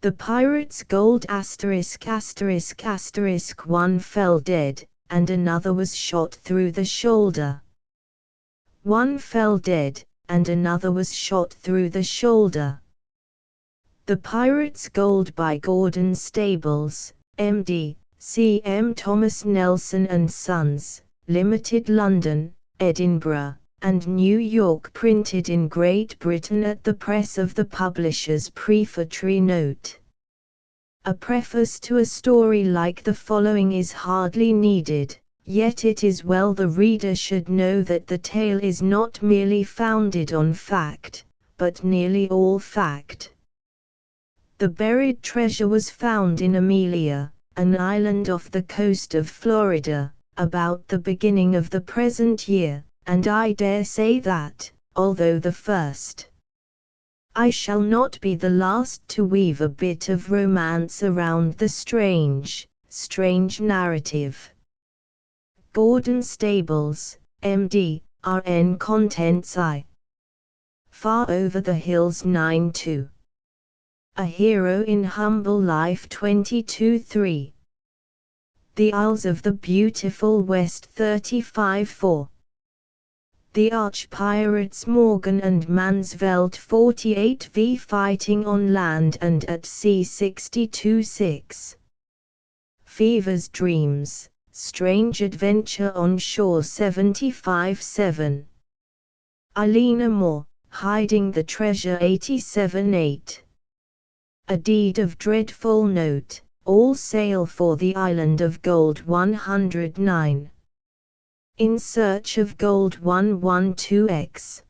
The pirate's gold *******. One fell dead, and another was shot through the shoulder. One fell dead, and another was shot through the shoulder. The Pirate's Gold by Gordon Stables, M.D., C.M. Thomas Nelson and Sons, Limited, London, Edinburgh, and New York. Printed in Great Britain at the press of the publisher's prefatory note. A preface to a story like the following is hardly needed, yet it is well the reader should know that the tale is not merely founded on fact, but nearly all fact. The buried treasure was found in Amelia, an island off the coast of Florida, about the beginning of the present year, and I dare say that, although the first, I shall not be the last to weave a bit of romance around the strange narrative. Gordon Stables, M.D., R.N. Contents I. Far Over the Hills 9-2. A Hero in Humble Life 22-3. The Isles of the Beautiful West 35-4. The Arch-Pirates Morgan and Mansveld 48v Fighting on Land and at Sea 62-6. Fever's Dreams, Strange Adventure on Shore 75-7. Eileen Moore, Hiding the Treasure 87-8. A Deed of Dreadful Note, All Sail for the Island of Gold 109. In Search of Gold 112x.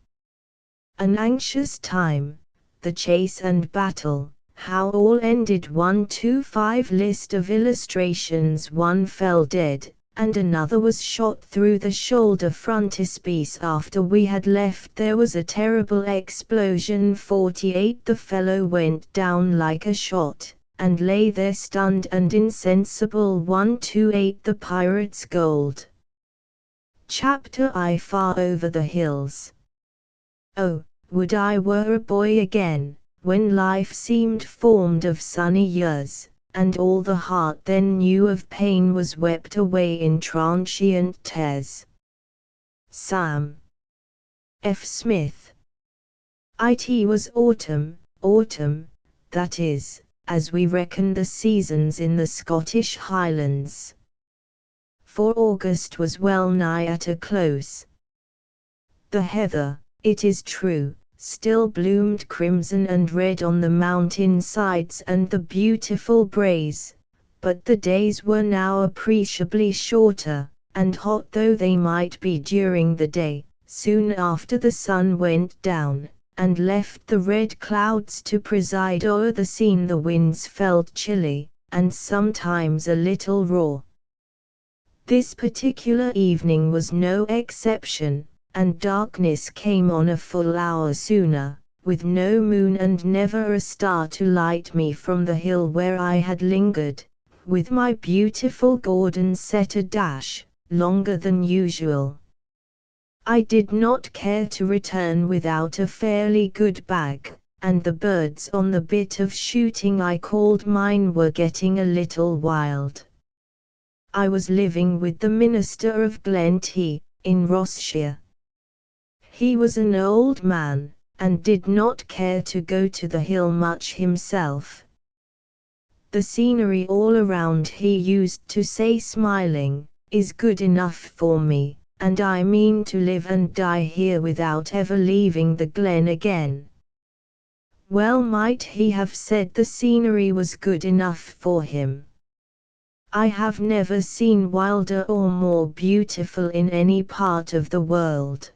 An Anxious Time, The Chase and Battle, How All Ended 125. List of illustrations. One fell dead, and another was shot through the shoulder. Frontispiece. After we had left there was a terrible explosion. 48. The fellow went down like a shot, and lay there stunned and insensible. 128. The Pirate's Gold. Chapter I. Far Over the Hills. Oh, would I were a boy again, when life seemed formed of sunny years, and all the heart then knew of pain was wept away in transient tears. Sam. F. Smith. It was autumn, that is, as we reckon the seasons in the Scottish Highlands. For August was well nigh at a close. The heather, it is true, still bloomed crimson and red on the mountain sides and the beautiful braes, but the days were now appreciably shorter, and hot though they might be during the day, soon after the sun went down, and left the red clouds to preside o'er the scene. The winds felt chilly, and sometimes a little raw. This particular evening was no exception, and darkness came on a full hour sooner, with no moon and never a star to light me from the hill where I had lingered, with my beautiful Gordon set a dash longer than usual. I did not care to return without a fairly good bag, and the birds on the bit of shooting I called mine were getting a little wild. I was living with the minister of Glenty, in Rossshire. He was an old man, and did not care to go to the hill much himself. The scenery all around, he used to say smiling, is good enough for me, and I mean to live and die here without ever leaving the glen again. Well might he have said the scenery was good enough for him. I have never seen wilder or more beautiful in any part of the world.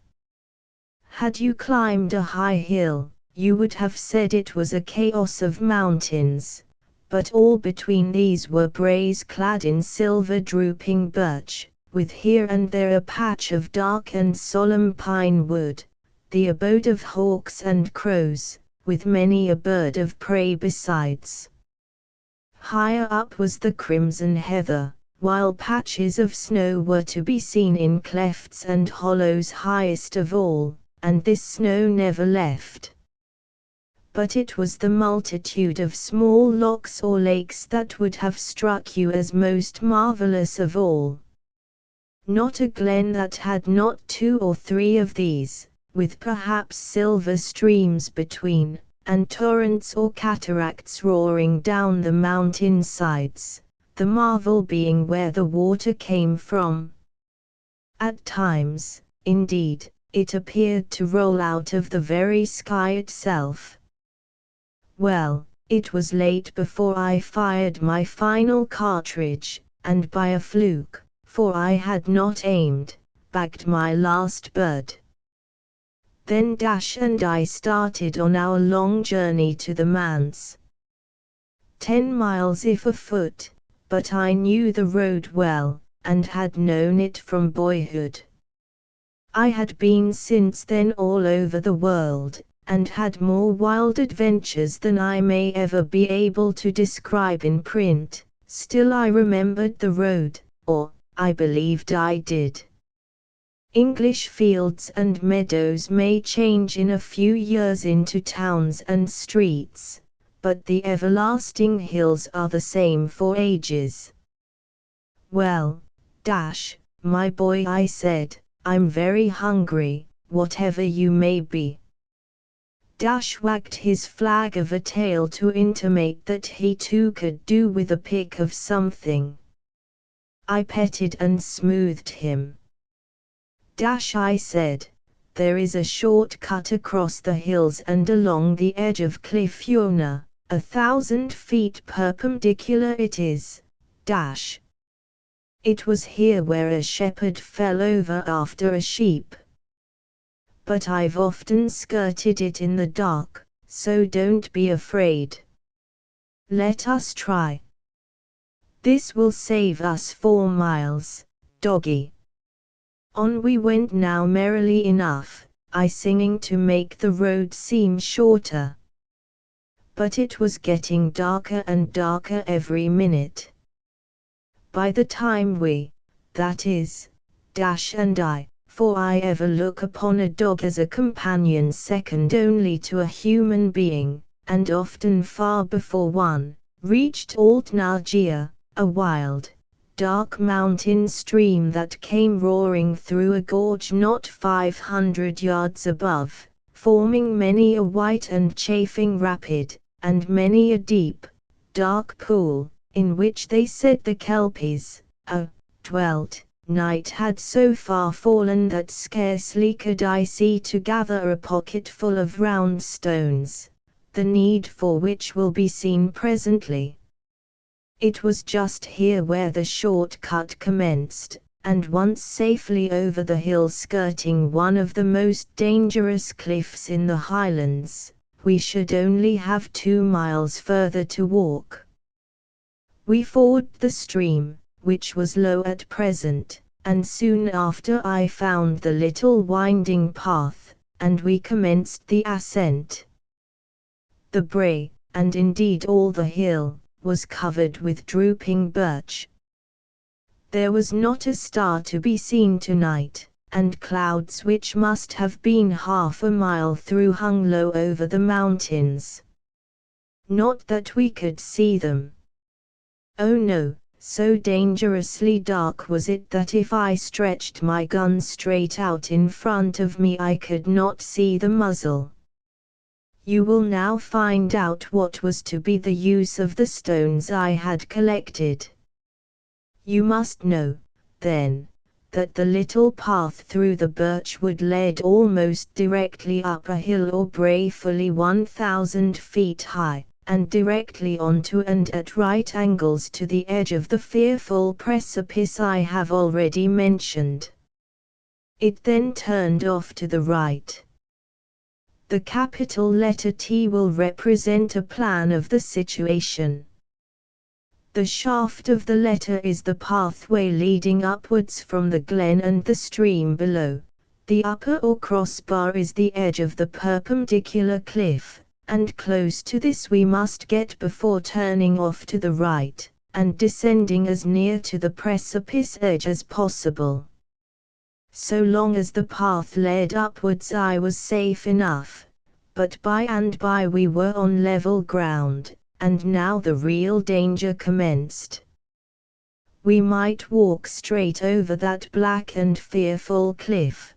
Had you climbed a high hill, you would have said it was a chaos of mountains, but all between these were braes clad in silver drooping birch, with here and there a patch of dark and solemn pine wood, the abode of hawks and crows, with many a bird of prey besides. Higher up was the crimson heather, while patches of snow were to be seen in clefts and hollows highest of all, and this snow never left. but it was the multitude of small locks or lakes that would have struck you as most marvelous of all. Not a glen that had not 2 or 3 of these, with perhaps silver streams between, and torrents or cataracts roaring down the mountain sides, the marvel being where the water came from. At times, indeed, it appeared to roll out of the very sky itself. Well, it was late before I fired my final cartridge, and by a fluke, for I had not aimed, bagged my last bird. Then Dash and I started on our long journey to the manse. 10 miles if afoot, but I knew the road well, and had known it from boyhood. I had been since then all over the world, and had more wild adventures than I may ever be able to describe in print. Still I remembered the road, or I believed I did. English fields and meadows may change in a few years into towns and streets, but the everlasting hills are the same for ages. Well, Dash, my boy, I said, I'm very hungry, whatever you may be. Dash wagged his flag of a tail to intimate that he too could do with a pick of something. I petted and smoothed him. Dash, I said, there is a short cut across the hills and along the edge of cliff yonder, 1,000 feet perpendicular it is, Dash. It was here where a shepherd fell over after a sheep. But I've often skirted it in the dark, so don't be afraid. Let us try. This will save us 4 miles, doggy. On we went now merrily enough, I singing to make the road seem shorter. But it was getting darker and darker every minute. By the time we, that is, Dash and I, for I ever look upon a dog as a companion second only to a human being, and often far before one, reached Old Nargia, a wild, dark mountain stream that came roaring through a gorge not 500 yards above, forming many a white and chafing rapid, and many a deep, dark pool, in which they said the kelpies, dwelt. Night had so far fallen that scarcely could I see to gather a pocketful of round stones, the need for which will be seen presently. It was just here where the short cut commenced, and once safely over the hill skirting one of the most dangerous cliffs in the highlands, we should only have 2 miles further to walk. We forded the stream, which was low at present, and soon after I found the little winding path, and we commenced the ascent. The brae, and indeed all the hill, was covered with drooping birch. There was not a star to be seen tonight, and clouds which must have been half a mile through hung low over the mountains. Not that we could see them. Oh no, so dangerously dark was it that if I stretched my gun straight out in front of me I could not see the muzzle. You will now find out what was to be the use of the stones I had collected. You must know, then, that the little path through the birch wood led almost directly up a hill or brae fully 1,000 feet high, and directly onto and at right angles to the edge of the fearful precipice I have already mentioned. It then turned off to the right. The capital letter T will represent a plan of the situation. The shaft of the letter is the pathway leading upwards from the glen and the stream below. The upper or crossbar is the edge of the perpendicular cliff, and close to this we must get before turning off to the right, and descending as near to the precipice edge as possible. So long as the path led upwards I was safe enough, but by and by we were on level ground, and now the real danger commenced. We might walk straight over that black and fearful cliff.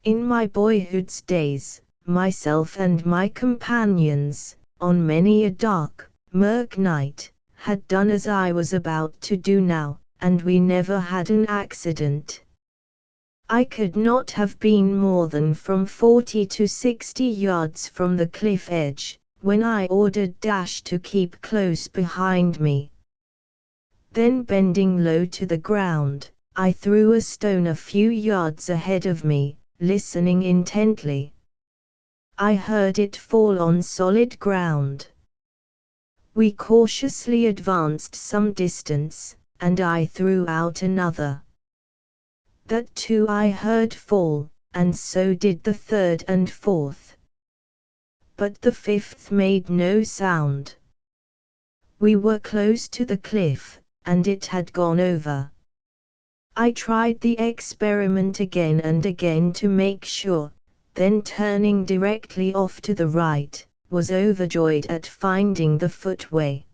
In my boyhood's days, myself and my companions, on many a dark, murk night, had done as I was about to do now, and we never had an accident. I could not have been more than from 40 to 60 yards from the cliff edge, when I ordered Dash to keep close behind me. Then bending low to the ground, I threw a stone a few yards ahead of me, listening intently. I heard it fall on solid ground. We cautiously advanced some distance, and I threw out another. That too I heard fall, and so did the third and fourth. But the fifth made no sound. We were close to the cliff, and it had gone over. I tried the experiment again and again to make sure, then turning directly off to the right, was overjoyed at finding the footway.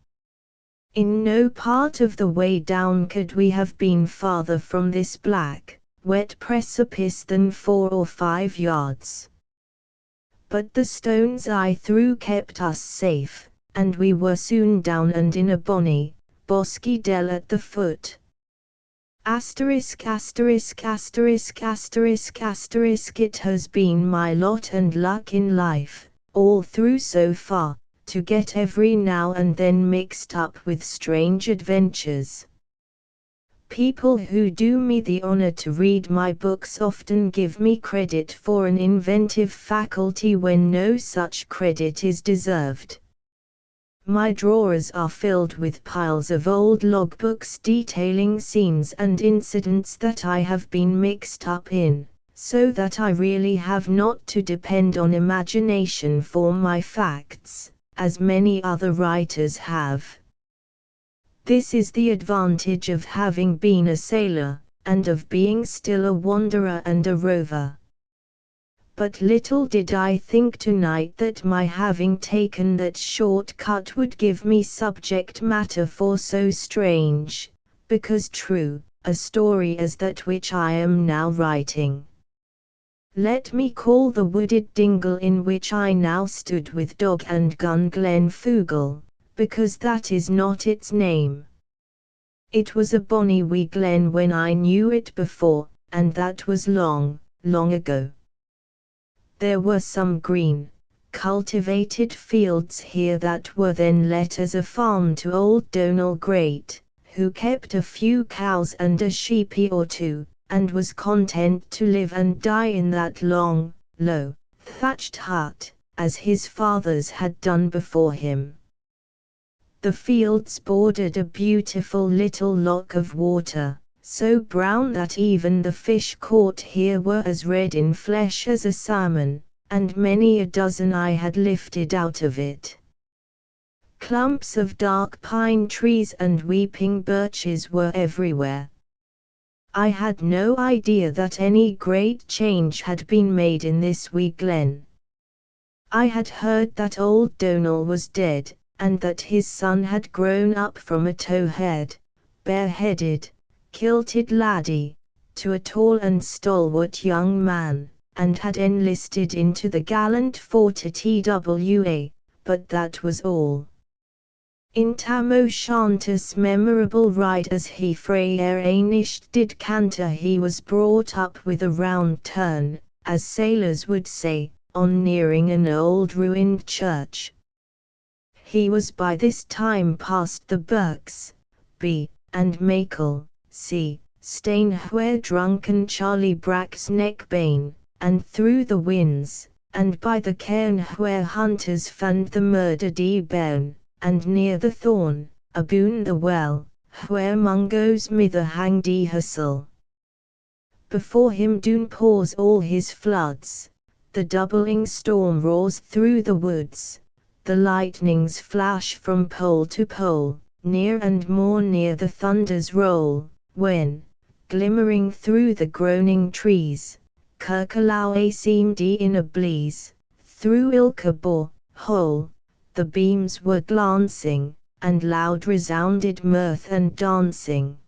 In no part of the way down could we have been farther from this black, wet precipice than 4 or 5 yards. But the stones I threw kept us safe, and we were soon down and in a bonny, bosky dell at the foot. Asterisk asterisk asterisk asterisk asterisk It has been my lot and luck in life, all through so far, to get every now and then mixed up with strange adventures. People who do me the honor to read my books often give me credit for an inventive faculty when no such credit is deserved. My drawers are filled with piles of old logbooks detailing scenes and incidents that I have been mixed up in, so that I really have not to depend on imagination for my facts, as many other writers have. This is the advantage of having been a sailor, and of being still a wanderer and a rover. But little did I think tonight that my having taken that short cut would give me subject matter for so strange, because true, a story as that which I am now writing. Let me call the wooded dingle in which I now stood with dog and gun Glenfougle, because that is not its name. It was a bonny wee glen when I knew it before, and that was long, long ago. There were some green, cultivated fields here that were then let as a farm to old Donal Great, who kept a few cows and a sheepy or two, and was content to live and die in that long, low, thatched hut, as his fathers had done before him. The fields bordered a beautiful little loch of water, so brown that even the fish caught here were as red in flesh as a salmon, and many a dozen I had lifted out of it. Clumps of dark pine trees and weeping birches were everywhere. I had no idea that any great change had been made in this wee glen. I had heard that old Donal was dead, and that his son had grown up from a towhead, bare-headed, kilted laddie, to a tall and stalwart young man, and had enlisted into the gallant fort at TWA, but that was all. In Tam O'Shanter's memorable ride as he frae Anisht did canter he was brought up with a round turn, as sailors would say, on nearing an old ruined church. He was by this time past the Burks, B, and Makel, C, Stane where drunken Charlie Brack's neck bane, and through the winds, and by the cairn where hunters fand the murdered bairn, and near the thorn, aboon the well, where Mungo's mither hanged herself. Before him Doon pours all his floods, the doubling storm roars through the woods, the lightnings flash from pole to pole, near and more near the thunders roll, when, glimmering through the groaning trees, Kirkalawe seemed in a bleeze, Through Ilkebor hole, the beams were glancing, and loud resounded mirth and dancing.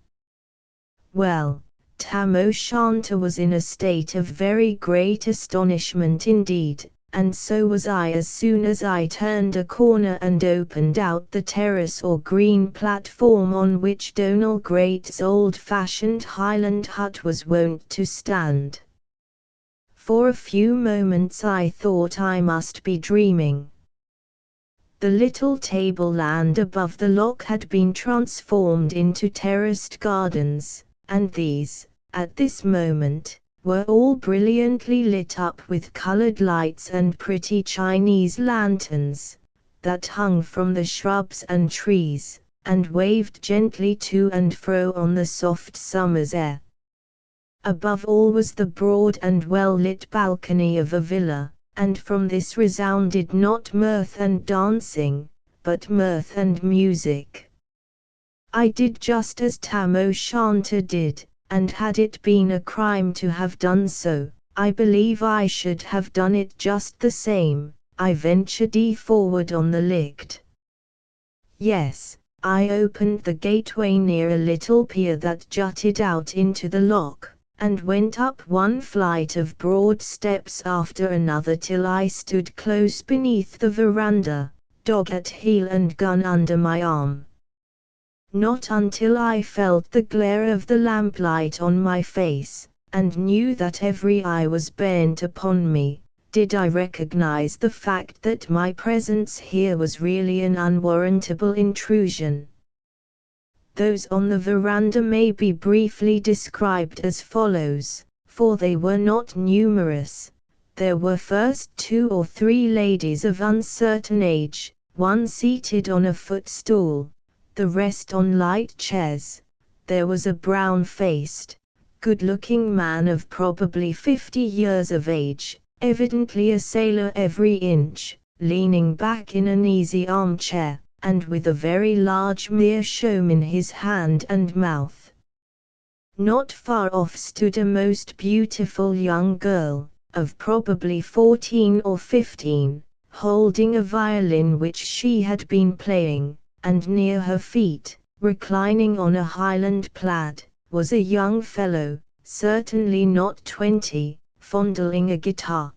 Well, Tam O'Shanter was in a state of very great astonishment indeed, and so was I as soon as I turned a corner and opened out the terrace or green platform on which Donal Great's old-fashioned Highland hut was wont to stand. For a few moments I thought I must be dreaming. The little tableland above the loch had been transformed into terraced gardens, and these, at this moment, were all brilliantly lit up with coloured lights and pretty Chinese lanterns, that hung from the shrubs and trees, and waved gently to and fro on the soft summer's air. Above all was the broad and well-lit balcony of a villa, and from this resounded not mirth and dancing, but mirth and music. I did just as Tam O'Shanter did, and had it been a crime to have done so, I believe I should have done it just the same. I ventured forward on the licht. Yes, I opened the gateway near a little pier that jutted out into the loch, and went up one flight of broad steps after another till I stood close beneath the veranda, dog at heel and gun under my arm. Not until I felt the glare of the lamplight on my face, and knew that every eye was bent upon me, did I recognize the fact that my presence here was really an unwarrantable intrusion. Those on the veranda may be briefly described as follows, for they were not numerous. There were first 2 or 3 ladies of uncertain age, one seated on a footstool, the rest on light chairs. There was a brown-faced, good-looking man of probably 50 years of age, evidently a sailor every inch, leaning back in an easy armchair, and with a very large meerschaum in his hand and mouth. Not far off stood a most beautiful young girl, of probably 14 or 15, holding a violin which she had been playing, and near her feet, reclining on a Highland plaid, was a young fellow, certainly not 20, fondling a guitar.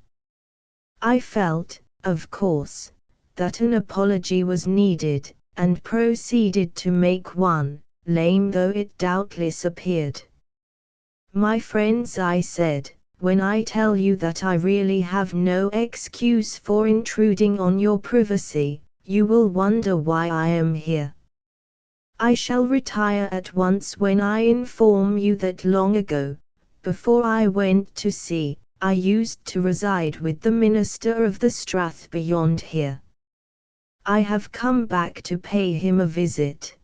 I felt, of course, that an apology was needed, and proceeded to make one, lame though it doubtless appeared. "My friends," I said, "when I tell you that I really have no excuse for intruding on your privacy, you will wonder why I am here. I shall retire at once when I inform you that long ago, before I went to sea, I used to reside with the minister of the strath beyond here. I have come back to pay him a visit.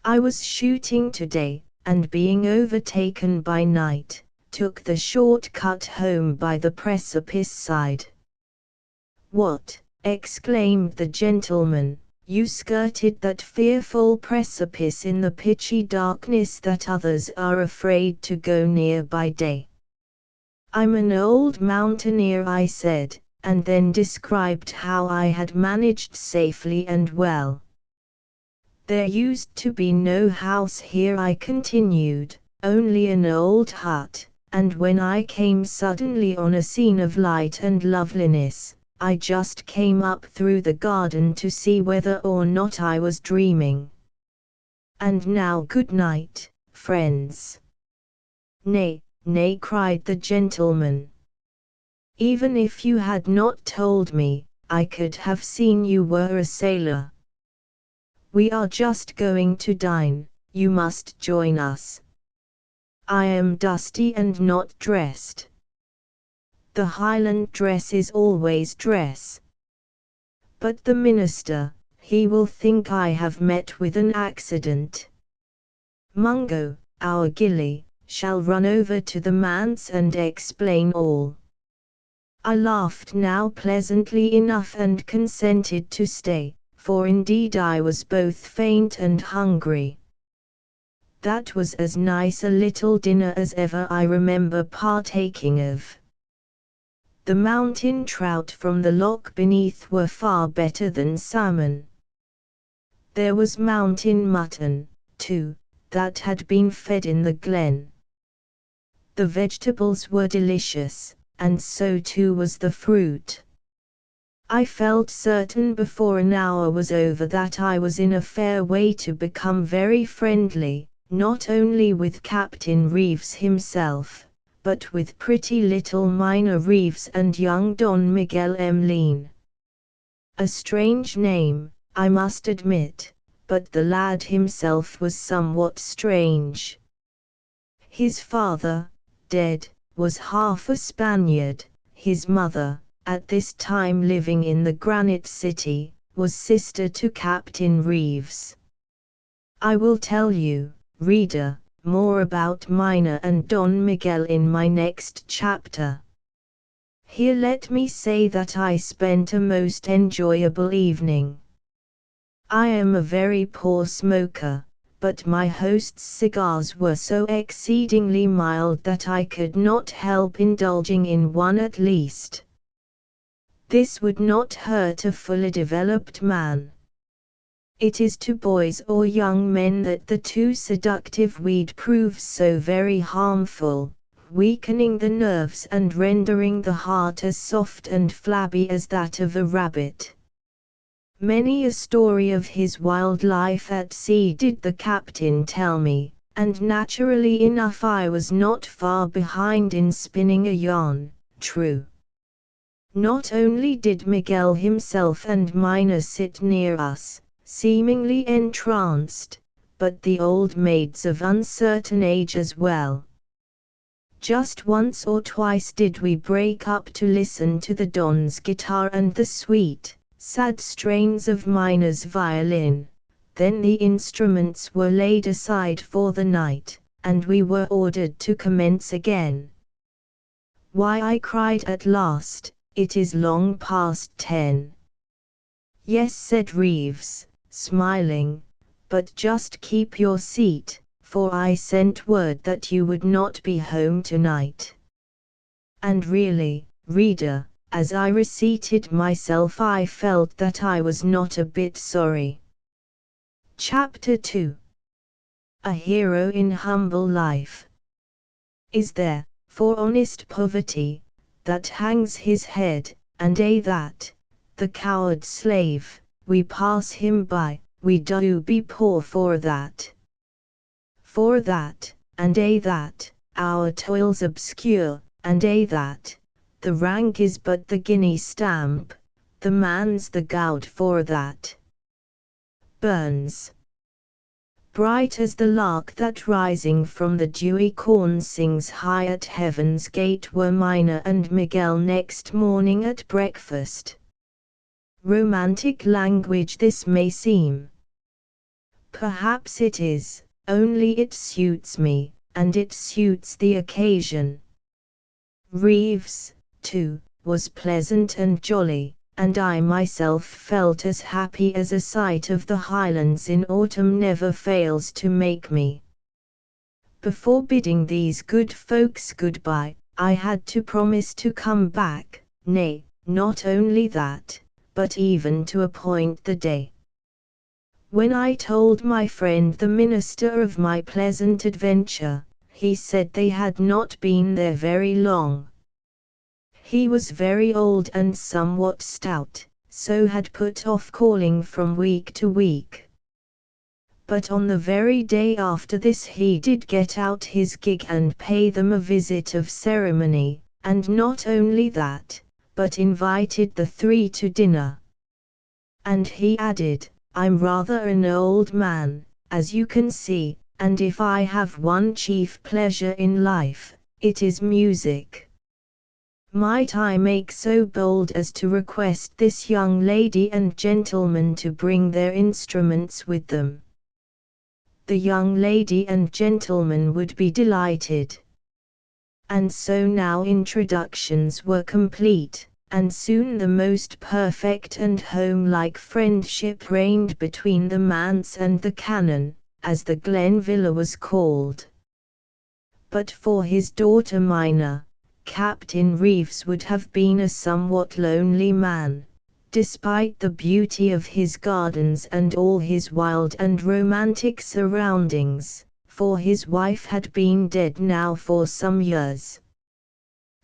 I was shooting today, and being overtaken by night, took the short cut home by the precipice side." "What!" exclaimed the gentleman, "you skirted that fearful precipice in the pitchy darkness that others are afraid to go near by day?" "I'm an old mountaineer," I said, and then described how I had managed safely and well. "There used to be no house here," I continued, "only an old hut, and when I came suddenly on a scene of light and loveliness, I just came up through the garden to see whether or not I was dreaming. And now good night, friends." "Nay, nay," cried the gentleman. "Even if you had not told me, I could have seen you were a sailor. We are just going to dine, you must join us. I am dusty and not dressed. The Highland dress is always dress. But the minister, he will think I have met with an accident. Mungo, our gillie, shall run over to the manse and explain all." I laughed now pleasantly enough and consented to stay, for indeed I was both faint and hungry. That was as nice a little dinner as ever I remember partaking of. The mountain trout from the loch beneath were far better than salmon. There was mountain mutton, too, that had been fed in the glen. The vegetables were delicious, and so too was the fruit. I felt certain before an hour was over that I was in a fair way to become very friendly, not only with Captain Reeves himself, but with pretty little Mina Reeves and young Don Miguel Emleen. A strange name, I must admit, but the lad himself was somewhat strange. His father, dead, was half a Spaniard. His mother, at this time living in the Granite City, was sister to Captain Reeves. I will tell you, reader, more about Mina and Don Miguel in my next chapter. Here let me say that I spent a most enjoyable evening. I am a very poor smoker, but my host's cigars were so exceedingly mild that I could not help indulging in one at least. This would not hurt a fully developed man. It is to boys or young men that the too seductive weed proves so very harmful, weakening the nerves and rendering the heart as soft and flabby as that of a rabbit. Many a story of his wild life at sea did the captain tell me, and naturally enough I was not far behind in spinning a yarn, true. Not only did Miguel himself and Mina sit near us, seemingly entranced, but the old maids of uncertain age as well. Just once or twice did we break up to listen to the Don's guitar and the sweet, sad strains of Mina's violin. Then the instruments were laid aside for the night, and we were ordered to commence again. Why, I cried at last, it is long past 10. Yes, said Reeves, smiling, but just keep your seat, for I sent word that you would not be home tonight. And really, reader, as I reseated myself I felt that I was not a bit sorry. Chapter 2. A Hero in Humble Life. Is there, for honest poverty, that hangs his head, and that, the coward slave, we pass him by, we do be poor for that. For that, and that, our toils obscure, and that, the rank is but the guinea stamp, the man's the gout for that. Burns. Bright as the lark that rising from the dewy corn sings high at heaven's gate were Mina and Miguel next morning at breakfast. Romantic language this may seem. Perhaps it is, only it suits me, and it suits the occasion. Reeves, too, was pleasant and jolly, and I myself felt as happy as a sight of the highlands in autumn never fails to make me. Before bidding these good folks goodbye, I had to promise to come back, nay, not only that, but even to appoint the day. When I told my friend the minister of my pleasant adventure, he said they had not been there very long. He was very old and somewhat stout, so had put off calling from week to week. But on the very day after this he did get out his gig and pay them a visit of ceremony, and not only that, but invited the three to dinner. And he added, I'm rather an old man, as you can see, and if I have one chief pleasure in life, it is music. Might I make so bold as to request this young lady and gentleman to bring their instruments with them? The young lady and gentleman would be delighted. And so now introductions were complete, and soon the most perfect and home-like friendship reigned between the manse and the canon, as the Glen Villa was called. But for his daughter Mina, Captain Reeves would have been a somewhat lonely man, despite the beauty of his gardens and all his wild and romantic surroundings, for his wife had been dead now for some years.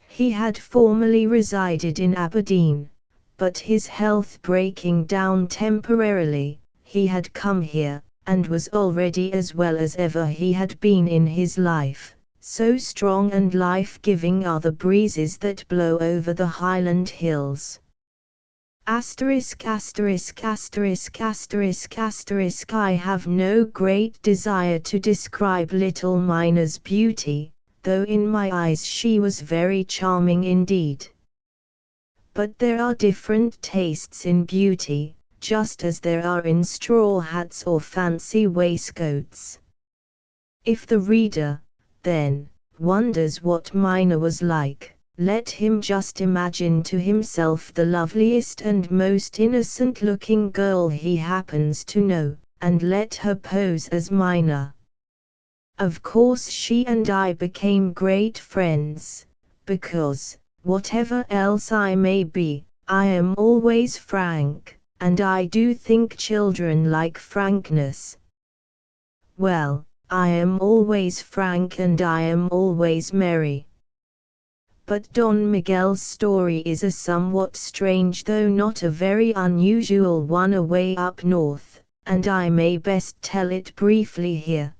He had formerly resided in Aberdeen, but his health breaking down temporarily, he had come here, and was already as well as ever he had been in his life. So strong and life-giving are the breezes that blow over the Highland hills. I have no great desire to describe little Mina's beauty, though in my eyes she was very charming indeed. But there are different tastes in beauty, just as there are in straw hats or fancy waistcoats. If the reader, then, wonders what Mina was like, let him just imagine to himself the loveliest and most innocent-looking girl he happens to know, and let her pose as Mina. Of course she and I became great friends, because, whatever else I may be, I am always frank, and I do think children like frankness. Well, I am always frank and I am always merry. But Don Miguel's story is a somewhat strange though not a very unusual one away up north, and I may best tell it briefly here.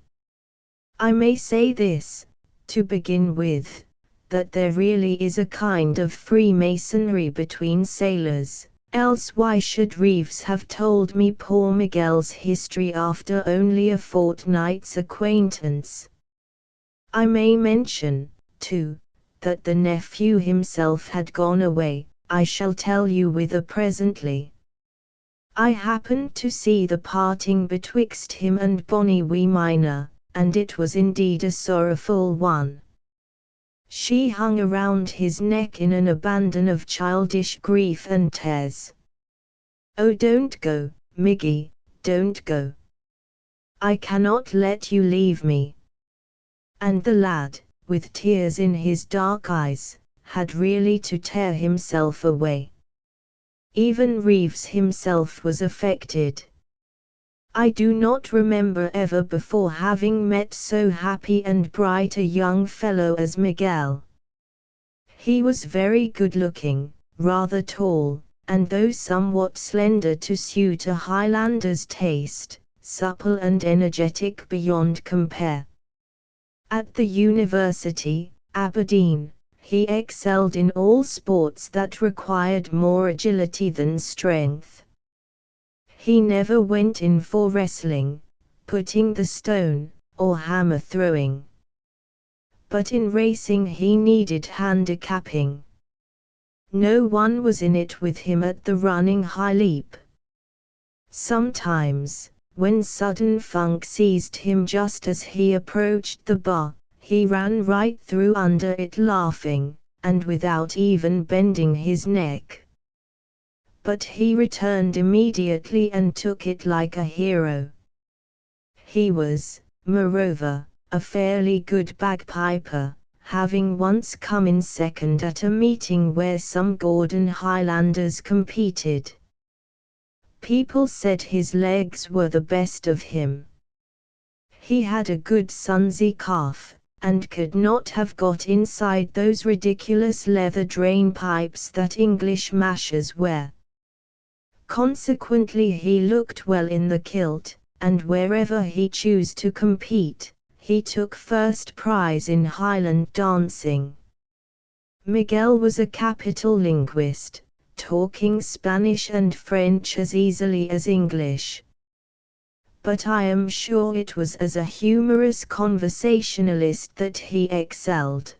I may say this, to begin with, that there really is a kind of Freemasonry between sailors. Else why should Reeves have told me poor Miguel's history after only a fortnight's acquaintance? I may mention, too, that the nephew himself had gone away. I shall tell you whither presently. I happened to see the parting betwixt him and bonny wee Mina, and it was indeed a sorrowful one. She hung around his neck in an abandon of childish grief and tears. "Oh, don't go, Miggy, don't go. I cannot let you leave me." And the lad, with tears in his dark eyes, had really to tear himself away. Even Reeves himself was affected. I do not remember ever before having met so happy and bright a young fellow as Miguel. He was very good-looking, rather tall, and though somewhat slender to suit a Highlander's taste, supple and energetic beyond compare. At the University, Aberdeen, he excelled in all sports that required more agility than strength. He never went in for wrestling, putting the stone, or hammer throwing. But in racing he needed handicapping. No one was in it with him at the running high leap. Sometimes, when sudden funk seized him just as he approached the bar, he ran right through under it laughing, and without even bending his neck. But he returned immediately and took it like a hero. He was, moreover, a fairly good bagpiper, having once come in second at a meeting where some Gordon Highlanders competed. People said his legs were the best of him. He had a good Sunsy calf, and could not have got inside those ridiculous leather drain pipes that English mashers wear. Consequently he looked well in the kilt, and wherever he chose to compete, he took first prize in Highland dancing. Miguel was a capital linguist, talking Spanish and French as easily as English. But I am sure it was as a humorous conversationalist that he excelled.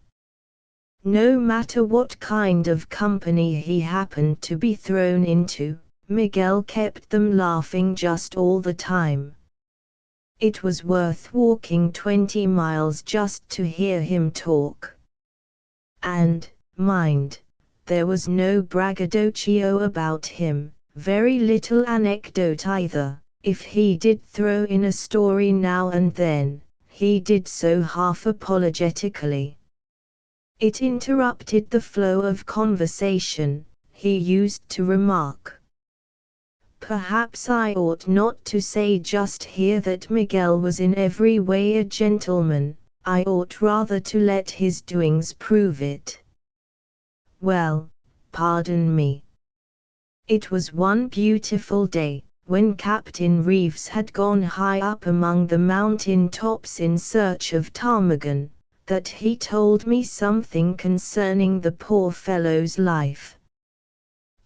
No matter what kind of company he happened to be thrown into, Miguel kept them laughing just all the time. It was worth walking 20 miles just to hear him talk. And, mind, there was no braggadocio about him, very little anecdote either. If he did throw in a story now and then, he did so half apologetically. It interrupted the flow of conversation. He used to remark. Perhaps I ought not to say just here that Miguel was in every way a gentleman. I ought rather to let his doings prove it. Well, pardon me. It was one beautiful day, when Captain Reeves had gone high up among the mountain tops in search of ptarmigan, that he told me something concerning the poor fellow's life.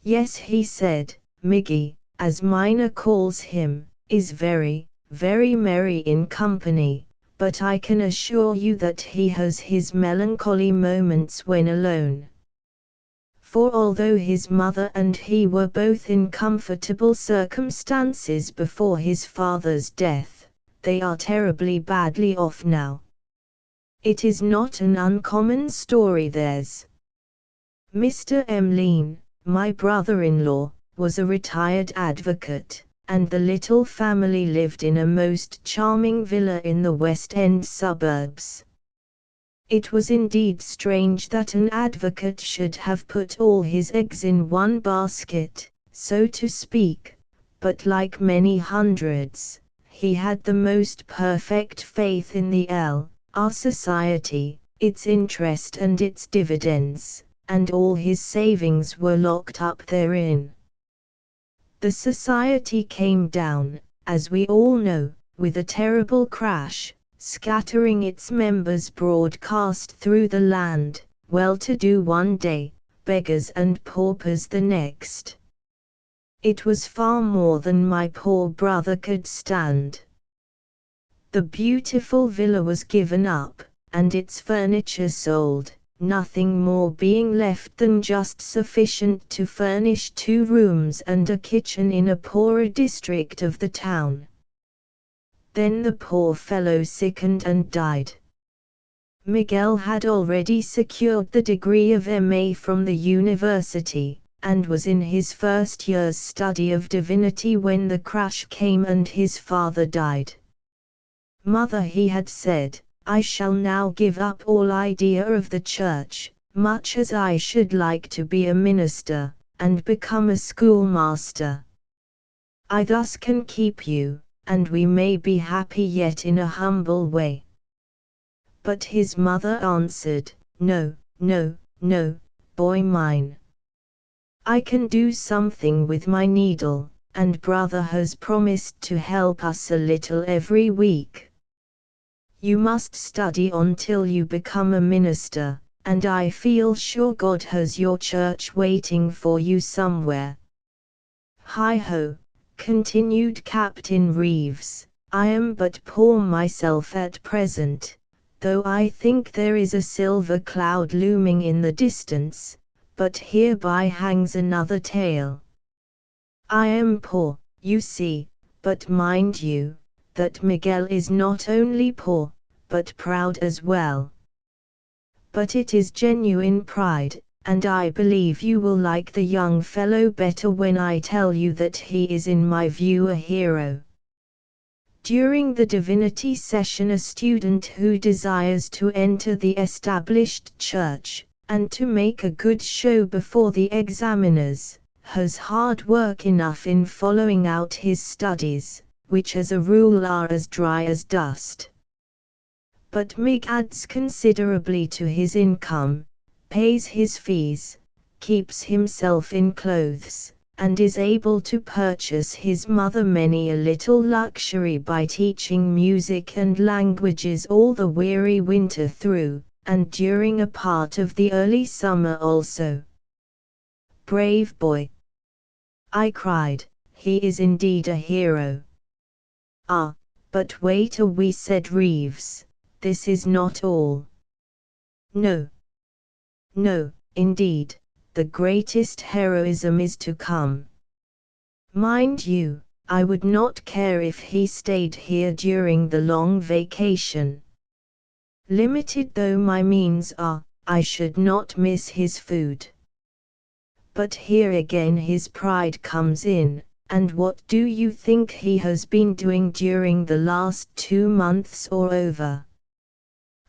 Yes, he said, Miggy, as Mina calls him, is very, very merry in company, but I can assure you that he has his melancholy moments when alone. For although his mother and he were both in comfortable circumstances before his father's death, they are terribly badly off now. It is not an uncommon story theirs. Mr. Emmeline, my brother-in-law, was a retired advocate, and the little family lived in a most charming villa in the West End suburbs. It was indeed strange that an advocate should have put all his eggs in one basket, so to speak, but like many hundreds, he had the most perfect faith in the our society, its interest and its dividends, and all his savings were locked up therein. The society came down, as we all know, with a terrible crash, scattering its members broadcast through the land, well-to-do one day, beggars and paupers the next. It was far more than my poor brother could stand. The beautiful villa was given up, and its furniture sold, nothing more being left than just sufficient to furnish 2 rooms and a kitchen in a poorer district of the town. Then the poor fellow sickened and died. Miguel had already secured the degree of M.A. from the university, and was in his first year's study of divinity when the crash came and his father died. Mother, he had said, I shall now give up all idea of the church, much as I should like to be a minister, and become a schoolmaster. I thus can keep you, and we may be happy yet in a humble way. But his mother answered, No, no, no, boy mine. I can do something with my needle, and brother has promised to help us a little every week. You must study on till you become a minister, and I feel sure God has your church waiting for you somewhere. Hi-ho, continued Captain Reeves, I am but poor myself at present, though I think there is a silver cloud looming in the distance, but hereby hangs another tale. I am poor, you see, but mind you, that Miguel is not only poor, but proud as well. But it is genuine pride, and I believe you will like the young fellow better when I tell you that he is in my view a hero. During the divinity session, a student who desires to enter the established church, and to make a good show before the examiners, has hard work enough in following out his studies, which as a rule are as dry as dust. But Mig adds considerably to his income, pays his fees, keeps himself in clothes, and is able to purchase his mother many a little luxury by teaching music and languages all the weary winter through, and during a part of the early summer also. Brave boy! I cried, he is indeed a hero. Ah, but wait a wee, said Reeves, this is not all. No. No, indeed, the greatest heroism is to come. Mind you, I would not care if he stayed here during the long vacation. Limited though my means are, I should not miss his food. But here again his pride comes in, and what do you think he has been doing during the last 2 months or over?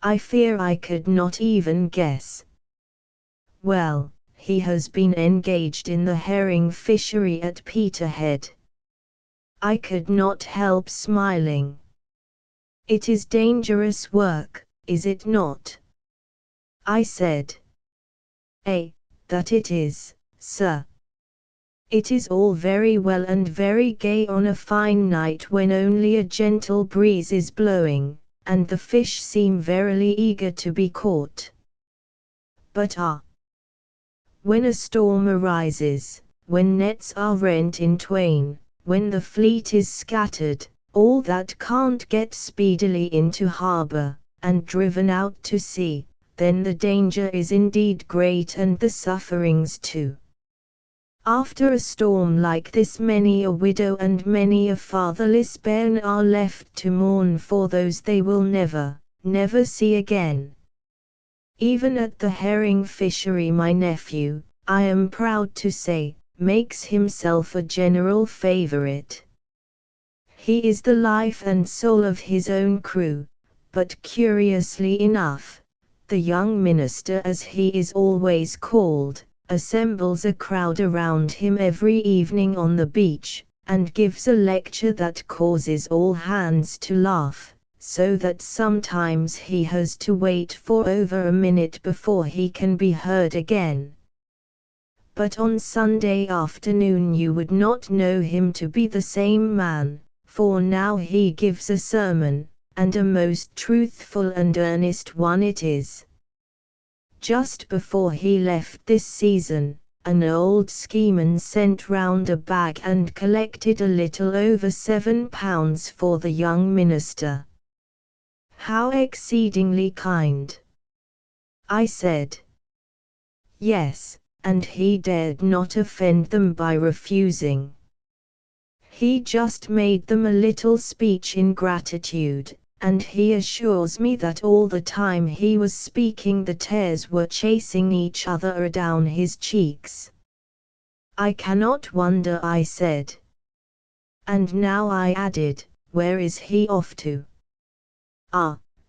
I fear I could not even guess, Well, he has been engaged in the herring fishery at Peterhead. I could not help smiling. It is dangerous work, is it not? I said. That it is, sir. It is all very well and very gay on a fine night when only a gentle breeze is blowing, and the fish seem verily eager to be caught. But when a storm arises, when nets are rent in twain, when the fleet is scattered, all that can't get speedily into harbour, and driven out to sea, then the danger is indeed great and the sufferings too. After a storm like this many a widow and many a fatherless bairn are left to mourn for those they will never, never see again. Even at the herring fishery my nephew, I am proud to say, makes himself a general favourite. He is the life and soul of his own crew, but curiously enough, the young minister as he is always called, assembles a crowd around him every evening on the beach, and gives a lecture that causes all hands to laugh, so that sometimes he has to wait for over a minute before he can be heard again. But on Sunday afternoon you would not know him to be the same man, for now he gives a sermon, and a most truthful and earnest one it is. Just before he left this season, an old scheeman sent round a bag and collected a little over £7 for the young minister. How exceedingly kind! I said. Yes, and he dared not offend them by refusing. He just made them a little speech in gratitude, and he assures me that all the time he was speaking the tears were chasing each other down his cheeks. I cannot wonder, I said. And now, I added, where is he off to?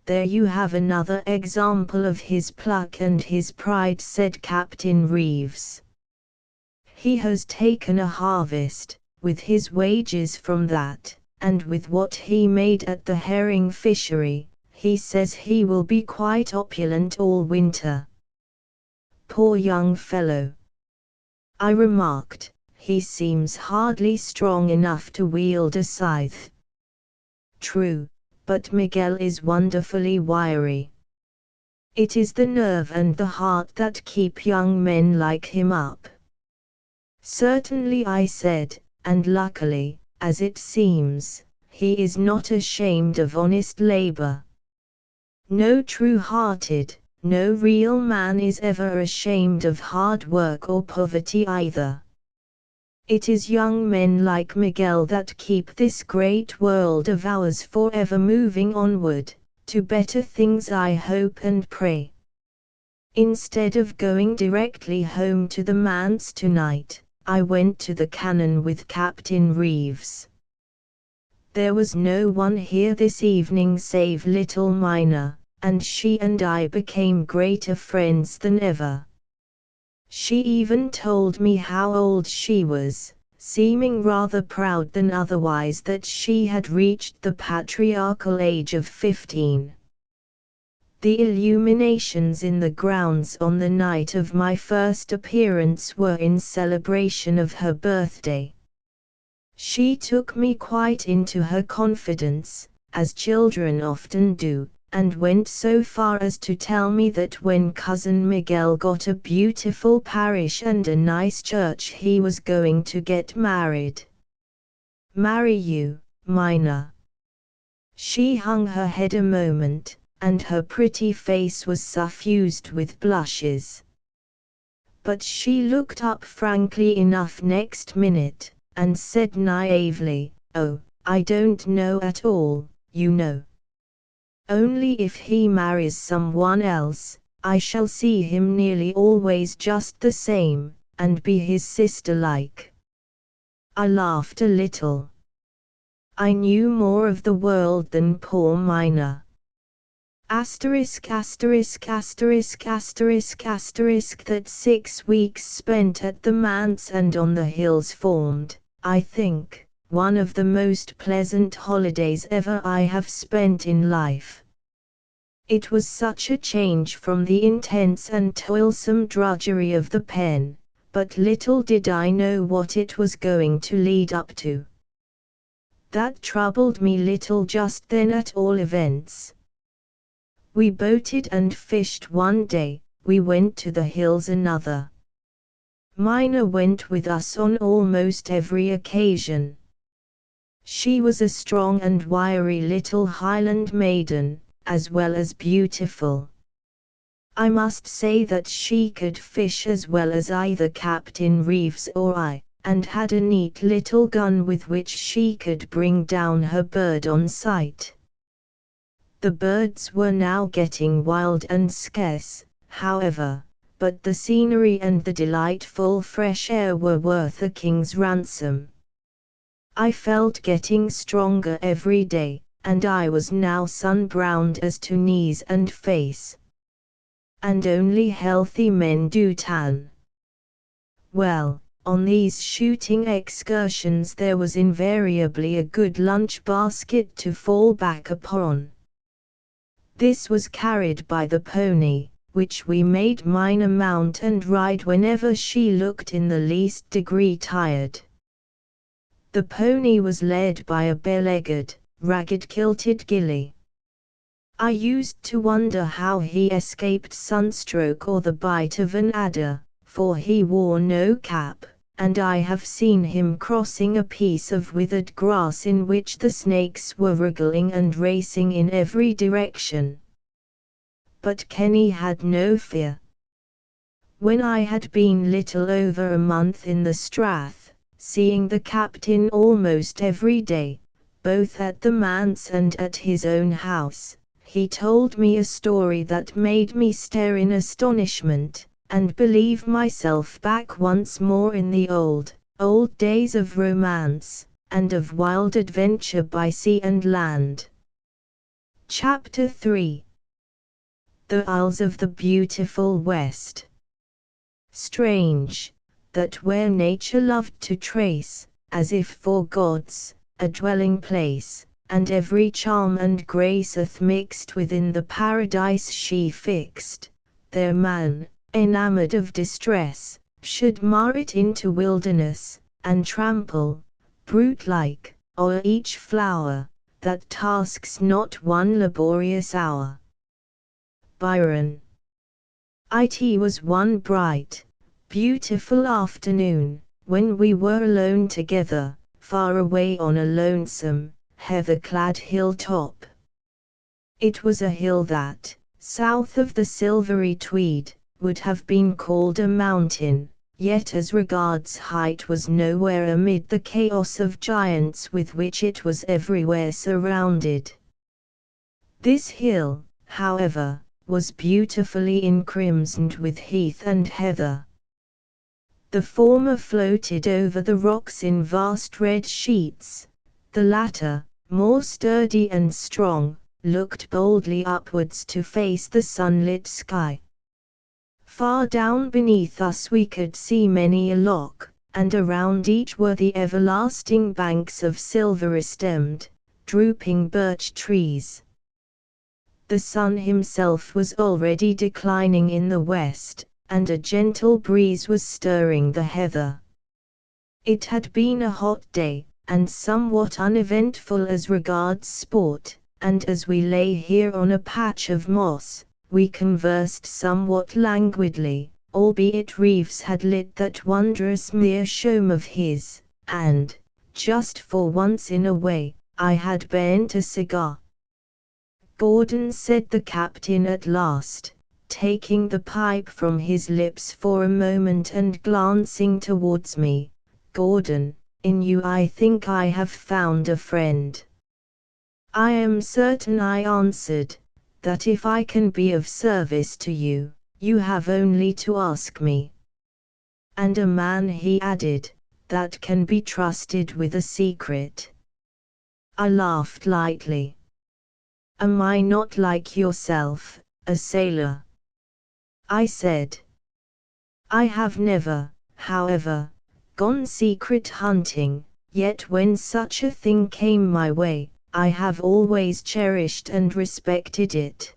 There you have another example of his pluck and his pride, said Captain Reeves. He has taken a harvest, with his wages from that, and with what he made at the herring fishery, he says he will be quite opulent all winter. Poor young fellow! I remarked, he seems hardly strong enough to wield a scythe. True, but Miguel is wonderfully wiry. It is the nerve and the heart that keep young men like him up. Certainly, I said, and luckily, as it seems, he is not ashamed of honest labor. No true-hearted, no real man is ever ashamed of hard work or poverty either. It is young men like Miguel that keep this great world of ours forever moving onward, to better things, I hope and pray. Instead of going directly home to the manse tonight, I went to the Cannon with Captain Reeves. There was no one here this evening save little Mina, and she and I became greater friends than ever. She even told me how old she was, seeming rather proud than otherwise that she had reached the patriarchal age of 15. The illuminations in the grounds on the night of my first appearance were in celebration of her birthday. She took me quite into her confidence, as children often do, and went so far as to tell me that when Cousin Miguel got a beautiful parish and a nice church he was going to get married. Marry you, Mina? She hung her head a moment, and her pretty face was suffused with blushes. But she looked up frankly enough next minute, and said naively, "Oh, I don't know at all, you know. Only if he marries someone else, I shall see him nearly always just the same, and be his sister-like." I laughed a little. I knew more of the world than poor Mina. That 6 weeks spent at the manse and on the hills formed, I think, one of the most pleasant holidays ever I have spent in life. It was such a change from the intense and toilsome drudgery of the pen, but little did I know what it was going to lead up to. That troubled me little just then at all events. We boated and fished one day, we went to the hills another. Mina went with us on almost every occasion. She was a strong and wiry little Highland maiden, as well as beautiful. I must say that she could fish as well as either Captain Reeves or I, and had a neat little gun with which she could bring down her bird on sight. The birds were now getting wild and scarce, however, but the scenery and the delightful fresh air were worth a king's ransom. I felt getting stronger every day, and I was now sun-browned as to knees and face. And only healthy men do tan. Well, on these shooting excursions there was invariably a good lunch basket to fall back upon. This was carried by the pony, which we made Mina mount and ride whenever she looked in the least degree tired. The pony was led by a bare-legged, ragged-kilted gilly. I used to wonder how he escaped sunstroke or the bite of an adder, for he wore no cap, and I have seen him crossing a piece of withered grass in which the snakes were wriggling and racing in every direction. But Kenny had no fear. When I had been little over a month in the strath, seeing the captain almost every day, both at the manse and at his own house, he told me a story that made me stare in astonishment, and believe myself back once more in the old days of romance, and of wild adventure by sea and land. Chapter 3. The Isles of the Beautiful West. Strange, that where nature loved to trace, as if for gods, a dwelling place, and every charm and grace hath mixed within the paradise she fixed, there man, enamoured of distress, should mar it into wilderness, and trample, brute-like, o'er each flower, that tasks not one laborious hour. Byron. It was one bright, beautiful afternoon, when we were alone together, far away on a lonesome, heather-clad hilltop. It was a hill that, south of the silvery Tweed, would have been called a mountain, yet as regards height was nowhere amid the chaos of giants with which it was everywhere surrounded. This hill, however, was beautifully encrimsoned with heath and heather. The former floated over the rocks in vast red sheets, the latter, more sturdy and strong, looked boldly upwards to face the sunlit sky. Far down beneath us we could see many a loch, and around each were the everlasting banks of silver-stemmed, drooping birch trees. The sun himself was already declining in the west, and a gentle breeze was stirring the heather. It had been a hot day, and somewhat uneventful as regards sport, and as we lay here on a patch of moss, we conversed somewhat languidly, albeit Reeves had lit that wondrous meerschaum of his, and, just for once in a way, I had burnt a cigar. "Gordon," said the captain at last, taking the pipe from his lips for a moment and glancing towards me, "Gordon, in you I think I have found a friend." "I am certain," I answered, "that if I can be of service to you, you have only to ask me." "And a man," he added, "that can be trusted with a secret." I laughed lightly. Am I not like yourself, a sailor? I said. I have never, however, gone secret hunting, yet when such a thing came my way, I have always cherished and respected it.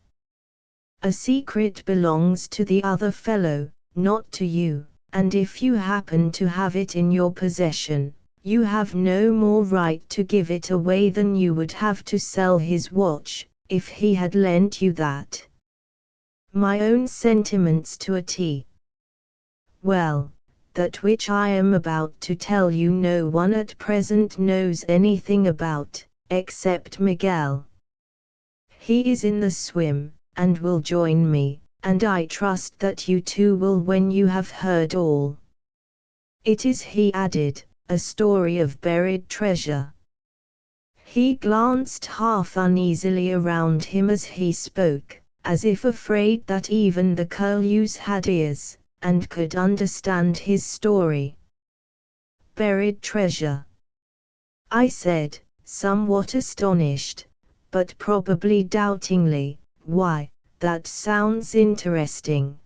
A secret belongs to the other fellow, not to you, and if you happen to have it in your possession, you have no more right to give it away than you would have to sell his watch, if he had lent you that. My own sentiments to a T. Well, that which I am about to tell you no one at present knows anything about, except Miguel. He is in the swim, and will join me, and I trust that you too will when you have heard all. It is, he added, a story of buried treasure. He glanced half uneasily around him as he spoke, as if afraid that even the curlews had ears, and could understand his story. Buried treasure, I said, somewhat astonished, but probably doubtingly. Why, that sounds interesting.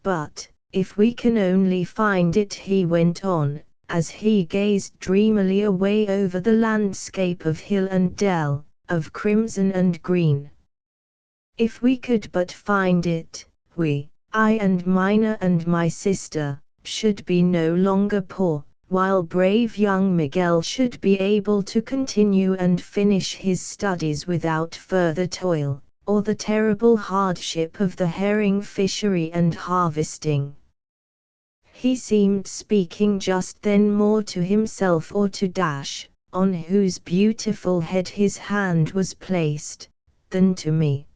But, if we can only find it, he went on, as he gazed dreamily away over the landscape of hill and dell, of crimson and green. If we could but find it, we, I and Mina and my sister, should be no longer poor, while brave young Miguel should be able to continue and finish his studies without further toil, or the terrible hardship of the herring fishery and harvesting. He seemed speaking just then more to himself or to Dash, on whose beautiful head his hand was placed, than to me.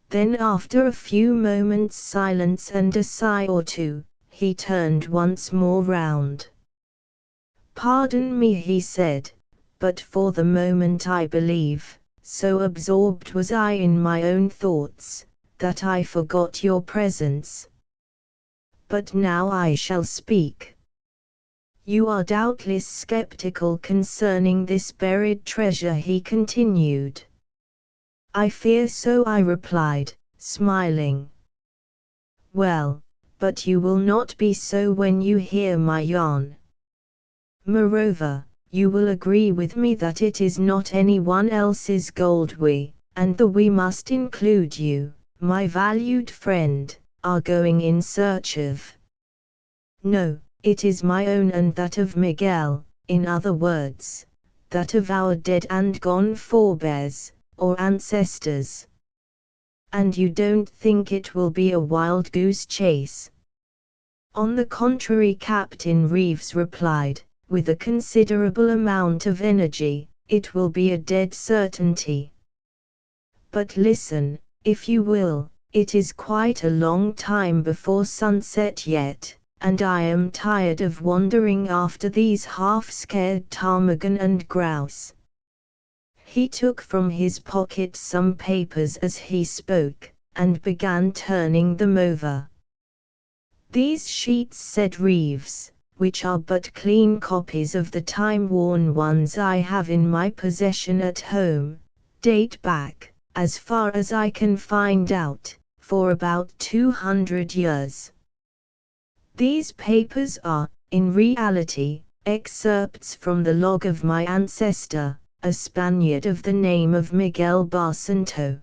Then after a few moments' silence and a sigh or two, he turned once more round. Pardon me, he said, but for the moment I believe, so absorbed was I in my own thoughts, that I forgot your presence. But now I shall speak. You are doubtless skeptical concerning this buried treasure, he continued. I fear so, I replied, smiling. Well, but you will not be so when you hear my yarn. Moreover, you will agree with me that it is not anyone else's gold and we must include you, my valued friend, are going in search of. No, it is my own and that of Miguel, in other words, that of our dead and gone forebears, or ancestors. And you don't think it will be a wild goose chase? On the contrary, Captain Reeves replied, with a considerable amount of energy, it will be a dead certainty. But listen, if you will, it is quite a long time before sunset yet, and I am tired of wandering after these half-scared ptarmigan and grouse. He took from his pocket some papers as he spoke, and began turning them over. These sheets, said Reeves, which are but clean copies of the time-worn ones I have in my possession at home, date back, as far as I can find out, for about 200 years. These papers are, in reality, excerpts from the log of my ancestor, a Spaniard of the name of Miguel Barcento.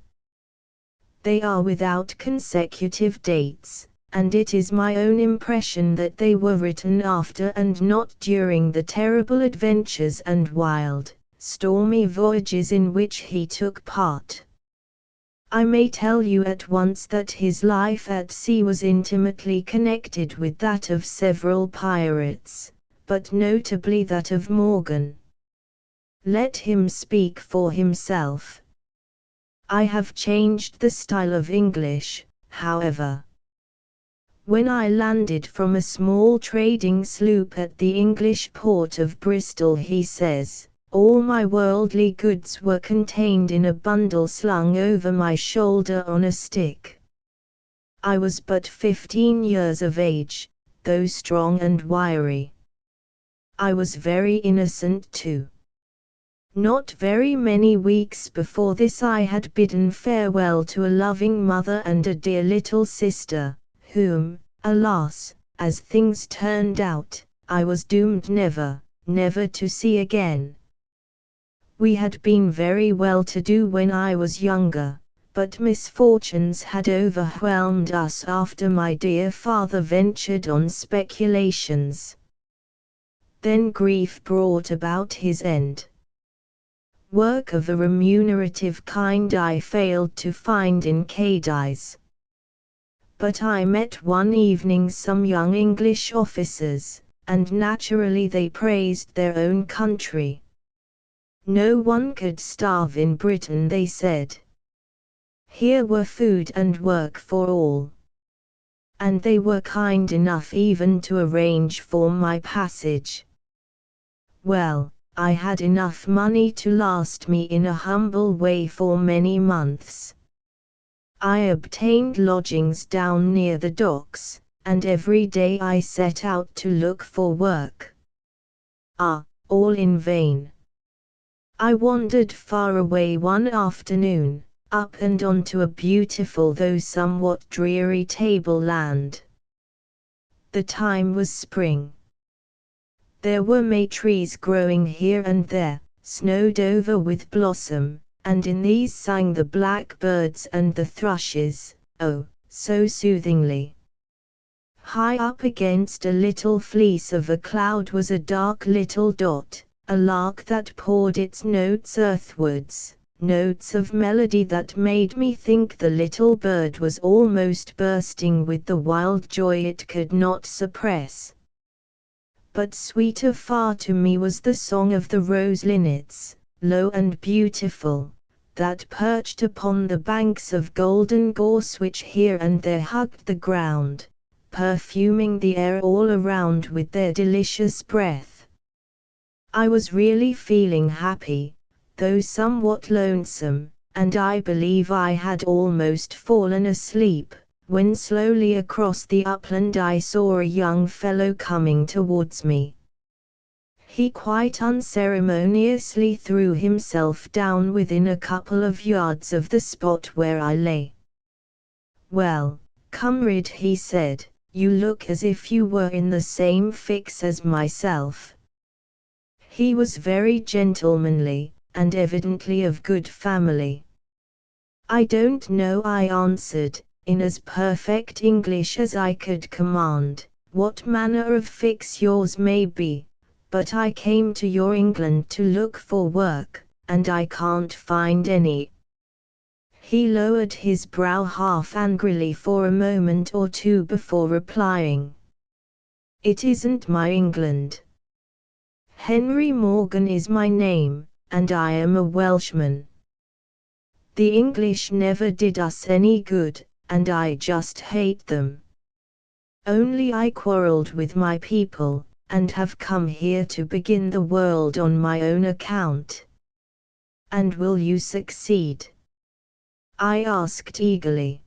They are without consecutive dates, and it is my own impression that they were written after and not during the terrible adventures and wild, stormy voyages in which he took part. I may tell you at once that his life at sea was intimately connected with that of several pirates, but notably that of Morgan. Let him speak for himself. I have changed the style of English, however. When I landed from a small trading sloop at the English port of Bristol, he says, all my worldly goods were contained in a bundle slung over my shoulder on a stick. I was but 15 years of age, though strong and wiry. I was very innocent too. Not very many weeks before this I had bidden farewell to a loving mother and a dear little sister, whom, alas, as things turned out, I was doomed never, never to see again. We had been very well to do when I was younger, but misfortunes had overwhelmed us after my dear father ventured on speculations. Then grief brought about his end. Work of a remunerative kind I failed to find in Cadiz. But I met one evening some young English officers, and naturally they praised their own country. No one could starve in Britain, they said. Here were food and work for all. And they were kind enough even to arrange for my passage. Well, I had enough money to last me in a humble way for many months. I obtained lodgings down near the docks, and every day I set out to look for work. All in vain. I wandered far away one afternoon, up and onto a beautiful though somewhat dreary tableland. The time was spring. There were may trees growing here and there, snowed over with blossom, and in these sang the blackbirds and the thrushes, oh, so soothingly. High up against a little fleece of a cloud was a dark little dot, a lark that poured its notes earthwards, notes of melody that made me think the little bird was almost bursting with the wild joy it could not suppress. But sweeter far to me was the song of the rose linnets, low and beautiful, that perched upon the banks of golden gorse which here and there hugged the ground, perfuming the air all around with their delicious breath. I was really feeling happy, though somewhat lonesome, and I believe I had almost fallen asleep, when slowly across the upland I saw a young fellow coming towards me. He quite unceremoniously threw himself down within a couple of yards of the spot where I lay. "Well, comrade," he said, "you look as if you were in the same fix as myself." He was very gentlemanly, and evidently of good family. "I don't know," I answered, in as perfect English as I could command, "what manner of fix yours may be, but I came to your England to look for work, and I can't find any." He lowered his brow half angrily for a moment or two before replying, "It isn't my England. Henry Morgan is my name, and I am a Welshman. The English never did us any good, and I just hate them. Only I quarreled with my people, and have come here to begin the world on my own account." "And will you succeed?" I asked eagerly.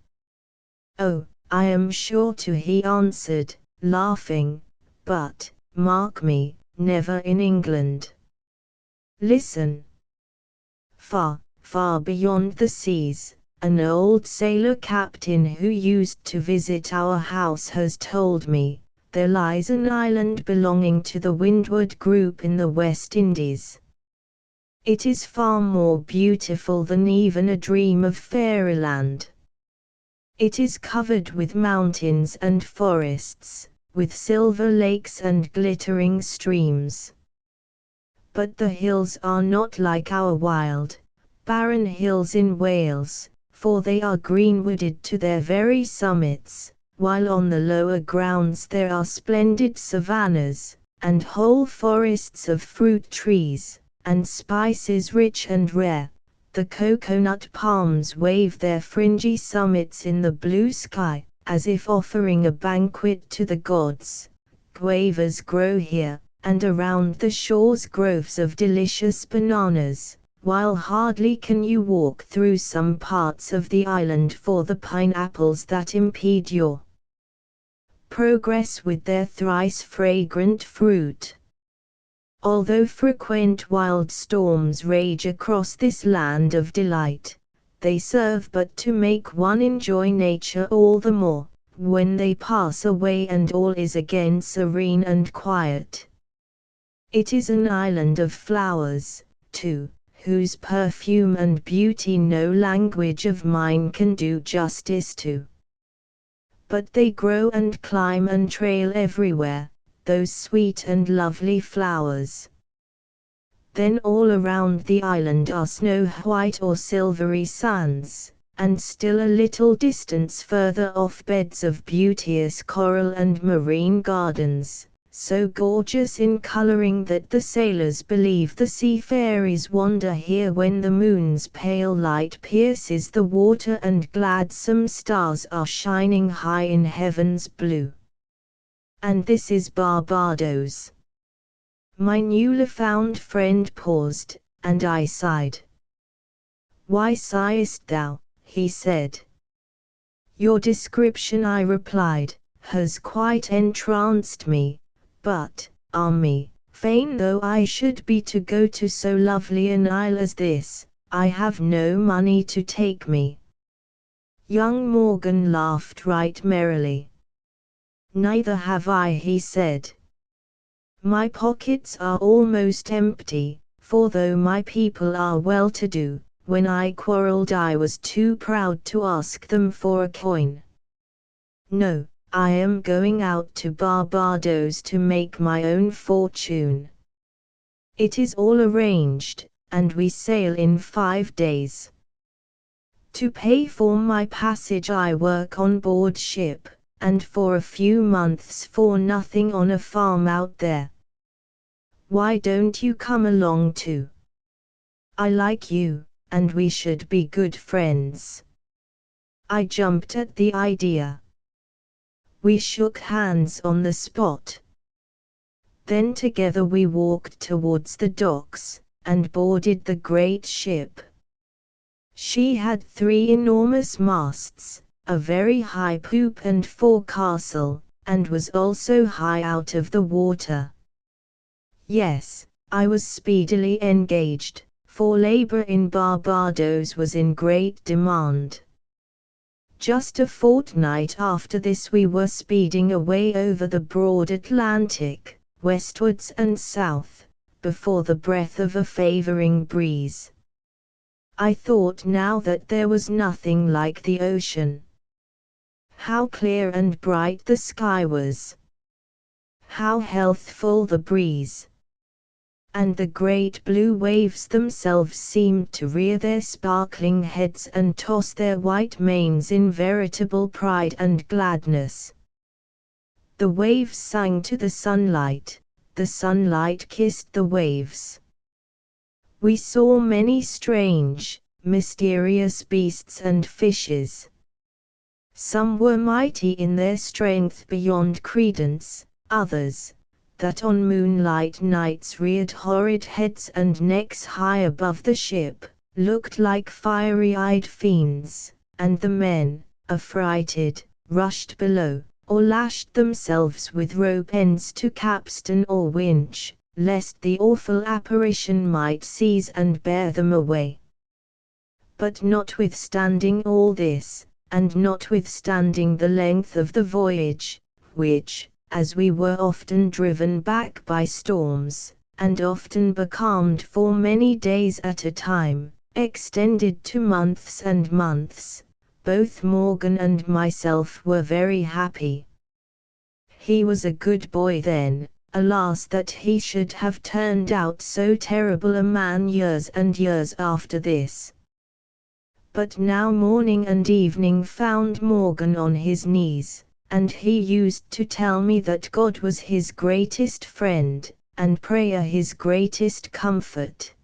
"Oh, I am sure to," he answered, laughing, "but, mark me, never in England. Listen. Far, far beyond the seas, an old sailor captain who used to visit our house has told me, there lies an island belonging to the Windward group in the West Indies. It is far more beautiful than even a dream of fairyland. It is covered with mountains and forests, with silver lakes and glittering streams. But the hills are not like our wild, barren hills in Wales, for they are greenwooded to their very summits, while on the lower grounds there are splendid savannas, and whole forests of fruit trees, and spices rich and rare. The coconut palms wave their fringy summits in the blue sky, as if offering a banquet to the gods. Guavas grow here, and around the shores groves of delicious bananas, while hardly can you walk through some parts of the island for the pineapples that impede your progress with their thrice fragrant fruit. Although frequent wild storms rage across this land of delight, they serve but to make one enjoy nature all the more, when they pass away and all is again serene and quiet. It is an island of flowers, too, whose perfume and beauty no language of mine can do justice to. But they grow and climb and trail everywhere, those sweet and lovely flowers. Then all around the island are snow-white or silvery sands, and still a little distance further off beds of beauteous coral and marine gardens, so gorgeous in coloring that the sailors believe the sea fairies wander here when the moon's pale light pierces the water and gladsome stars are shining high in heaven's blue. And this is Barbados. My newly found friend paused, and I sighed. "Why sighest thou?" he said. "Your description," I replied, "has quite entranced me, but, me, fain though I should be to go to so lovely an isle as this, I have no money to take me." Young Morgan laughed right merrily. "Neither have I," he said. "My pockets are almost empty, for though my people are well-to-do, when I quarrelled I was too proud to ask them for a coin. No, I am going out to Barbados to make my own fortune. It is all arranged, and we sail in 5 days. To pay for my passage I work on board ship, and for a few months for nothing on a farm out there. Why don't you come along too? I like you, and we should be good friends." I jumped at the idea. We shook hands on the spot. Then together we walked towards the docks, and boarded the great ship. She had 3 enormous masts, a very high poop and forecastle, and was also high out of the water. Yes, I was speedily engaged, for labor in Barbados was in great demand. Just a fortnight after this we were speeding away over the broad Atlantic, westwards and south, before the breath of a favoring breeze. I thought now that there was nothing like the ocean. How clear and bright the sky was! How healthful the breeze! And the great blue waves themselves seemed to rear their sparkling heads and toss their white manes in veritable pride and gladness. The waves sang to the sunlight kissed the waves. We saw many strange, mysterious beasts and fishes. Some were mighty in their strength beyond credence, others, that on moonlight nights reared horrid heads and necks high above the ship, looked like fiery-eyed fiends, and the men, affrighted, rushed below, or lashed themselves with rope ends to capstan or winch, lest the awful apparition might seize and bear them away. But notwithstanding all this, and notwithstanding the length of the voyage, which, as we were often driven back by storms, and often becalmed for many days at a time, extended to months and months, both Morgan and myself were very happy. He was a good boy then, alas that he should have turned out so terrible a man years and years after this. But now morning and evening found Morgan on his knees, and he used to tell me that God was his greatest friend, and prayer his greatest comfort.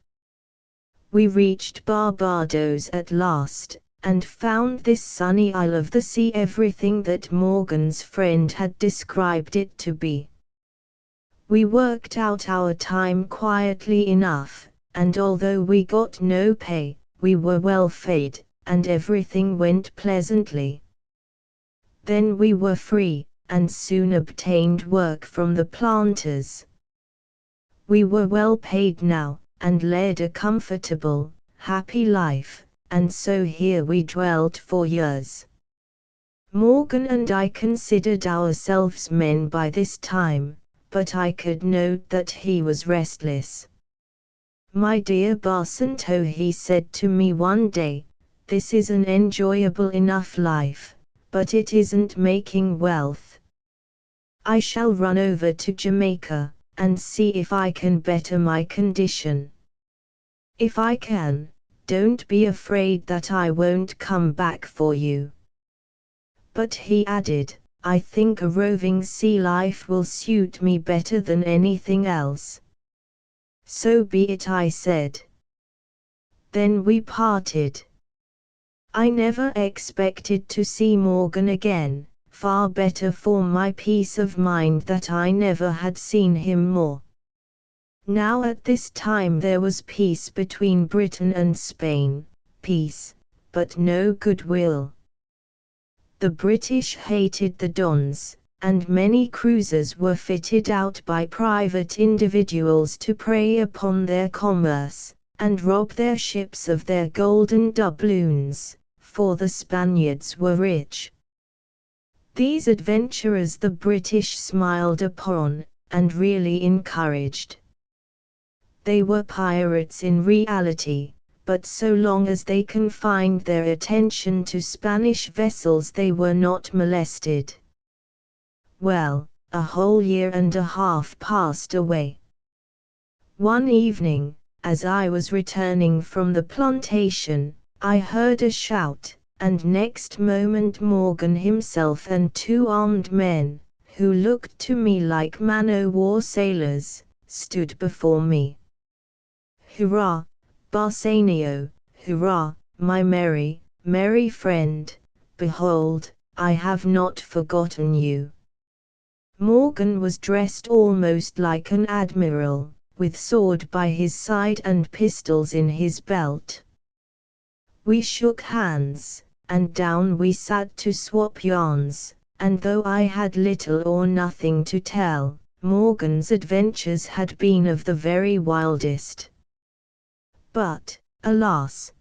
We reached Barbados at last, and found this sunny isle of the sea everything that Morgan's friend had described it to be. We worked out our time quietly enough, and although we got no pay, we were well fed, and everything went pleasantly. Then we were free, and soon obtained work from the planters. We were well paid now, and led a comfortable, happy life, and so here we dwelt for years. Morgan and I considered ourselves men by this time, but I could note that he was restless. "My dear Barsanto," he said to me one day, "this is an enjoyable enough life, but it isn't making wealth. I shall run over to Jamaica, and see if I can better my condition. If I can, don't be afraid that I won't come back for you." But he added, "I think a roving sea life will suit me better than anything else." "So be it," I said. Then we parted. I never expected to see Morgan again, far better for my peace of mind that I never had seen him more. Now at this time there was peace between Britain and Spain, peace, but no goodwill. The British hated the Dons, and many cruisers were fitted out by private individuals to prey upon their commerce, and rob their ships of their golden doubloons, for the Spaniards were rich. These adventurers the British smiled upon, and really encouraged. They were pirates in reality, but so long as they confined their attention to Spanish vessels they were not molested. Well, a whole year and a half passed away. One evening, as I was returning from the plantation, I heard a shout, and next moment Morgan himself and two armed men, who looked to me like man-o'-war sailors, stood before me. "Hurrah, Barsanio, hurrah, my merry, merry friend, behold, I have not forgotten you." Morgan was dressed almost like an admiral, with sword by his side and pistols in his belt. We shook hands, and down we sat to swap yarns, and though I had little or nothing to tell, Morgan's adventures had been of the very wildest. But, alas!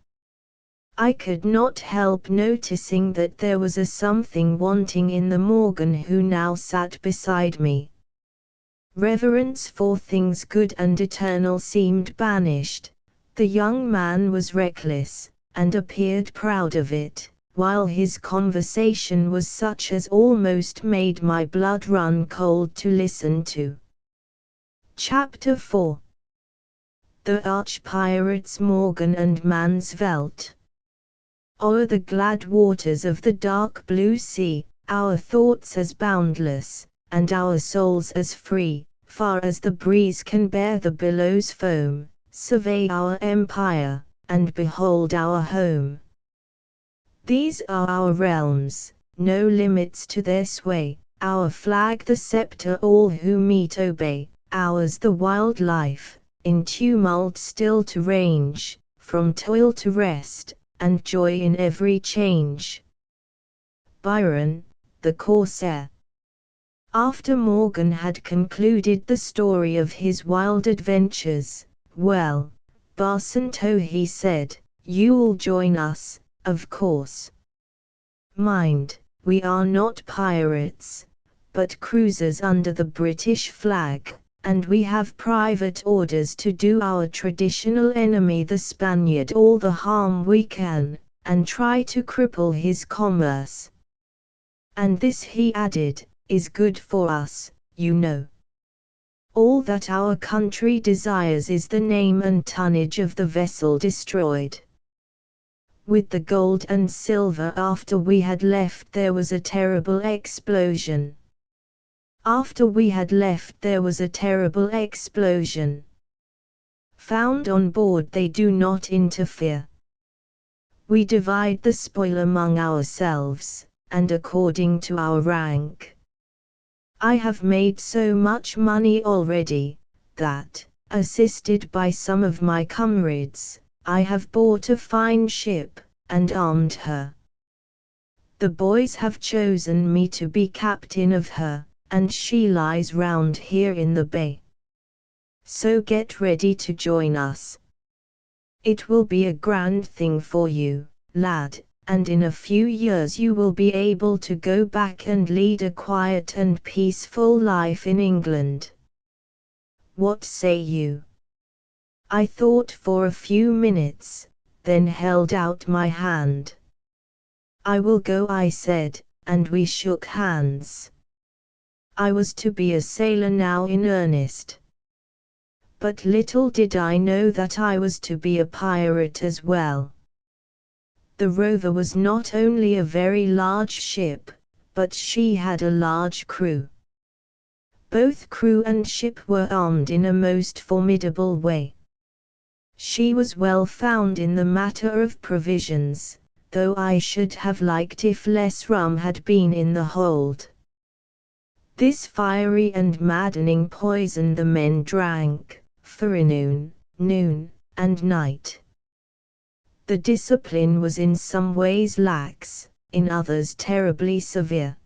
I could not help noticing that there was a something wanting in the Morgan who now sat beside me. Reverence for things good and eternal seemed banished. The young man was reckless, and appeared proud of it, while his conversation was such as almost made my blood run cold to listen to. Chapter 4. The Arch-Pirates Morgan and Mansvelt. O'er the glad waters of the dark blue sea, our thoughts as boundless, and our souls as free, far as the breeze can bear the billows' foam, survey our empire, and behold our home. These are our realms, no limits to their sway, our flag the scepter all who meet obey, ours the wild life, in tumult still to range, from toil to rest, and joy in every change. Byron, the Corsair. After Morgan had concluded the story of his wild adventures, "Well, Barsanto," he said, "you'll join us, of course. Mind, we are not pirates, but cruisers under the British flag, and we have private orders to do our traditional enemy the Spaniard all the harm we can, and try to cripple his commerce. And this," he added, "is good for us, you know. All that our country desires is the name and tonnage of the vessel destroyed." With the gold and silver after we had left there was a terrible explosion. After we had left there was a terrible explosion. Found on board they do not interfere. We divide the spoil among ourselves, and according to our rank. I have made so much money already, that, assisted by some of my comrades, I have bought a fine ship, and armed her. The boys have chosen me to be captain of her, and she lies round here in the bay. So get ready to join us. It will be a grand thing for you, lad, and in a few years you will be able to go back and lead a quiet and peaceful life in England. What say you?" I thought for a few minutes, then held out my hand. "I will go," I said, and we shook hands. I was to be a sailor now in earnest. But little did I know that I was to be a pirate as well. The Rover was not only a very large ship, but she had a large crew. Both crew and ship were armed in a most formidable way. She was well found in the matter of provisions, though I should have liked if less rum had been in the hold. This fiery and maddening poison the men drank, forenoon, noon, and night. The discipline was in some ways lax, in others terribly severe.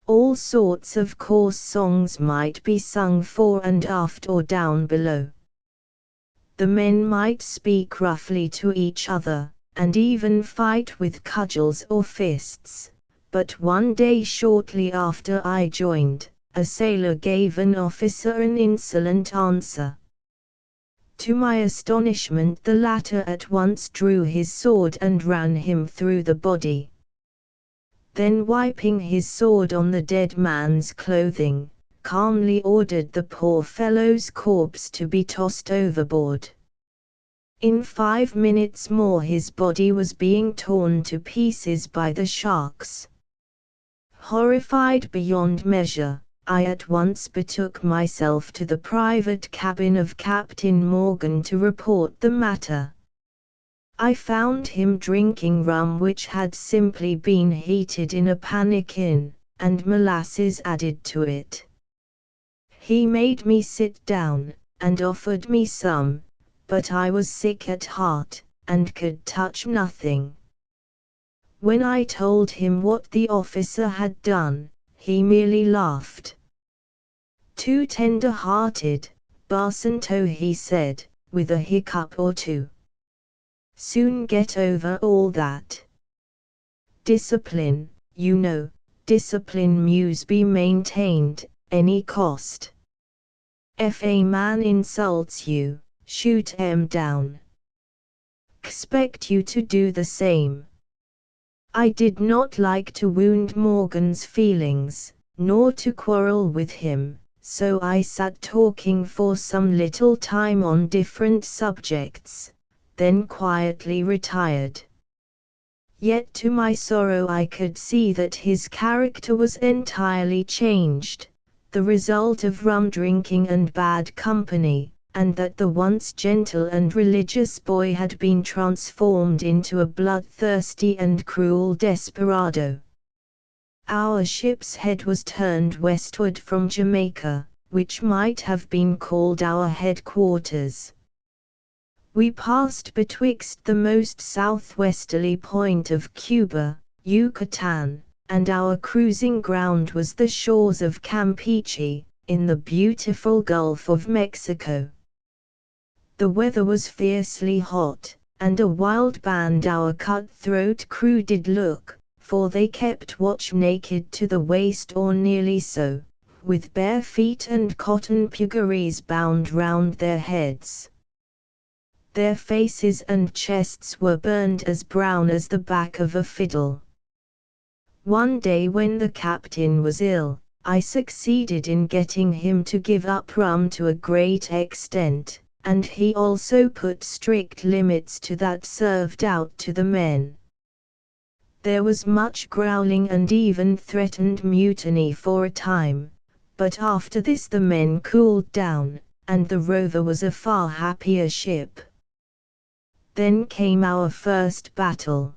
All sorts of coarse songs might be sung fore and aft or down below. The men might speak roughly to each other, and even fight with cudgels or fists, but one day shortly after I joined, a sailor gave an officer an insolent answer. To my astonishment the latter at once drew his sword and ran him through the body. Then wiping his sword on the dead man's clothing, calmly ordered the poor fellow's corpse to be tossed overboard. In 5 minutes more his body was being torn to pieces by the sharks. Horrified beyond measure, I at once betook myself to the private cabin of Captain Morgan to report the matter. I found him drinking rum which had simply been heated in a pannikin, and molasses added to it. He made me sit down, and offered me some, but I was sick at heart, and could touch nothing. When I told him what the officer had done, he merely laughed. "Too tender-hearted, Barsanto," he said, with a hiccup or two. "Soon get over all that. Discipline, you know, discipline must be maintained, any cost. If a man insults you, shoot him down. Expect you to do the same." I did not like to wound Morgan's feelings, nor to quarrel with him, so I sat talking for some little time on different subjects, then quietly retired. Yet to my sorrow I could see that his character was entirely changed, the result of rum drinking and bad company, and that the once gentle and religious boy had been transformed into a bloodthirsty and cruel desperado. Our ship's head was turned westward from Jamaica, which might have been called our headquarters. We passed betwixt the most southwesterly point of Cuba, Yucatan, and our cruising ground was the shores of Campeche, in the beautiful Gulf of Mexico. The weather was fiercely hot, and a wild band our cutthroat crew did look, for they kept watch naked to the waist or nearly so, with bare feet and cotton puggarees bound round their heads. Their faces and chests were burned as brown as the back of a fiddle. One day when the captain was ill, I succeeded in getting him to give up rum to a great extent, and he also put strict limits to that served out to the men. There was much growling and even threatened mutiny for a time, but after this the men cooled down, and the Rover was a far happier ship. Then came our first battle.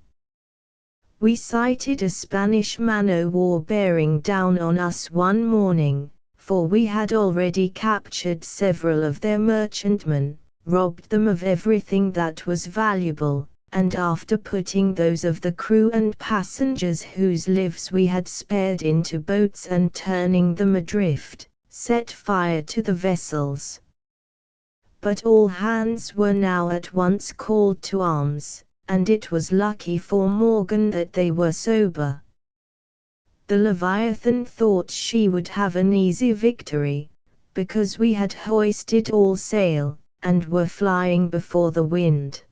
We sighted a Spanish man-o'-war bearing down on us one morning, for we had already captured several of their merchantmen, robbed them of everything that was valuable, and after putting those of the crew and passengers whose lives we had spared into boats and turning them adrift, set fire to the vessels. But all hands were now at once called to arms, and it was lucky for Morgan that they were sober. The Leviathan thought she would have an easy victory, because we had hoisted all sail, and were flying before the wind.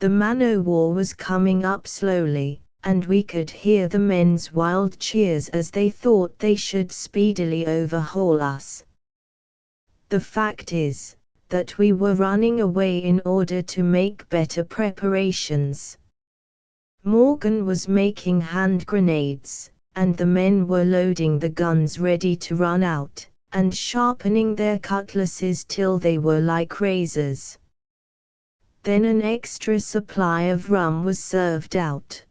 The man-o'-war was coming up slowly, and we could hear the men's wild cheers as they thought they should speedily overhaul us. The fact is, that we were running away in order to make better preparations. Morgan was making hand grenades, and the men were loading the guns ready to run out, and sharpening their cutlasses till they were like razors. Then an extra supply of rum was served out.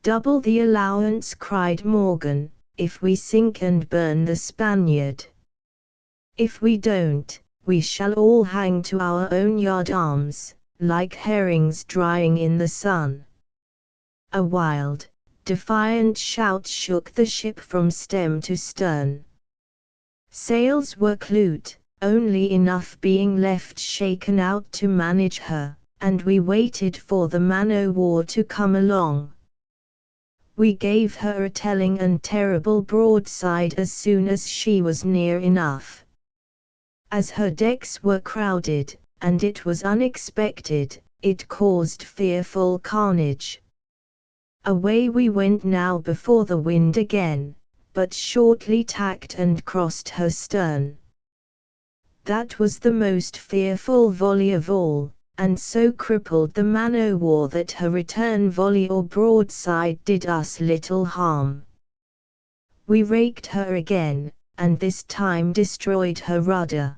"Double the allowance," cried Morgan, "if we sink and burn the Spaniard. If we don't, we shall all hang to our own yardarms, like herrings drying in the sun." A wild, defiant shout shook the ship from stem to stern. Sails were clewed, only enough being left shaken out to manage her, and we waited for the man-o'-war to come along. We gave her a telling and terrible broadside as soon as she was near enough. As her decks were crowded, and it was unexpected, it caused fearful carnage. Away we went now before the wind again, but shortly tacked and crossed her stern. That was the most fearful volley of all, and so crippled the man-o'-war that her return volley or broadside did us little harm. We raked her again, and this time destroyed her rudder.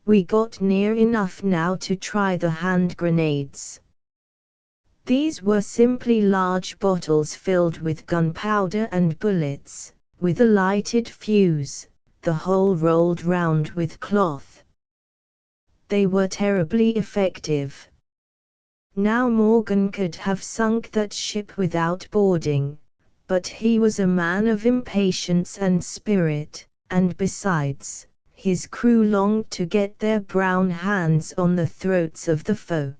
We got near enough now to try the hand grenades. These were simply large bottles filled with gunpowder and bullets, with a lighted fuse, the whole rolled round with cloth. They were terribly effective. Now Morgan could have sunk that ship without boarding, but he was a man of impatience and spirit, and besides, his crew longed to get their brown hands on the throats of the foe.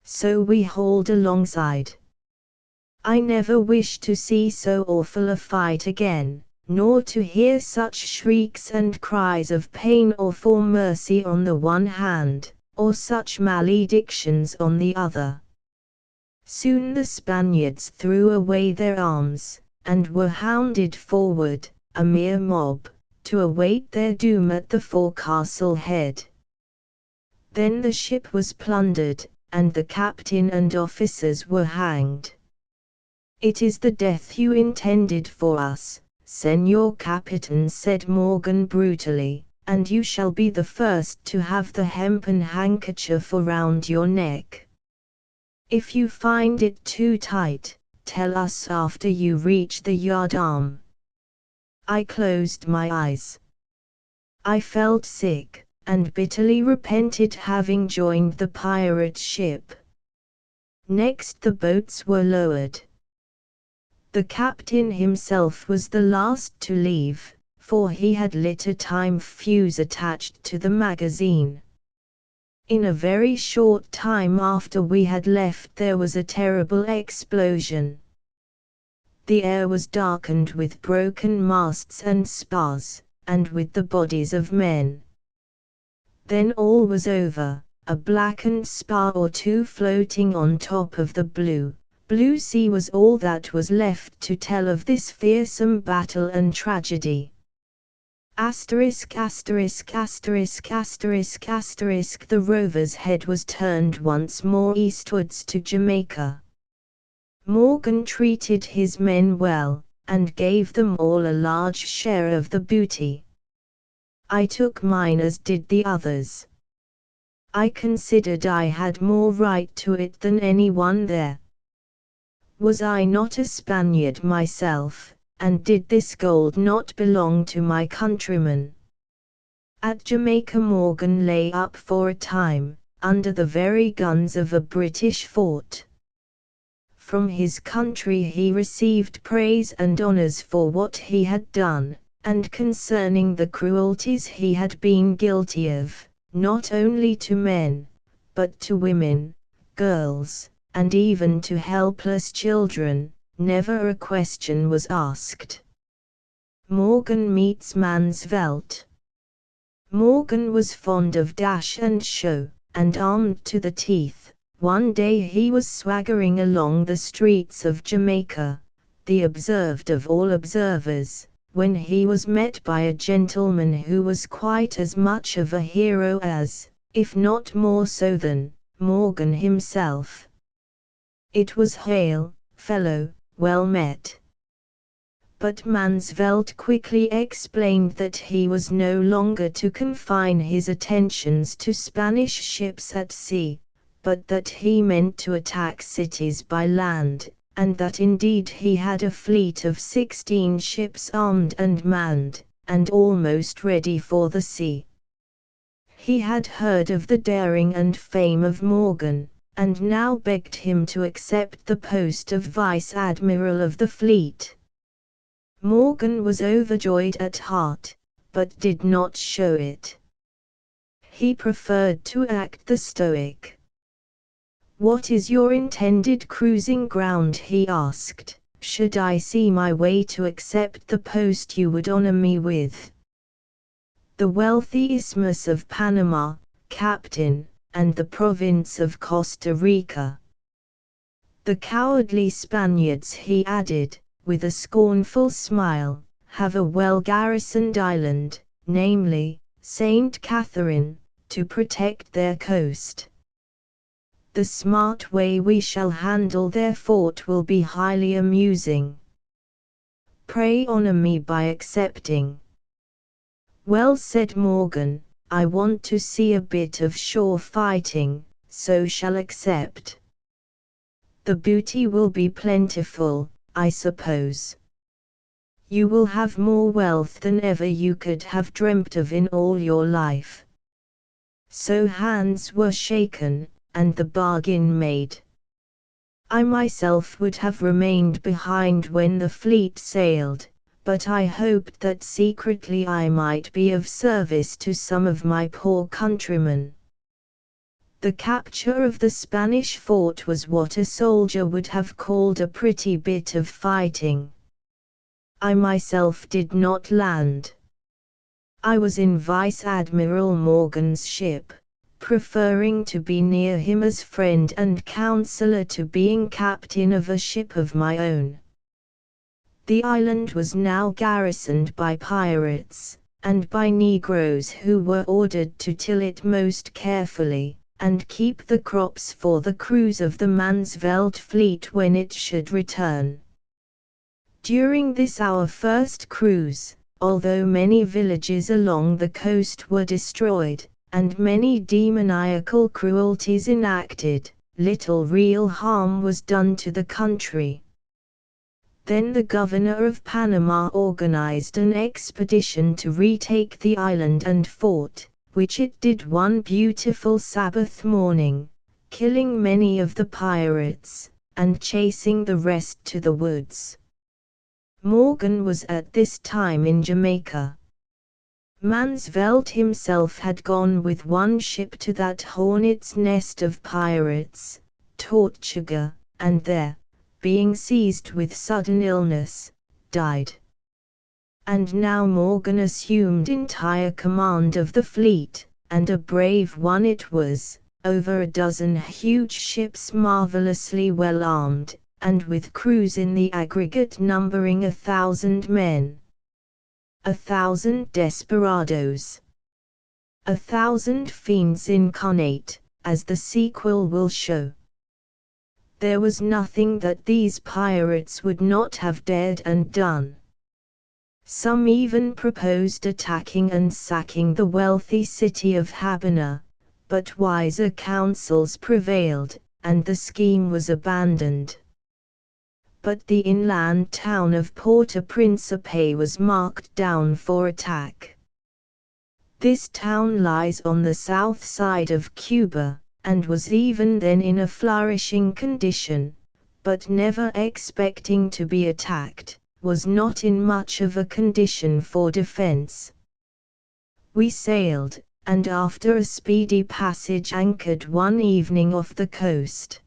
So we hauled alongside. I never wish to see so awful a fight again, nor to hear such shrieks and cries of pain or for mercy on the one hand, or such maledictions on the other. Soon the Spaniards threw away their arms, and were hounded forward, a mere mob, to await their doom at the forecastle head. Then the ship was plundered, and the captain and officers were hanged. "It is the death you intended for us, Señor Capitan," said Morgan brutally, "and you shall be the first to have the hempen handkerchief around your neck. If you find it too tight, tell us after you reach the yardarm." I closed my eyes. I felt sick, and bitterly repented having joined the pirate ship. Next the boats were lowered. The captain himself was the last to leave, for he had lit a time fuse attached to the magazine. In a very short time after we had left there was a terrible explosion. The air was darkened with broken masts and spars, and with the bodies of men. Then all was over, a blackened spar or two floating on top of the blue sea was all that was left to tell of this fearsome battle and tragedy. Asterisk asterisk asterisk asterisk asterisk. The Rover's head was turned once more eastwards to Jamaica. Morgan treated his men well, and gave them all a large share of the booty. I took mine as did the others. I considered I had more right to it than anyone there. Was I not a Spaniard myself, and did this gold not belong to my countrymen? At Jamaica Morgan lay up for a time, under the very guns of a British fort. From his country he received praise and honors for what he had done, and concerning the cruelties he had been guilty of, not only to men, but to women, girls, and even to helpless children, never a question was asked. Morgan meets Mansvelt. Morgan was fond of dash and show, and armed to the teeth. One day he was swaggering along the streets of Jamaica, the observed of all observers, when he was met by a gentleman who was quite as much of a hero as, if not more so than, Morgan himself. It was "Hail, fellow, well met." But Mansvelt quickly explained that he was no longer to confine his attentions to Spanish ships at sea, but that he meant to attack cities by land, and that indeed he had a fleet of 16 ships armed and manned, and almost ready for the sea. He had heard of the daring and fame of Morgan, and now begged him to accept the post of vice-admiral of the fleet. Morgan was overjoyed at heart, but did not show it. He preferred to act the stoic. "What is your intended cruising ground?" he asked. "Should I see my way to accept the post you would honor me with?" "The wealthy Isthmus of Panama, Captain, and the province of Costa Rica." "The cowardly Spaniards," he added, with a scornful smile, "have a well-garrisoned island, namely, Saint Catherine, to protect their coast. The smart way we shall handle their fort will be highly amusing. Pray honor me by accepting." "Well," said Morgan, "I want to see a bit of shore fighting, so shall accept. The booty will be plentiful, I suppose. You will have more wealth than ever you could have dreamt of in all your life." So hands were shaken, and the bargain made. I myself would have remained behind when the fleet sailed, but I hoped that secretly I might be of service to some of my poor countrymen. The capture of the Spanish fort was what a soldier would have called a pretty bit of fighting. I myself did not land. I was in Vice-Admiral Morgan's ship, preferring to be near him as friend and counselor to being captain of a ship of my own. The island was now garrisoned by pirates, and by Negroes who were ordered to till it most carefully, and keep the crops for the crews of the Mansvelt fleet when it should return. During this our first cruise, although many villages along the coast were destroyed, and many demoniacal cruelties enacted, little real harm was done to the country. Then the governor of Panama organized an expedition to retake the island and fort, which it did one beautiful Sabbath morning, killing many of the pirates, and chasing the rest to the woods. Morgan was at this time in Jamaica. Mansvelt himself had gone with one ship to that hornet's nest of pirates, Tortuga, and there, being seized with sudden illness, died. And now Morgan assumed entire command of the fleet, and a brave one it was, over a dozen huge ships marvelously well armed, and with crews in the aggregate numbering 1,000 men. 1,000 desperadoes. 1,000 fiends incarnate, as the sequel will show. There was nothing that these pirates would not have dared and done. Some even proposed attacking and sacking the wealthy city of Havana, but wiser counsels prevailed, and the scheme was abandoned. But the inland town of Port-au-Principe was marked down for attack. This town lies on the south side of Cuba, and was even then in a flourishing condition, but never expecting to be attacked, was not in much of a condition for defense. We sailed, and after a speedy passage anchored one evening off the coast.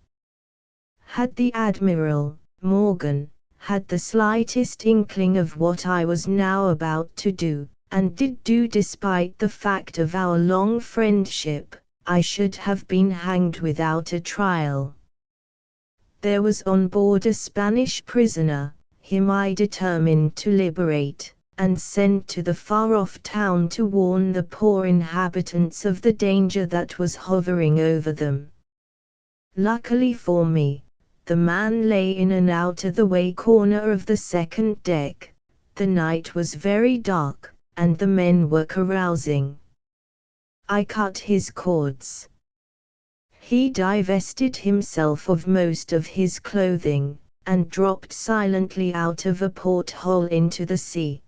Had the Admiral, Morgan, had the slightest inkling of what I was now about to do, and did do despite the fact of our long friendship, I should have been hanged without a trial. There was on board a Spanish prisoner, him I determined to liberate, and send to the far-off town to warn the poor inhabitants of the danger that was hovering over them. Luckily for me, the man lay in an out-of-the-way corner of the second deck. The night was very dark, and the men were carousing. I cut his cords. He divested himself of most of his clothing, and dropped silently out of a porthole into the sea.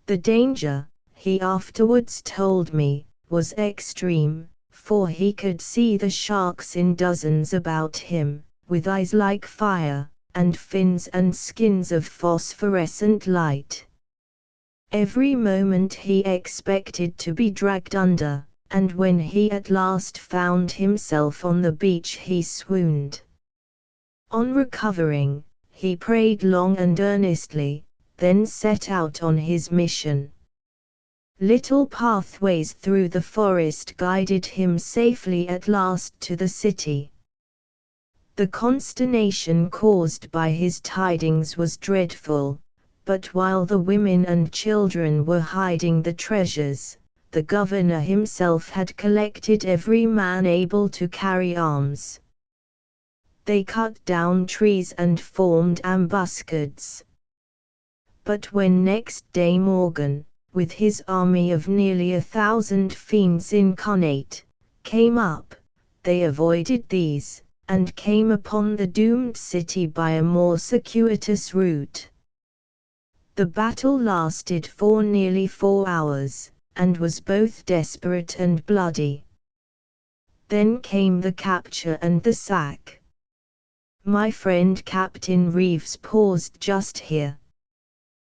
The danger, he afterwards told me, was extreme, for he could see the sharks in dozens about him, with eyes like fire, and fins and skins of phosphorescent light. Every moment he expected to be dragged under, and when he at last found himself on the beach he swooned. On recovering, he prayed long and earnestly, then set out on his mission. Little pathways through the forest guided him safely at last to the city. The consternation caused by his tidings was dreadful, but while the women and children were hiding the treasures, the governor himself had collected every man able to carry arms. They cut down trees and formed ambuscades. But when next day Morgan, with his army of nearly 1,000 fiends incarnate, came up, they avoided these, and came upon the doomed city by a more circuitous route. The battle lasted for nearly 4 hours, and was both desperate and bloody. Then came the capture and the sack. My friend Captain Reeves paused just here.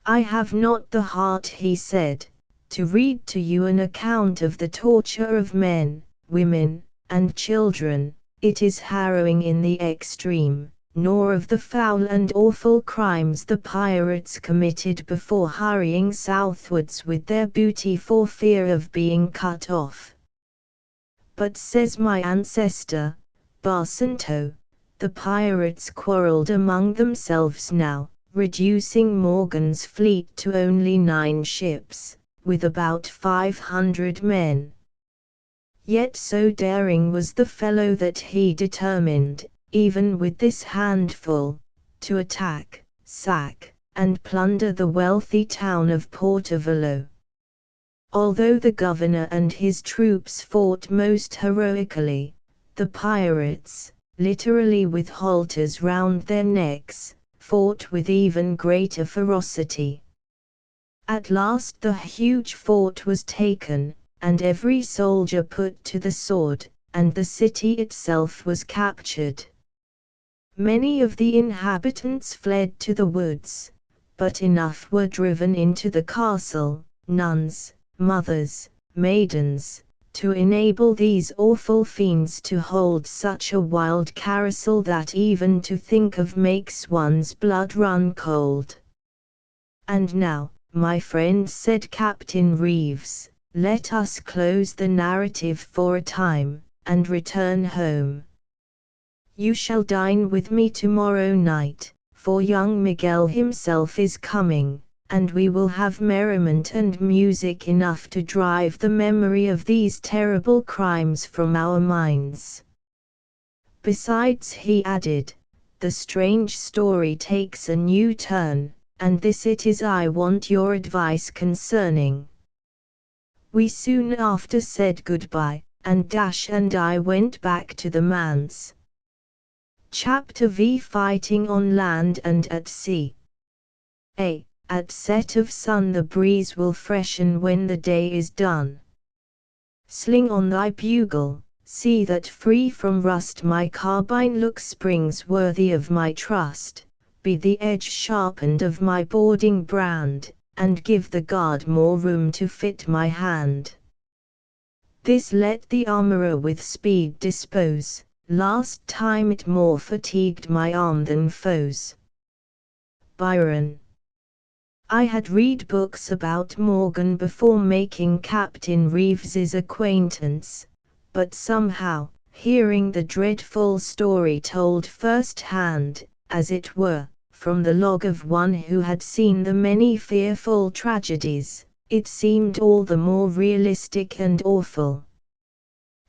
I have not the heart, he said, to read to you an account of the torture of men, women, and children. It is harrowing in the extreme, nor of the foul and awful crimes the pirates committed before hurrying southwards with their booty for fear of being cut off. But says my ancestor, Barcento, the pirates quarrelled among themselves now, reducing Morgan's fleet to only 9 ships, with about 500 men. Yet so daring was the fellow that he determined, even with this handful, to attack, sack, and plunder the wealthy town of Portovalo. Although the governor and his troops fought most heroically, the pirates, literally with halters round their necks, fought with even greater ferocity. At last the huge fort was taken, and every soldier put to the sword, and the city itself was captured. Many of the inhabitants fled to the woods, but enough were driven into the castle, nuns, mothers, maidens, to enable these awful fiends to hold such a wild carousel that even to think of makes one's blood run cold. And now, my friend, said Captain Reeves, let us close the narrative for a time, and return home. You shall dine with me tomorrow night, for young Miguel himself is coming, and we will have merriment and music enough to drive the memory of these terrible crimes from our minds. Besides, he added, the strange story takes a new turn, and this it is I want your advice concerning. We soon after said goodbye, and Dash and I went back to the manse. Chapter V. Fighting on land and at sea. At set of sun the breeze will freshen when the day is done. Sling on thy bugle, see that free from rust my carbine look springs worthy of my trust, be the edge sharpened of my boarding brand, and give the guard more room to fit my hand. This let the armourer with speed dispose, last time it more fatigued my arm than foes. Byron. I had read books about Morgan before making Captain Reeves's acquaintance, but somehow, hearing the dreadful story told first-hand, as it were, from the log of one who had seen the many fearful tragedies, it seemed all the more realistic and awful.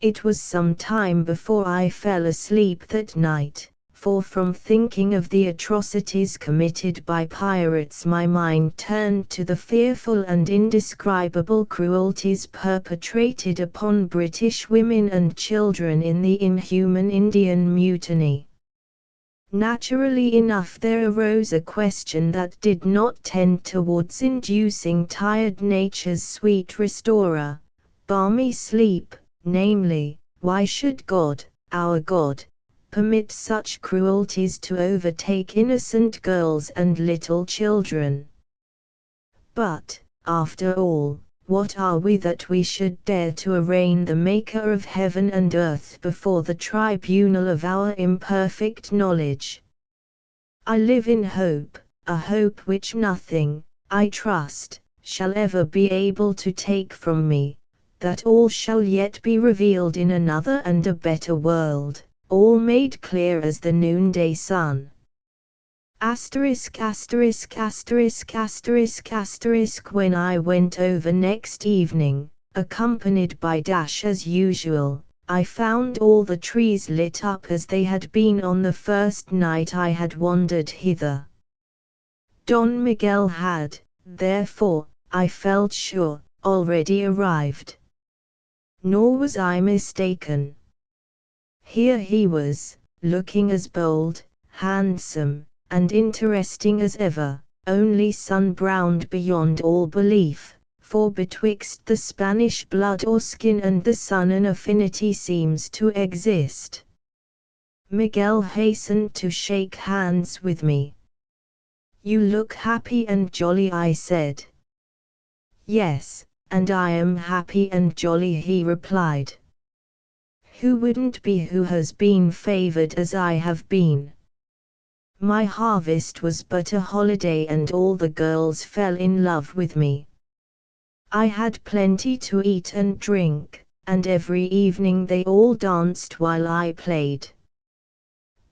It was some time before I fell asleep that night, for from thinking of the atrocities committed by pirates my mind turned to the fearful and indescribable cruelties perpetrated upon British women and children in the inhuman Indian Mutiny. Naturally enough there arose a question that did not tend towards inducing tired nature's sweet restorer, balmy sleep, namely, why should God, our God, permit such cruelties to overtake innocent girls and little children? But, after all, what are we that we should dare to arraign the Maker of heaven and earth before the tribunal of our imperfect knowledge? I live in hope, a hope which nothing, I trust, shall ever be able to take from me, that all shall yet be revealed in another and a better world, all made clear as the noonday sun. Asterisk asterisk asterisk asterisk asterisk. When I went over next evening, accompanied by Dash as usual, I found all the trees lit up as they had been on the first night I had wandered hither. Don Miguel had, therefore, I felt sure, already arrived. Nor was I mistaken. Here he was, looking as bold, handsome, and interesting as ever, only sun-browned beyond all belief, for betwixt the Spanish blood or skin and the sun an affinity seems to exist. Miguel hastened to shake hands with me. "You look happy and jolly," I said. "Yes, and I am happy and jolly," he replied. "Who wouldn't be who has been favored as I have been? My harvest was but a holiday and all the girls fell in love with me. I had plenty to eat and drink, and every evening they all danced while I played.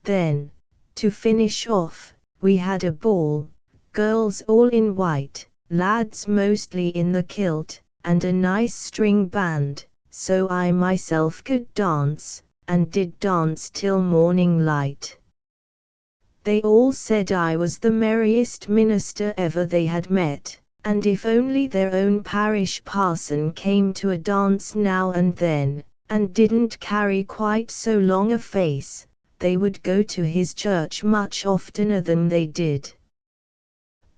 Then, to finish off, we had a ball, girls all in white, lads mostly in the kilt, and a nice string band, so I myself could dance, and did dance till morning light. They all said I was the merriest minister ever they had met, and if only their own parish parson came to a dance now and then, and didn't carry quite so long a face, they would go to his church much oftener than they did."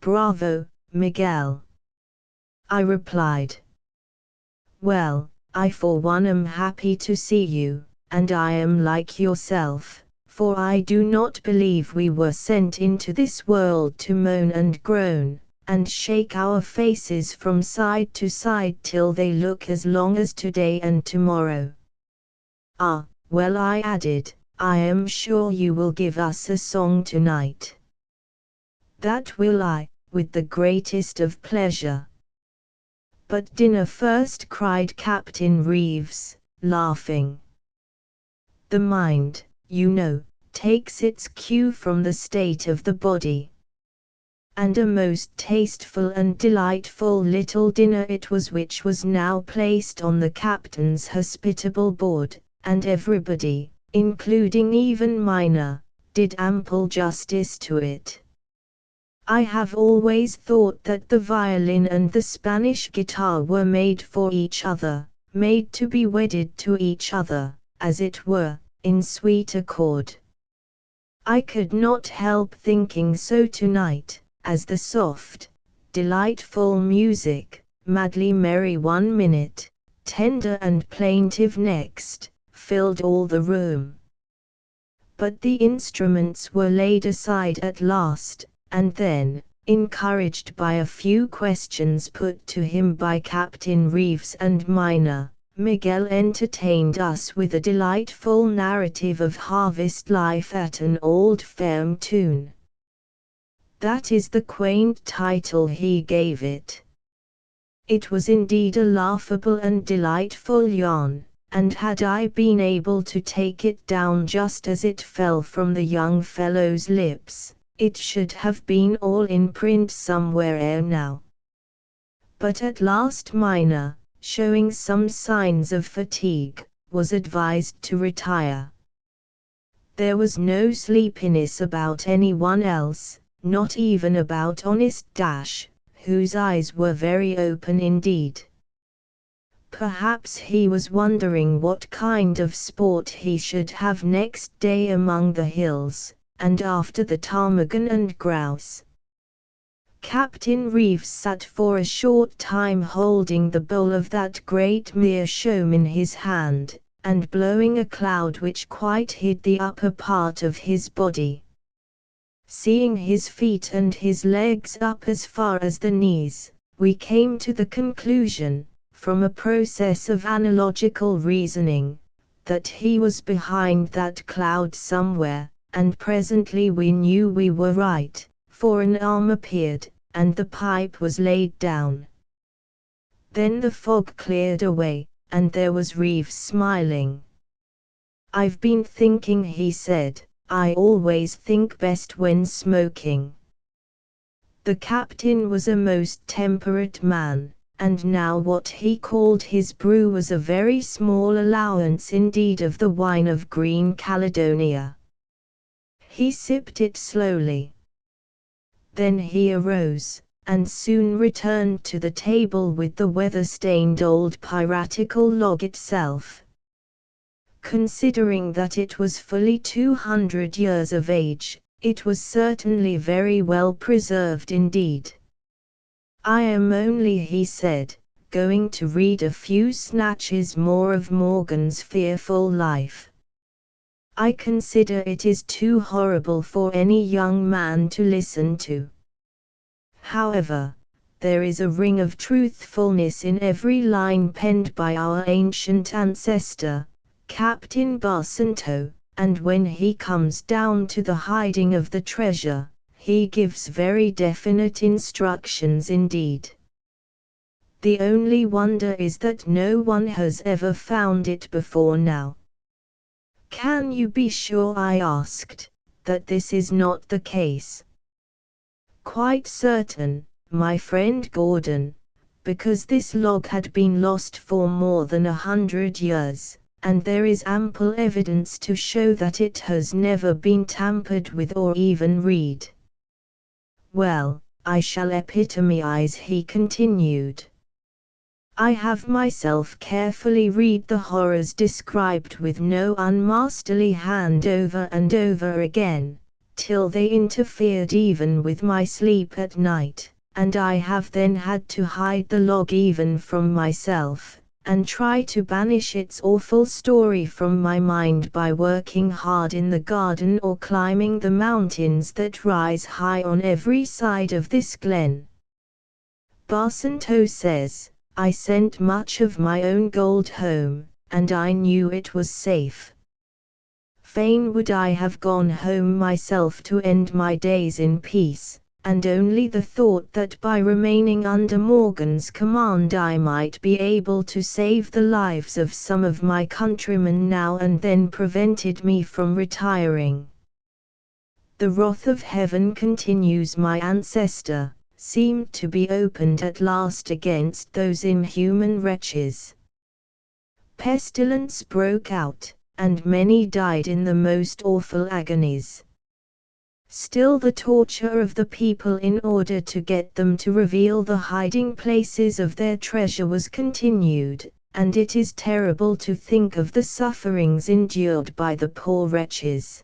"Bravo, Miguel," I replied. "Well, I for one am happy to see you, and I am like yourself, for I do not believe we were sent into this world to moan and groan, and shake our faces from side to side till they look as long as today and tomorrow. Ah, well," I added, "I am sure you will give us a song tonight." "That will I, with the greatest of pleasure." "But dinner first," cried Captain Reeves, laughing. "The mind, you know, takes its cue from the state of the body." And a most tasteful and delightful little dinner it was, which was now placed on the captain's hospitable board, and everybody, including even Mina, did ample justice to it. I have always thought that the violin and the Spanish guitar were made for each other, made to be wedded to each other, as it were, in sweet accord. I could not help thinking so tonight, as the soft, delightful music, madly merry one minute, tender and plaintive next, filled all the room. but the instruments were laid aside at last, and then, encouraged by a few questions put to him by Captain Reeves and Miner, Miguel entertained us with a delightful narrative of harvest life at an old farm tune. That is the quaint title he gave it. It was indeed a laughable and delightful yarn, and had I been able to take it down just as it fell from the young fellow's lips, it should have been all in print somewhere ere now. But at last Miner, showing some signs of fatigue, was advised to retire. There was no sleepiness about anyone else, not even about honest Dash, whose eyes were very open indeed. Perhaps he was wondering what kind of sport he should have next day among the hills, and after the ptarmigan and grouse. Captain Reeves sat for a short time holding the bowl of that great meerschaum in his hand, and blowing a cloud which quite hid the upper part of his body. Seeing his feet and his legs up as far as the knees, we came to the conclusion, from a process of analogical reasoning, that he was behind that cloud somewhere, and presently we knew we were right, for an arm appeared, and the pipe was laid down. Then the fog cleared away, and there was Reeves smiling. "I've been thinking," he said. "I always think best when smoking." The captain was a most temperate man, and now what he called his brew was a very small allowance indeed of the wine of Green Caledonia. He sipped it slowly. Then he arose, and soon returned to the table with the weather-stained old piratical log itself. Considering that it was fully 200 years of age, it was certainly very well preserved indeed. "I am only," he said, "going to read a few snatches more of Morgan's fearful life. I consider it is too horrible for any young man to listen to. However, there is a ring of truthfulness in every line penned by our ancient ancestor, Captain Barcento, and when he comes down to the hiding of the treasure, he gives very definite instructions indeed. The only wonder is that no one has ever found it before now." "Can you be sure," I asked, "that this is not the case?" "Quite certain, my friend Gordon, because this log had been lost for more than 100 years, and there is ample evidence to show that it has never been tampered with or even read." "Well, I shall epitomize," he continued. "I have myself carefully read the horrors described with no unmasterly hand over and over again, till they interfered even with my sleep at night, and I have then had to hide the log even from myself, and try to banish its awful story from my mind by working hard in the garden or climbing the mountains that rise high on every side of this glen. Barcento says, I sent much of my own gold home, and I knew it was safe. Fain would I have gone home myself to end my days in peace, and only the thought that by remaining under Morgan's command I might be able to save the lives of some of my countrymen now and then prevented me from retiring. The wrath of heaven, continues my ancestor, seemed to be opened at last against those inhuman wretches. Pestilence broke out, and many died in the most awful agonies. Still the torture of the people in order to get them to reveal the hiding places of their treasure was continued, and it is terrible to think of the sufferings endured by the poor wretches.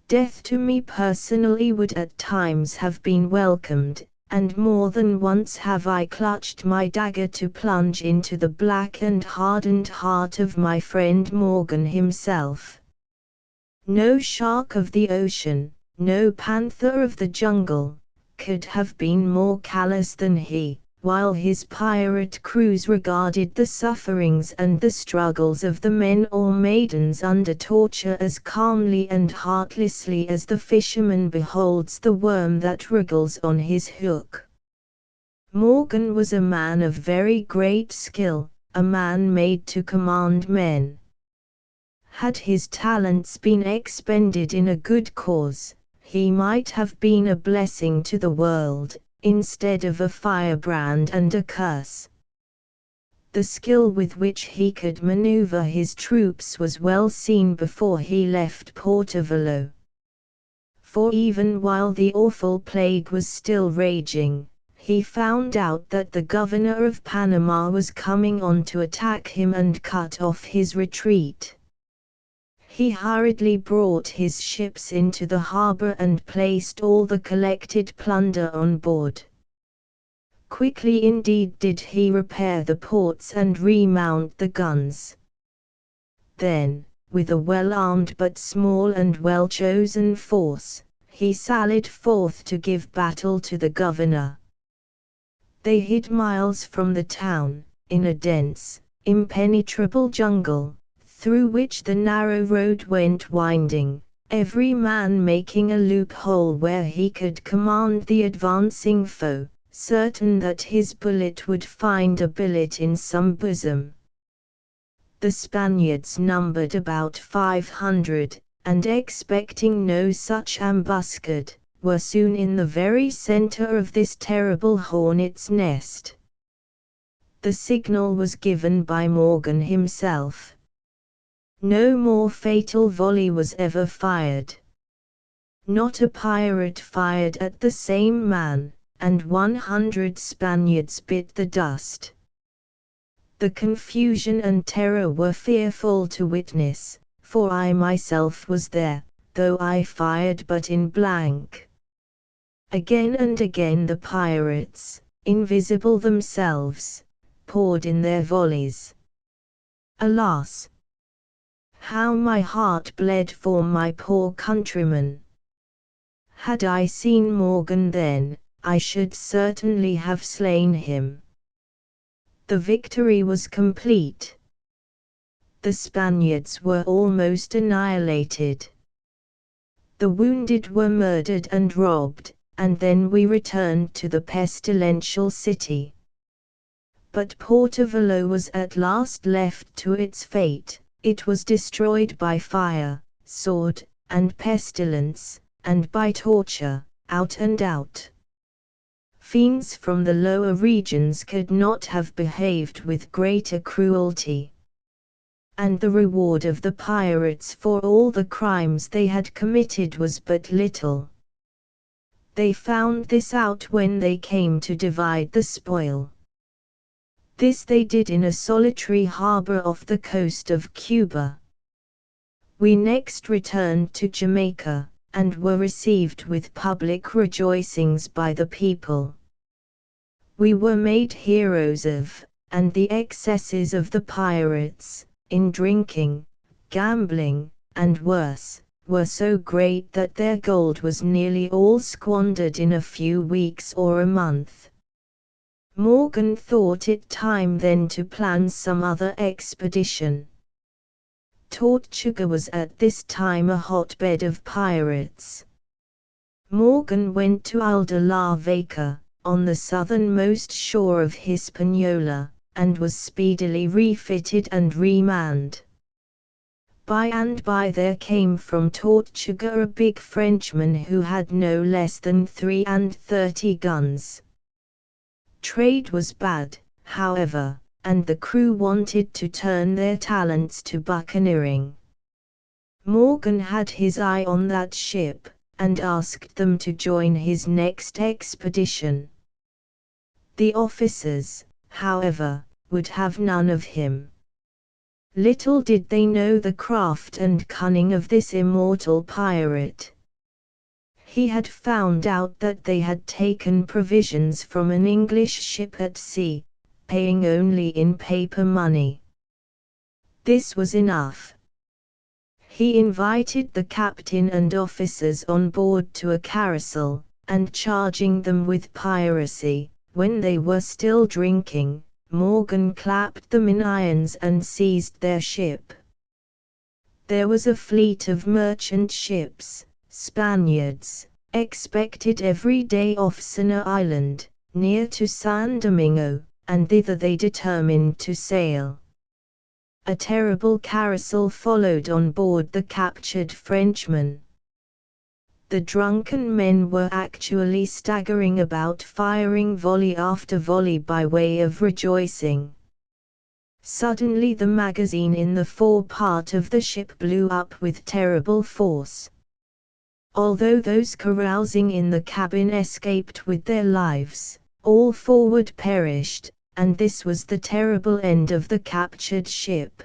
Death to me personally would at times have been welcomed, and more than once have I clutched my dagger to plunge into the black and hardened heart of my friend Morgan himself. No shark of the ocean, no panther of the jungle, could have been more callous than he, while his pirate crews regarded the sufferings and the struggles of the men or maidens under torture as calmly and heartlessly as the fisherman beholds the worm that wriggles on his hook. Morgan was a man of very great skill, a man made to command men. Had his talents been expended in a good cause, he might have been a blessing to the world, instead of a firebrand and a curse. The skill with which he could maneuver his troops was well seen before he left Portovalo. For even while the awful plague was still raging, he found out that the governor of Panama was coming on to attack him and cut off his retreat. He hurriedly brought his ships into the harbor and placed all the collected plunder on board. Quickly indeed did he repair the ports and remount the guns. Then, with a well-armed but small and well-chosen force, he sallied forth to give battle to the governor. They hid miles from the town, in a dense, impenetrable jungle, through which the narrow road went winding, every man making a loophole where he could command the advancing foe, certain that his bullet would find a billet in some bosom. The Spaniards numbered about 500, and expecting no such ambuscade, were soon in the very center of this terrible hornet's nest. The signal was given by Morgan himself. No more fatal volley was ever fired. Not a pirate fired at the same man, and 100 Spaniards bit the dust. The confusion and terror were fearful to witness, for I myself was there, though I fired but in blank. Again and again the pirates, invisible themselves, poured in their volleys. Alas! How my heart bled for my poor countryman! Had I seen Morgan then, I should certainly have slain him. The victory was complete. The Spaniards were almost annihilated. The wounded were murdered and robbed, and then we returned to the pestilential city. But Portovalo was at last left to its fate. It was destroyed by fire, sword, and pestilence, and by torture, out and out. Fiends from the lower regions could not have behaved with greater cruelty. And the reward of the pirates for all the crimes they had committed was but little. They found this out when they came to divide the spoil. This they did in a solitary harbor off the coast of Cuba. We next returned to Jamaica, and were received with public rejoicings by the people. We were made heroes of, and the excesses of the pirates, in drinking, gambling, and worse, were so great that their gold was nearly all squandered in a few weeks or a month. Morgan thought it time then to plan some other expedition. Tortuga was at this time a hotbed of pirates. Morgan went to Ilha la Vaca, on the southernmost shore of Hispaniola, and was speedily refitted and remanned. By and by there came from Tortuga a big Frenchman who had no less than 33 guns. Trade was bad, however, and the crew wanted to turn their talents to buccaneering. Morgan had his eye on that ship, and asked them to join his next expedition. The officers, however, would have none of him. Little did they know the craft and cunning of this immortal pirate. He had found out that they had taken provisions from an English ship at sea, paying only in paper money. This was enough. He invited the captain and officers on board to a carousel, and charging them with piracy, when they were still drinking, Morgan clapped them in irons and seized their ship. There was a fleet of merchant ships, Spaniards, expected every day off Sana Island, near to San Domingo, and thither they determined to sail. A terrible carousel followed on board the captured Frenchmen. The drunken men were actually staggering about, firing volley after volley by way of rejoicing. Suddenly the magazine in the forepart of the ship blew up with terrible force. Although those carousing in the cabin escaped with their lives, all forward perished, and this was the terrible end of the captured ship.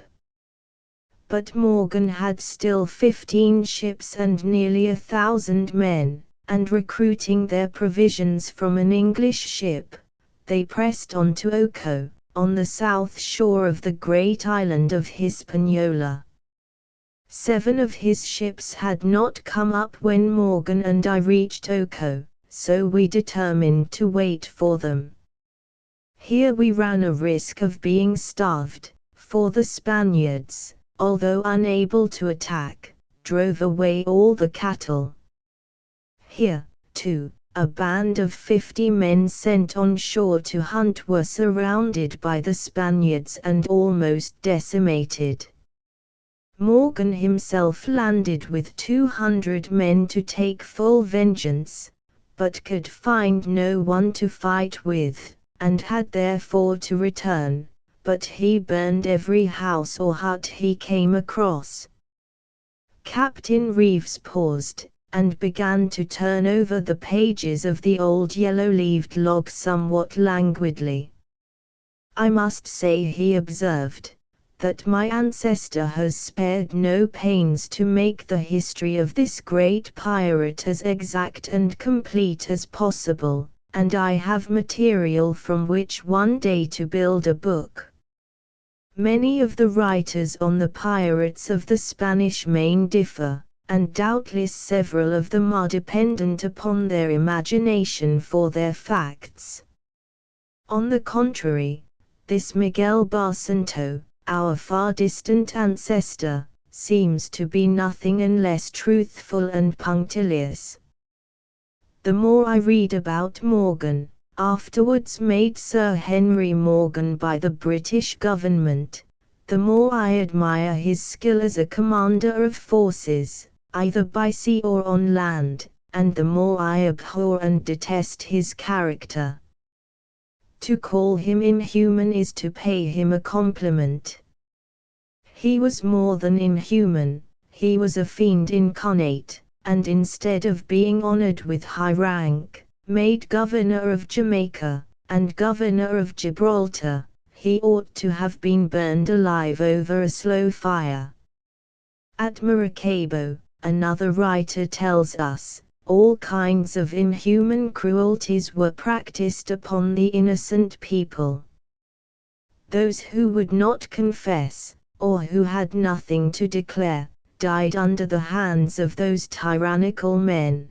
But Morgan had still 15 ships and nearly 1,000 men, and recruiting their provisions from an English ship, they pressed on to Oco, on the south shore of the great island of Hispaniola. 7 of his ships had not come up when Morgan and I reached Oco, so we determined to wait for them. Here we ran a risk of being starved, for the Spaniards, although unable to attack, drove away all the cattle. Here, too, a band of 50 men sent on shore to hunt were surrounded by the Spaniards and almost decimated. Morgan himself landed with 200 men to take full vengeance, but could find no one to fight with, and had therefore to return, but he burned every house or hut he came across. Captain Reeves paused, and began to turn over the pages of the old yellow-leaved log somewhat languidly. "I must say," he observed, "that my ancestor has spared no pains to make the history of this great pirate as exact and complete as possible, and I have material from which one day to build a book." Many of the writers on the pirates of the Spanish Main differ, and doubtless several of them are dependent upon their imagination for their facts. On the contrary, this Miguel Barcento, our far distant ancestor, seems to be nothing unless truthful and punctilious. The more I read about Morgan, afterwards made Sir Henry Morgan by the British government, the more I admire his skill as a commander of forces, either by sea or on land, and the more I abhor and detest his character. To call him inhuman is to pay him a compliment. He was more than inhuman, he was a fiend incarnate, and instead of being honored with high rank, made governor of Jamaica, and governor of Gibraltar, he ought to have been burned alive over a slow fire. At Maracaibo, another writer tells us, all kinds of inhuman cruelties were practiced upon the innocent people. Those who would not confess, or who had nothing to declare, died under the hands of those tyrannical men.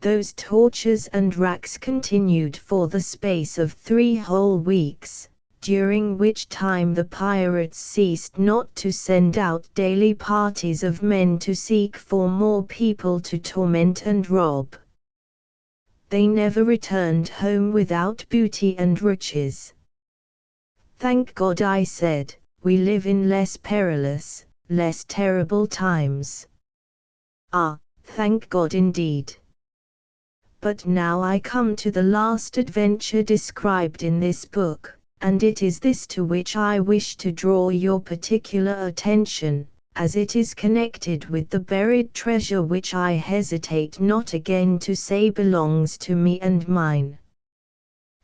Those tortures and racks continued for the space of 3 whole weeks, during which time the pirates ceased not to send out daily parties of men to seek for more people to torment and rob. They never returned home without booty and riches. "Thank God," I said, "we live in less perilous, less terrible times." Ah, thank God indeed. But now I come to the last adventure described in this book, and it is this to which I wish to draw your particular attention, as it is connected with the buried treasure which I hesitate not again to say belongs to me and mine.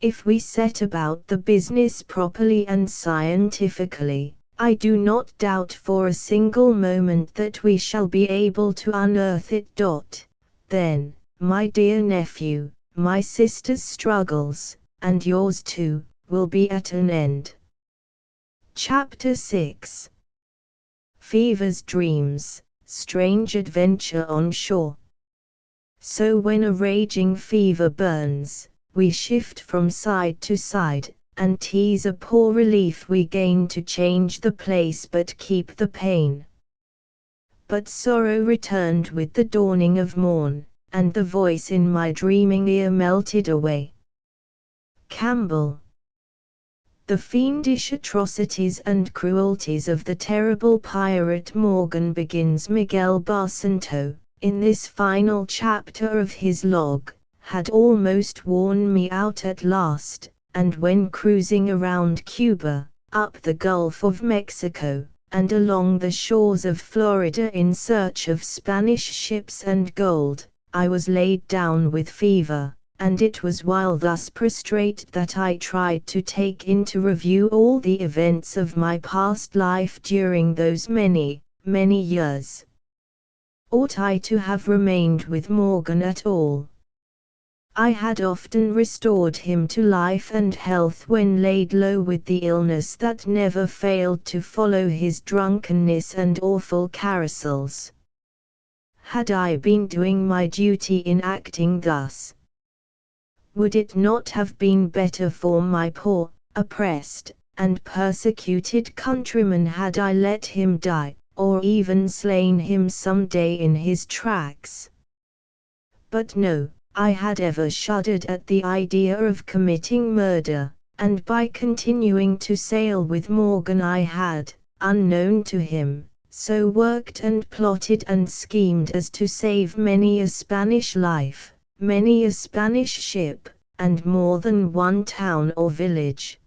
If we set about the business properly and scientifically, I do not doubt for a single moment that we shall be able to unearth it. Then, my dear nephew, my sister's struggles, and yours too, will be at an end. Chapter 6. fever's dreams, strange adventure on shore. So when a raging fever burns, we shift from side to side, and tease a poor relief we gain to change the place but keep the pain. But sorrow returned with the dawning of morn, and the voice in my dreaming ear melted away. Campbell. The fiendish atrocities and cruelties of the terrible pirate Morgan begins Miguel Barcento, in this final chapter of his log, had almost worn me out at last, and when cruising around Cuba, up the Gulf of Mexico, and along the shores of Florida in search of Spanish ships and gold, I was laid down with fever, and it was while thus prostrate that I tried to take into review all the events of my past life during those many, many years. Ought I to have remained with Morgan at all? I had often restored him to life and health when laid low with the illness that never failed to follow his drunkenness and awful carousals. Had I been doing my duty in acting thus? Would it not have been better for my poor, oppressed, and persecuted countryman had I let him die, or even slain him some day in his tracks? But no, I had ever shuddered at the idea of committing murder, and by continuing to sail with Morgan I had, unknown to him, so worked and plotted and schemed as to save many a Spanish life, many a Spanish ship, and more than one town or village.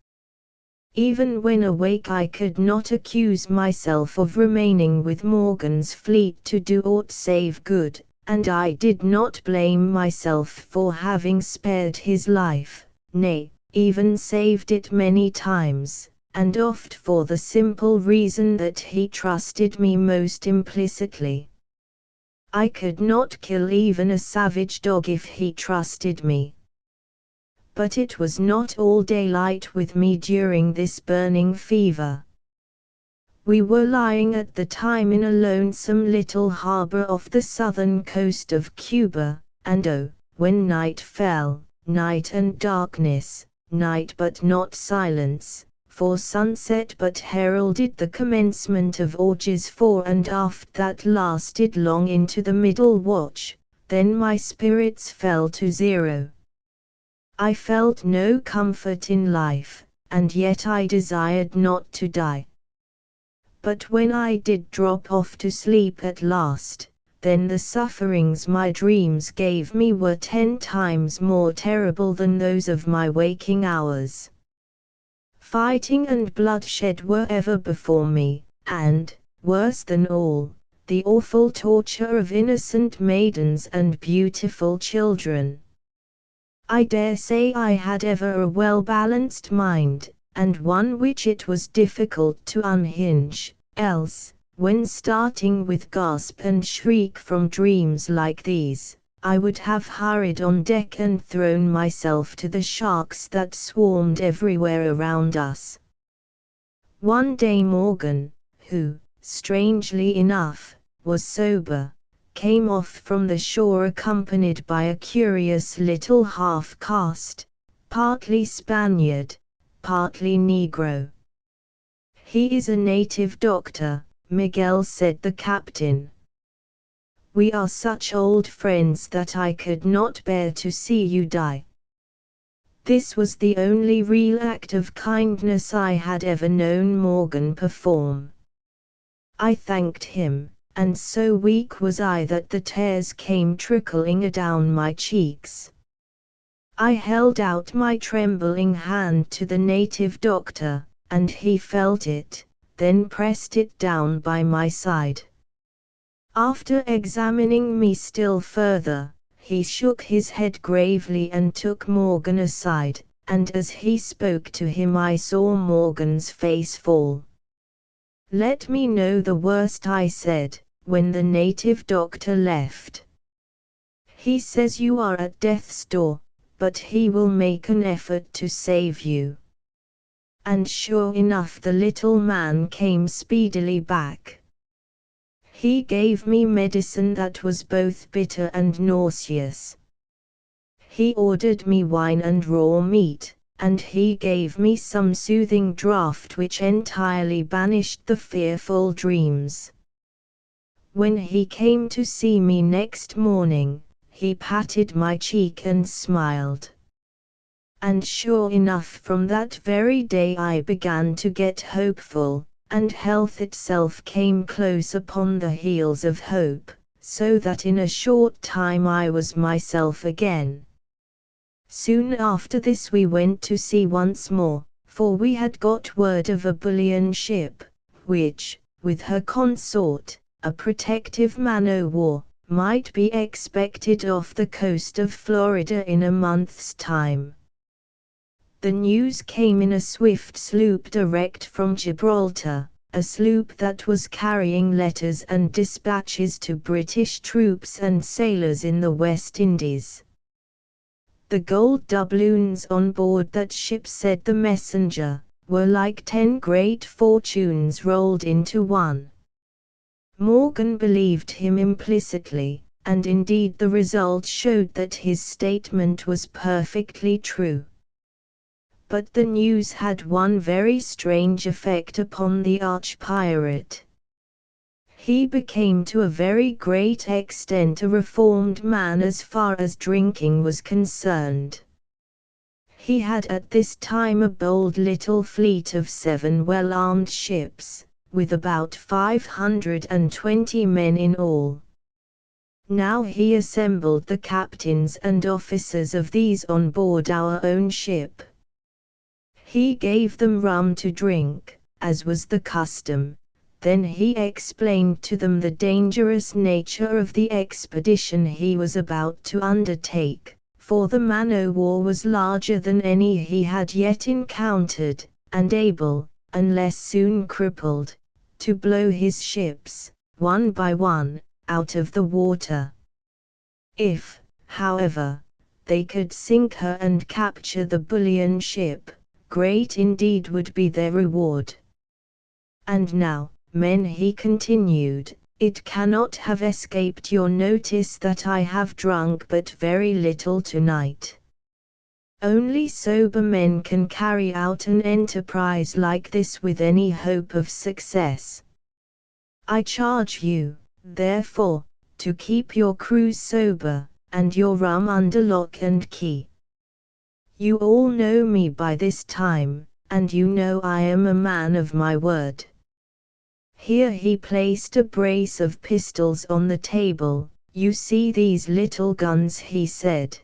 Even when awake I could not accuse myself of remaining with Morgan's fleet to do aught save good, and I did not blame myself for having spared his life, nay, even saved it many times, and oft for the simple reason that he trusted me most implicitly. I could not kill even a savage dog if he trusted me. But it was not all daylight with me during this burning fever. We were lying at the time in a lonesome little harbor off the southern coast of Cuba, and oh, when night fell, night and darkness, night but not silence, for sunset but heralded the commencement of orgies fore and aft that lasted long into the middle watch, then my spirits fell to zero. I felt no comfort in life, and yet I desired not to die. But when I did drop off to sleep at last, then the sufferings my dreams gave me were 10 times more terrible than those of my waking hours. Fighting and bloodshed were ever before me, and, worse than all, the awful torture of innocent maidens and beautiful children. I dare say I had ever a well-balanced mind, and one which it was difficult to unhinge, else, when starting with gasp and shriek from dreams like these, I would have hurried on deck and thrown myself to the sharks that swarmed everywhere around us. One day Morgan, who, strangely enough, was sober, came off from the shore accompanied by a curious little half-caste, partly Spaniard, partly Negro. "He is a native doctor," Miguel said the captain. "We are such old friends that I could not bear to see you die." This was the only real act of kindness I had ever known Morgan perform. I thanked him, and so weak was I that the tears came trickling down my cheeks. I held out my trembling hand to the native doctor, and he felt it, then pressed it down by my side. After examining me still further, he shook his head gravely and took Morgan aside, and as he spoke to him I saw Morgan's face fall. "Let me know the worst," I said, when the native doctor left. "He says you are at death's door, but he will make an effort to save you." And sure enough the little man came speedily back. He gave me medicine that was both bitter and nauseous. He ordered me wine and raw meat, and he gave me some soothing draught which entirely banished the fearful dreams. When he came to see me next morning, he patted my cheek and smiled. And sure enough, from that very day I began to get hopeful, and health itself came close upon the heels of hope, so that in a short time I was myself again. Soon after this we went to sea once more, for we had got word of a bullion ship, which, with her consort, a protective man-o'-war, might be expected off the coast of Florida in a month's time. The news came in a swift sloop direct from Gibraltar, a sloop that was carrying letters and dispatches to British troops and sailors in the West Indies. The gold doubloons on board that ship, said the messenger, were like 10 great fortunes rolled into one. Morgan believed him implicitly, and indeed the result showed that his statement was perfectly true. But the news had one very strange effect upon the arch-pirate. He became to a very great extent a reformed man as far as drinking was concerned. He had at this time a bold little fleet of 7 well-armed ships, with about 520 men in all. Now he assembled the captains and officers of these on board our own ship. He gave them rum to drink, as was the custom. Then he explained to them the dangerous nature of the expedition he was about to undertake, for the man-o'-war was larger than any he had yet encountered, and able, unless soon crippled, to blow his ships, one by one, out of the water. If, however, they could sink her and capture the bullion ship, great indeed would be their reward. And now, men, he continued, it cannot have escaped your notice that I have drunk but very little tonight. Only sober men can carry out an enterprise like this with any hope of success. I charge you, therefore, to keep your crews sober, and your rum under lock and key. You all know me by this time, and you know I am a man of my word. Here he placed a brace of pistols on the table. You see these little guns, he said.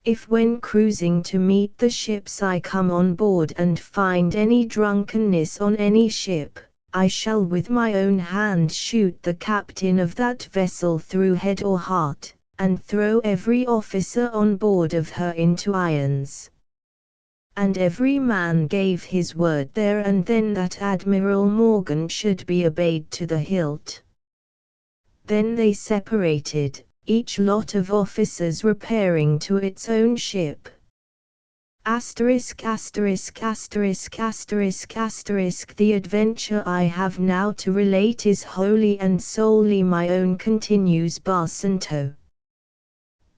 If when cruising to meet the ships I come on board and find any drunkenness on any ship, I shall with my own hand shoot the captain of that vessel through head or heart, and throw every officer on board of her into irons. And every man gave his word there and then that Admiral Morgan should be obeyed to the hilt. Then they separated, each lot of officers repairing to its own ship. ************ The adventure I have now to relate is wholly and solely my own, continues Barsanto.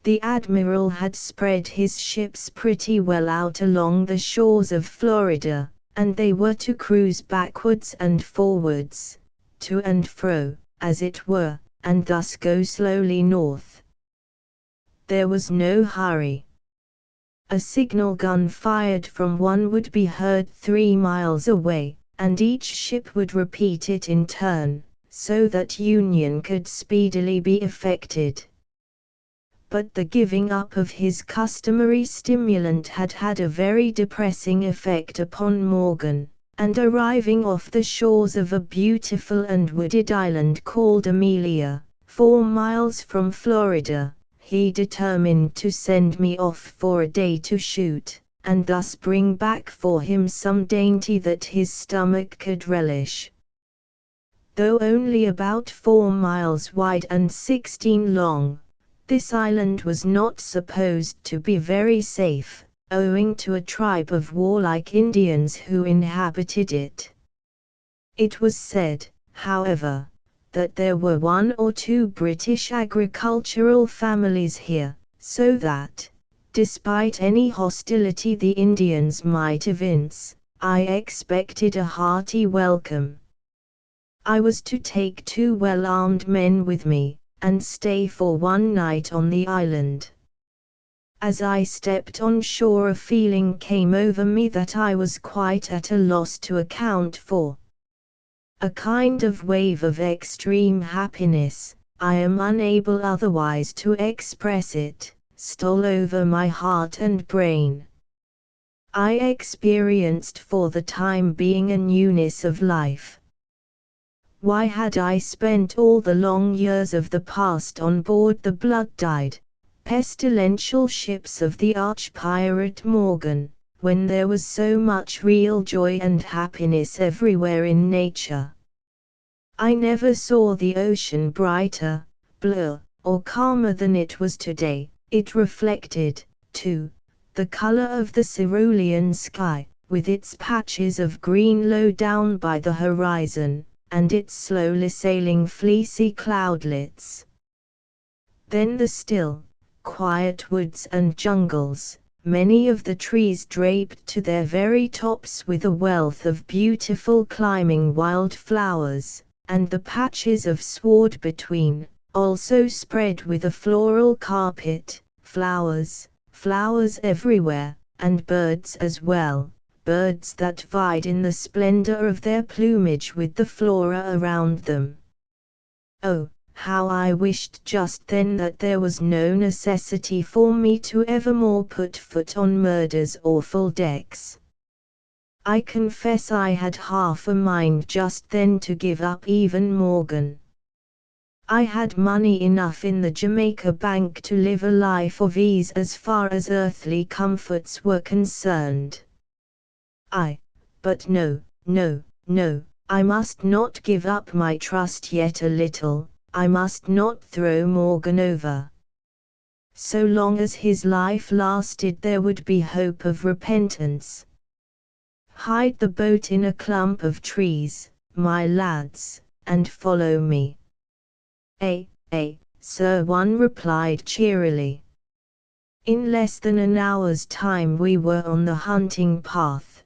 The admiral had spread his ships pretty well out along the shores of Florida, and they were to cruise backwards and forwards, to and fro, as it were, and thus go slowly north. There was no hurry. A signal gun fired from one would be heard 3 miles away, and each ship would repeat it in turn, so that union could speedily be effected. But the giving up of his customary stimulant had had a very depressing effect upon Morgan, and arriving off the shores of a beautiful and wooded island called Amelia, 4 miles from Florida, he determined to send me off for a day to shoot, and thus bring back for him some dainty that his stomach could relish. Though only about 4 miles wide and 16 long, this island was not supposed to be very safe, owing to a tribe of warlike Indians who inhabited it. It was said, however, that there were 1 or 2 British agricultural families here, so that, despite any hostility the Indians might evince, I expected a hearty welcome. I was to take 2 well-armed men with me, and stay for 1 night on the island. As I stepped on shore a feeling came over me that I was quite at a loss to account for. A kind of wave of extreme happiness, I am unable otherwise to express it, stole over my heart and brain. I experienced for the time being a newness of life. Why had I spent all the long years of the past on board the blood-dyed, pestilential ships of the arch-pirate Morgan, when there was so much real joy and happiness everywhere in nature? I never saw the ocean brighter, bluer, or calmer than it was today. It reflected, too, the color of the cerulean sky, with its patches of green low down by the horizon, and its slowly sailing fleecy cloudlets. Then the still, quiet woods and jungles, many of the trees draped to their very tops with a wealth of beautiful climbing wild flowers, and the patches of sward between, also spread with a floral carpet, flowers everywhere, and birds as well, birds that vied in the splendor of their plumage with the flora around them. Oh, how I wished just then that there was no necessity for me to evermore put foot on murder's awful decks. I confess I had half a mind just then to give up even Morgan. I had money enough in the Jamaica Bank to live a life of ease as far as earthly comforts were concerned. But no, I must not give up my trust yet a little, I must not throw Morgan over. So long as his life lasted there would be hope of repentance. Hide the boat in a clump of trees, my lads, and follow me. Sir, one replied cheerily. In less than an hour's time we were on the hunting path.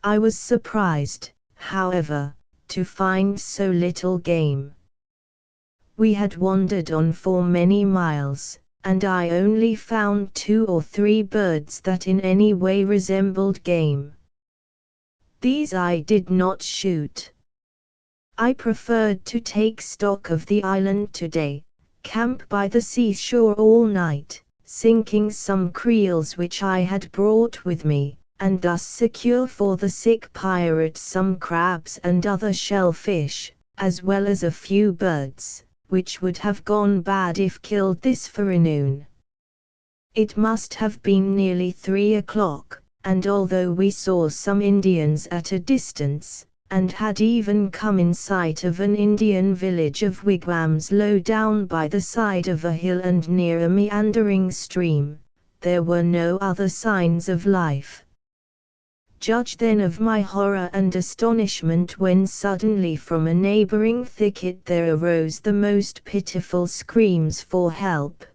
I was surprised, however, to find so little game. We had wandered on for many miles, and I only found 2 or 3 birds that in any way resembled game. These I did not shoot. I preferred to take stock of the island today, camp by the seashore all night, sinking some creels which I had brought with me, and thus secure for the sick pirate some crabs and other shellfish, as well as a few birds, which would have gone bad if killed this forenoon. It must have been nearly 3 o'clock, and although we saw some Indians at a distance, and had even come in sight of an Indian village of wigwams low down by the side of a hill and near a meandering stream, there were no other signs of life. Judge then of my horror and astonishment when suddenly from a neighboring thicket there arose the most pitiful screams for help.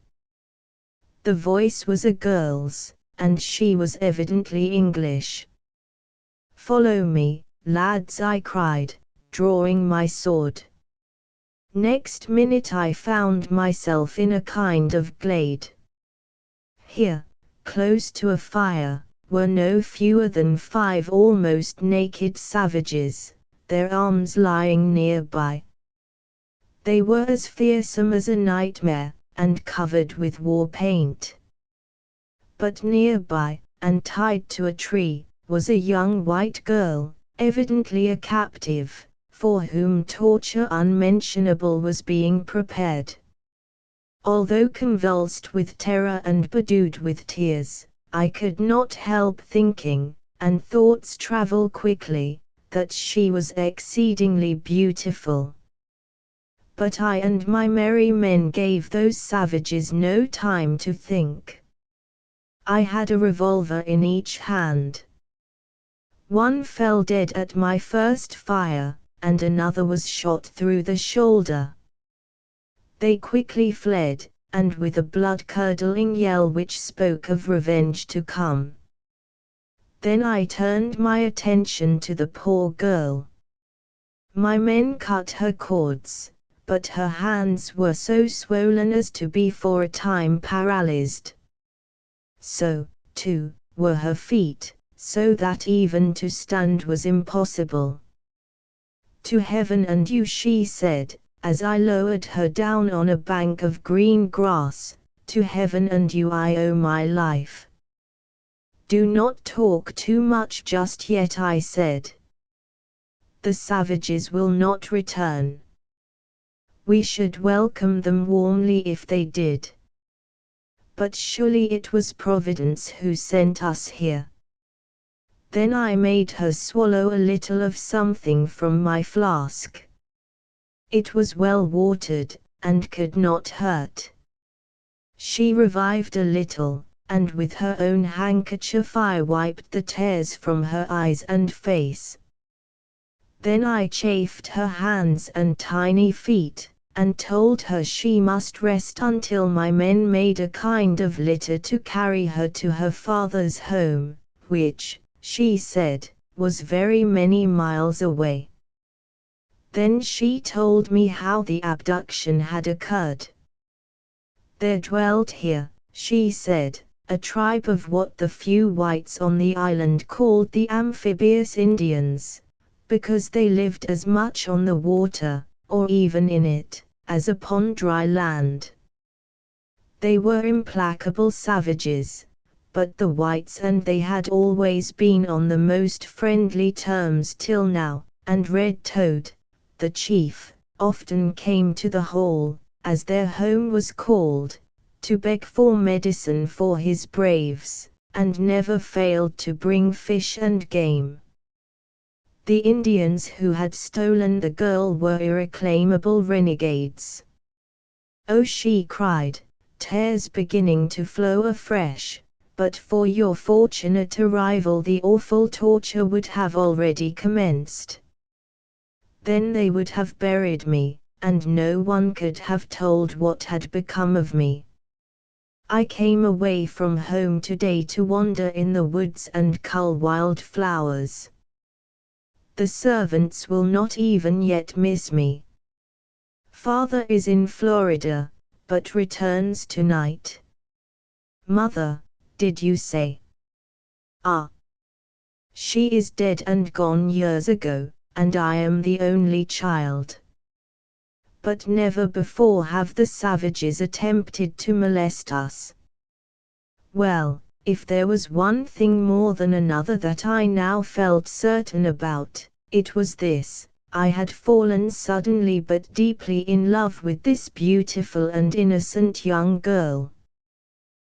The voice was a girl's, and she was evidently English. "Follow me, lads," I cried, drawing my sword. Next minute I found myself in a kind of glade. Here, close to a fire, were no fewer than 5 almost naked savages, their arms lying nearby. They were as fearsome as a nightmare, and covered with war paint. But nearby, and tied to a tree, was a young white girl, evidently a captive, for whom torture unmentionable was being prepared. Although convulsed with terror and bedewed with tears, I could not help thinking, and thoughts travel quickly, that she was exceedingly beautiful. But I and my merry men gave those savages no time to think. I had a revolver in each hand. One fell dead at my first fire, and another was shot through the shoulder. They quickly fled, and with a blood-curdling yell which spoke of revenge to come. Then I turned my attention to the poor girl. My men cut her cords, but her hands were so swollen as to be for a time paralyzed. So, too, were her feet, so that even to stand was impossible. "To heaven and you," she said, as I lowered her down on a bank of green grass, "to heaven and you I owe my life." "Do not talk too much just yet," I said. "The savages will not return. We should welcome them warmly if they did. But surely it was Providence who sent us here." Then I made her swallow a little of something from my flask. It was well watered, and could not hurt. She revived a little, and with her own handkerchief I wiped the tears from her eyes and face. Then I chafed her hands and tiny feet, and told her she must rest until my men made a kind of litter to carry her to her father's home, which, she said, was very many miles away. Then she told me how the abduction had occurred. "There dwelt here," she said, "a tribe of what the few whites on the island called the amphibious Indians, because they lived as much on the water, or even in it, as upon dry land. They were implacable savages, but the whites and they had always been on the most friendly terms till now, and Red Toad, the chief, often came to the hall, as their home was called, to beg for medicine for his braves, and never failed to bring fish and game. The Indians who had stolen the girl were irreclaimable renegades." "Oh," she cried, tears beginning to flow afresh, "but for your fortunate arrival the awful torture would have already commenced. Then they would have buried me, and no one could have told what had become of me. I came away from home today to wander in the woods and cull wild flowers. The servants will not even yet miss me. Father is in Florida, but returns tonight." "Mother, did you say?" "Ah. She is dead and gone years ago, and I am the only child. But never before have the savages attempted to molest us. Well, if there was one thing more than another that I now felt certain about, it was this: I had fallen suddenly but deeply in love with this beautiful and innocent young girl.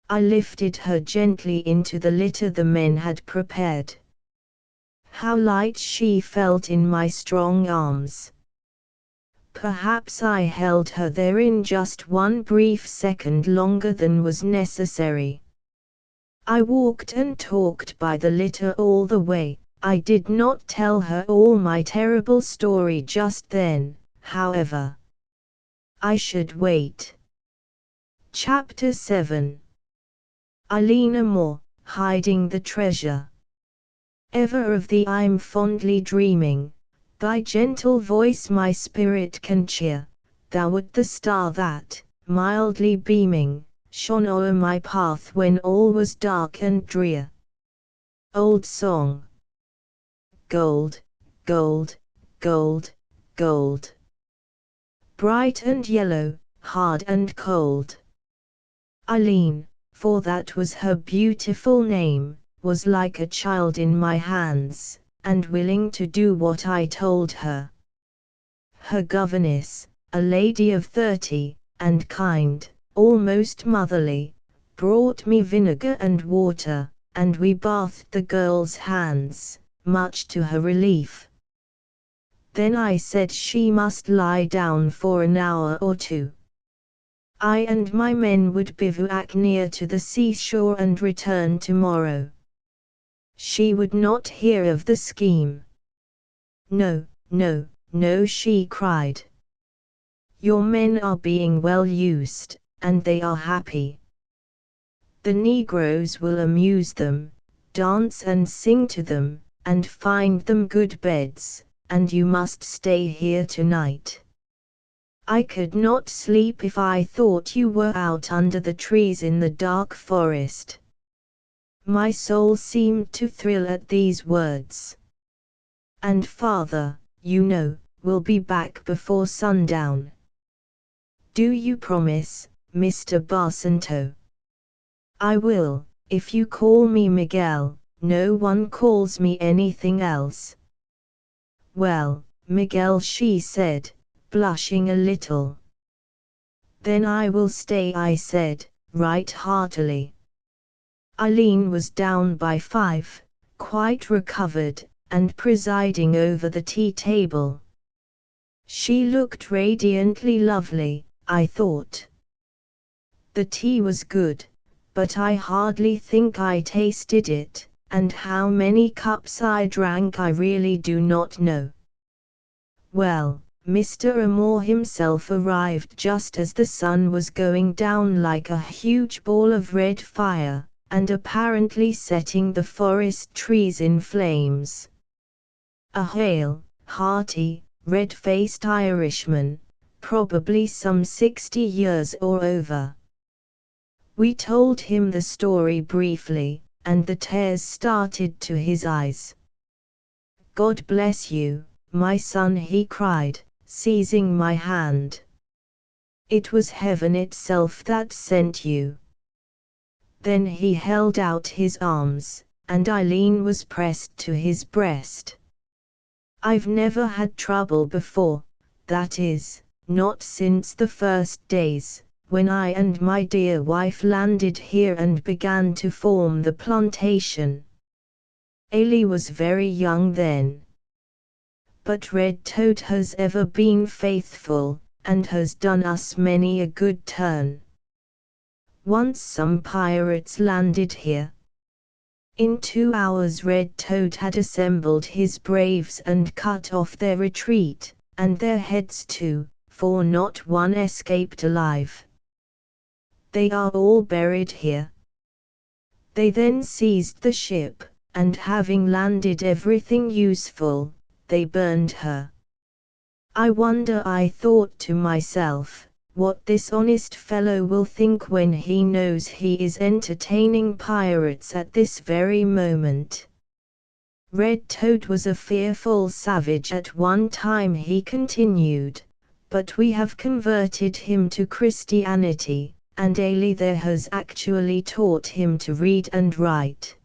I lifted her gently into the litter the men had prepared. How light she felt in my strong arms! Perhaps I held her therein just one brief second longer than was necessary. I walked and talked by the litter all the way. I did not tell her all my terrible story just then, however. I should wait. Chapter 7. Eileen Moore, hiding the treasure. Ever of thee I'm fondly dreaming, thy gentle voice my spirit can cheer. Thou wert the star that, mildly beaming, shone o'er my path when all was dark and drear. Old Song. Gold, gold, gold, gold. Bright and yellow, hard and cold. Eileen, for that was her beautiful name, was like a child in my hands, and willing to do what I told her. Her governess, a lady of 30, and kind, almost motherly, brought me vinegar and water, and we bathed the girl's hands, much to her relief. Then I said she must lie down for an hour or two. I and my men would bivouac near to the seashore and return tomorrow. She would not hear of the scheme. No, no, no, she cried. Your men are being well used, and they are happy. The Negroes will amuse them, dance and sing to them, and find them good beds, and you must stay here tonight. I could not sleep if I thought you were out under the trees in the dark forest. My soul seemed to thrill at these words. And father, you know, will be back before sundown. Do you promise, Mr. Barsanto? I will, if you call me Miguel. No one calls me anything else. Well, Miguel, she said, blushing a little. Then I will stay, I said, right heartily. Eileen was down by 5, quite recovered, and presiding over the tea table. She looked radiantly lovely, I thought. The tea was good, but I hardly think I tasted it, and how many cups I drank I really do not know. Well, Mr. Amor himself arrived just as the sun was going down like a huge ball of red fire, and apparently setting the forest trees in flames. A hale, hearty, red-faced Irishman, probably some 60 years or over. We told him the story briefly, and the tears started to his eyes. God bless you, my son, he cried, seizing my hand. It was heaven itself that sent you. Then he held out his arms, and Eileen was pressed to his breast. I've never had trouble before, that is, not since the first days, when I and my dear wife landed here and began to form the plantation. Ailey was very young then. But Red Toad has ever been faithful, and has done us many a good turn. Once some pirates landed here. In 2 hours Red Toad had assembled his braves and cut off their retreat, and their heads too, for not one escaped alive. They are all buried here. They then seized the ship, and having landed everything useful, they burned her. I wonder, I thought to myself, what this honest fellow will think when he knows he is entertaining pirates at this very moment. Red Toad was a fearful savage at one time, he continued, but we have converted him to Christianity, and Ailey there has actually taught him to read and write.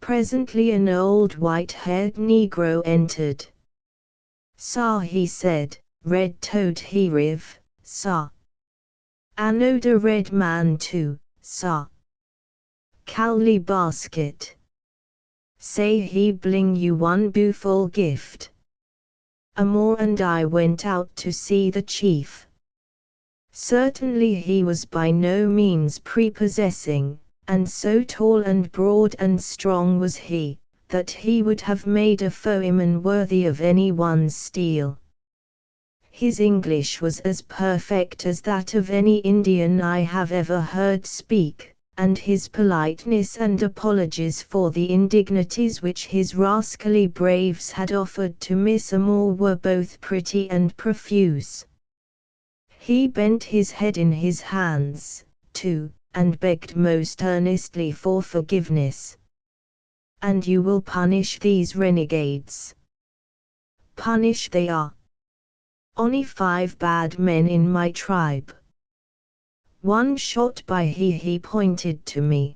Presently an old white-haired Negro entered. Sir, he said, Red Toad he riv, sir. Ano de red man too, sir. Cowley basket. Say he bling you one beauful gift. Amor and I went out to see the chief. Certainly he was by no means prepossessing, and so tall and broad and strong was he, that he would have made a foeman worthy of anyone's steel. His English was as perfect as that of any Indian I have ever heard speak, and his politeness and apologies for the indignities which his rascally braves had offered to Miss Amor were both pretty and profuse. He bent his head in his hands, too, and begged most earnestly for forgiveness. And you will punish these renegades? Punish they are. Only 5 bad men in my tribe. One shot by he pointed to me.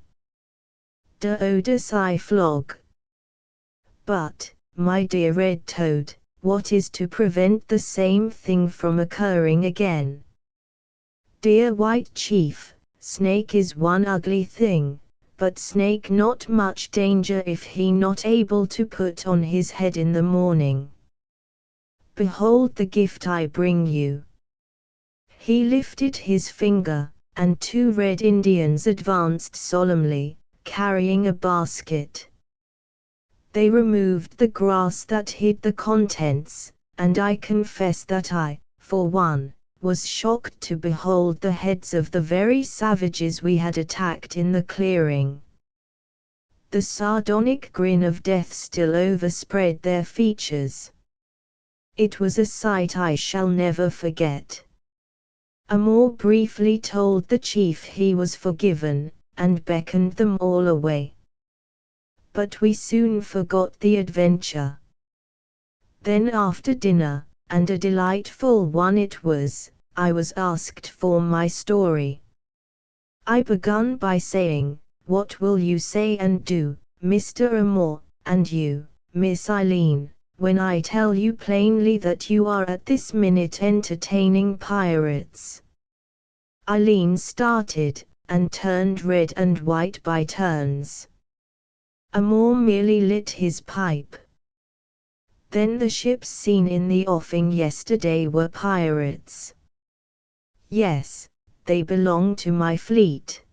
De Otis I flog. But, my dear Red Toad, what is to prevent the same thing from occurring again? Dear White Chief, Snake is one ugly thing, but Snake not much danger if he not able to put on his head in the morning. Behold the gift I bring you. He lifted his finger, and 2 red Indians advanced solemnly, carrying a basket. They removed the grass that hid the contents, and I confess that I, for one, was shocked to behold the heads of the very savages we had attacked in the clearing. The sardonic grin of death still overspread their features. It was a sight I shall never forget. Amor briefly told the chief he was forgiven, and beckoned them all away. But we soon forgot the adventure. Then after dinner, and a delightful one it was, I was asked for my story. I begun by saying, "What will you say and do, Mr. Amor, and you, Miss Eileen, when I tell you plainly that you are at this minute entertaining pirates?" Eileen started, and turned red and white by turns. Amor merely lit his pipe. "Then the ships seen in the offing yesterday were pirates?" "Yes, they belong to my fleet."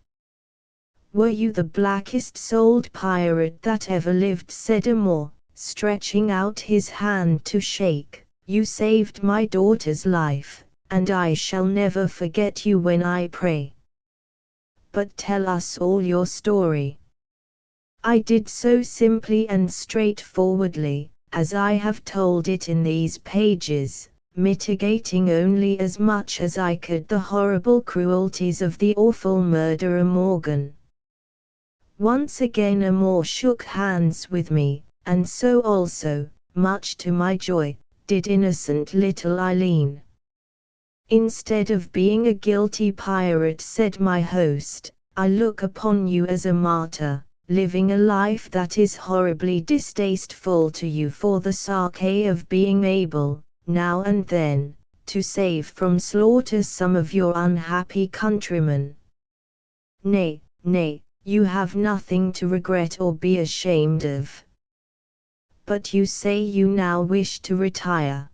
"Were you the blackest-souled pirate that ever lived?" said Amor, stretching out his hand to shake. "You saved my daughter's life, and I shall never forget you when I pray. But tell us all your story." I did so simply and straightforwardly, as I have told it in these pages, mitigating only as much as I could the horrible cruelties of the awful murderer Morgan. Once again Amor shook hands with me, and so also, much to my joy, did innocent little Eileen. "Instead of being a guilty pirate," said my host, "I look upon you as a martyr, living a life that is horribly distasteful to you for the sake of being able, now and then, to save from slaughter some of your unhappy countrymen. Nay, nay, you have nothing to regret or be ashamed of. But you say you now wish to retire."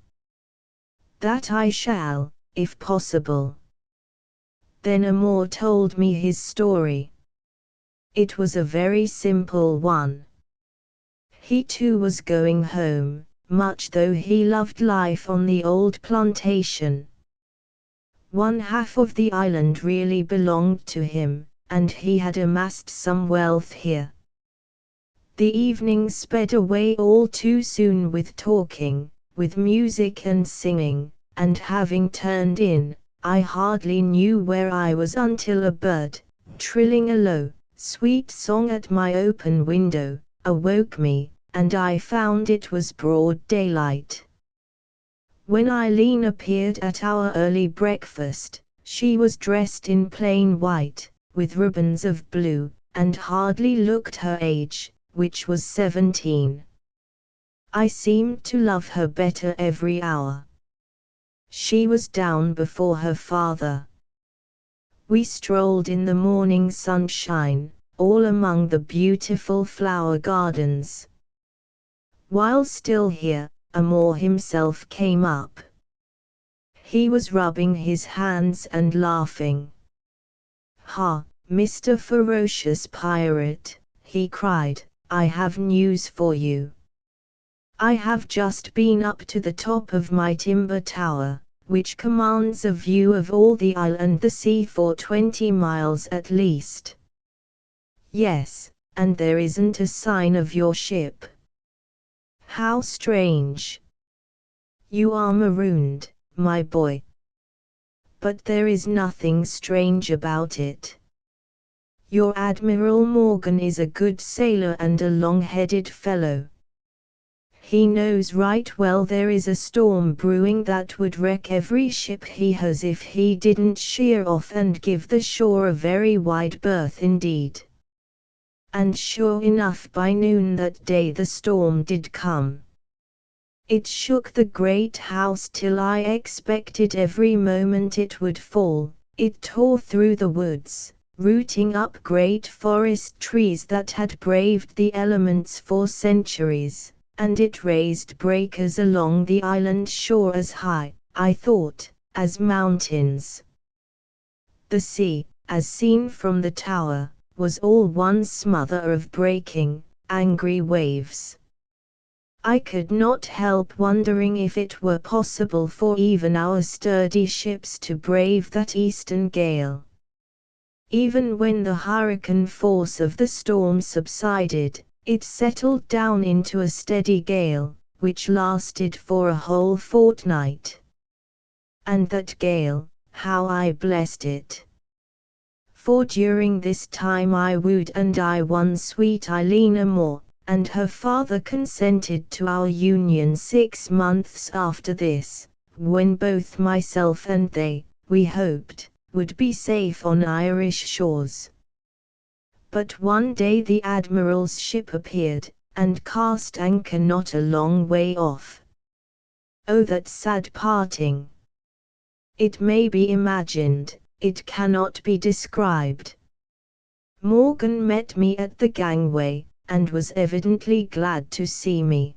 "That I shall, if possible." Then Amor told me his story. It was a very simple one. He too was going home, much though he loved life on the old plantation. One half of the island really belonged to him, and he had amassed some wealth here. The evening sped away all too soon with talking, with music and singing, and having turned in, I hardly knew where I was until a bird, trilling a low, sweet song at my open window, awoke me, and I found it was broad daylight. When Eileen appeared at our early breakfast, she was dressed in plain white, with ribbons of blue, and hardly looked her age, which was 17. I seemed to love her better every hour. She was down before her father. We strolled in the morning sunshine, all among the beautiful flower gardens. While still here, Amor himself came up. He was rubbing his hands and laughing. "Ha, Mr. Ferocious Pirate," he cried, "I have news for you. I have just been up to the top of my timber tower, which commands a view of all the isle and the sea for 20 miles at least. Yes, and there isn't a sign of your ship. How strange! You are marooned, my boy. But there is nothing strange about it. Your Admiral Morgan is a good sailor and a long-headed fellow. He knows right well there is a storm brewing that would wreck every ship he has if he didn't sheer off and give the shore a very wide berth indeed. And sure enough, by noon that day the storm did come. It shook the great house till I expected every moment it would fall. It tore through the woods, rooting up great forest trees that had braved the elements for centuries, and it raised breakers along the island shore as high, I thought, as mountains. The sea, as seen from the tower, was all one smother of breaking, angry waves. I could not help wondering if it were possible for even our sturdy ships to brave that eastern gale. Even when the hurricane force of the storm subsided, it settled down into a steady gale, which lasted for a whole fortnight. And that gale, how I blessed it! For during this time I wooed and I won sweet Elena more, and her father consented to our union 6 months after this, when both myself and they, we hoped, would be safe on Irish shores. But one day the Admiral's ship appeared, and cast anchor not a long way off. Oh, that sad parting! It may be imagined, it cannot be described. Morgan met me at the gangway, and was evidently glad to see me.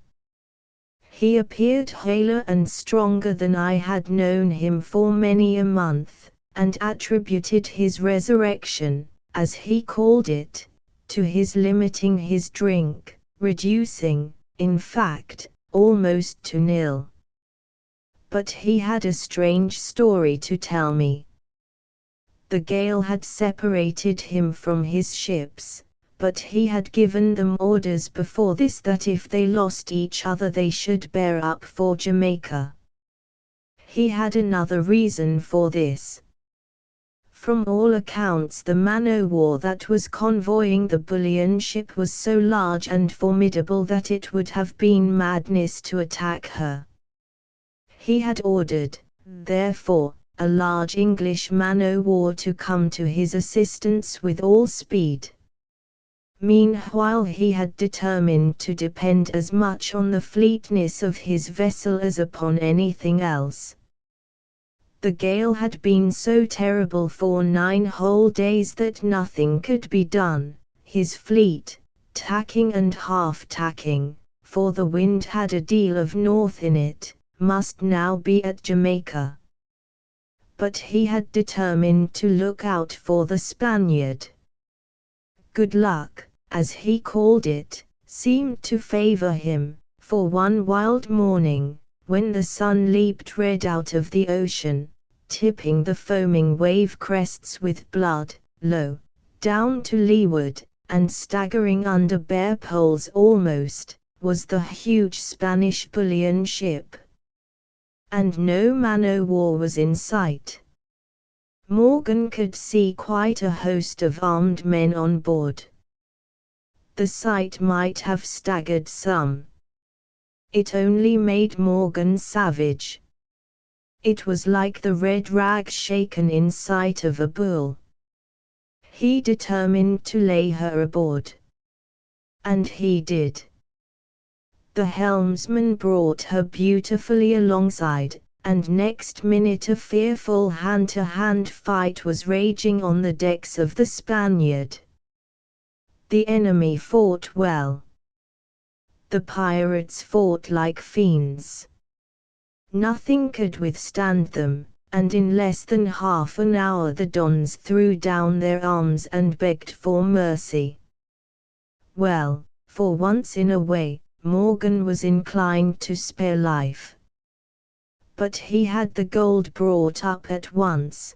He appeared paler and stronger than I had known him for many a month, and attributed his resurrection, as he called it, to his limiting his drink, reducing, in fact, almost to nil. But he had a strange story to tell me. The gale had separated him from his ships, but he had given them orders before this that if they lost each other they should bear up for Jamaica. He had another reason for this. From all accounts the man-o'-war that was convoying the bullion ship was so large and formidable that it would have been madness to attack her. He had ordered, therefore, a large English man-o'-war to come to his assistance with all speed. Meanwhile he had determined to depend as much on the fleetness of his vessel as upon anything else. The gale had been so terrible for 9 whole days that nothing could be done. His fleet, tacking and half-tacking, for the wind had a deal of north in it, must now be at Jamaica. But he had determined to look out for the Spaniard. Good luck, as he called it, seemed to favor him, for one wild morning, when the sun leaped red out of the ocean, tipping the foaming wave crests with blood, low down to leeward, and staggering under bare poles almost, was the huge Spanish bullion ship. And no man-o'-war was in sight. Morgan could see quite a host of armed men on board. The sight might have staggered some. It only made Morgan savage. It was like the red rag shaken in sight of a bull. He determined to lay her aboard. And he did. The helmsman brought her beautifully alongside, and next minute a fearful hand-to-hand fight was raging on the decks of the Spaniard. The enemy fought well. The pirates fought like fiends. Nothing could withstand them, and in less than half an hour the Dons threw down their arms and begged for mercy. Well, for once in a way, Morgan was inclined to spare life. But he had the gold brought up at once.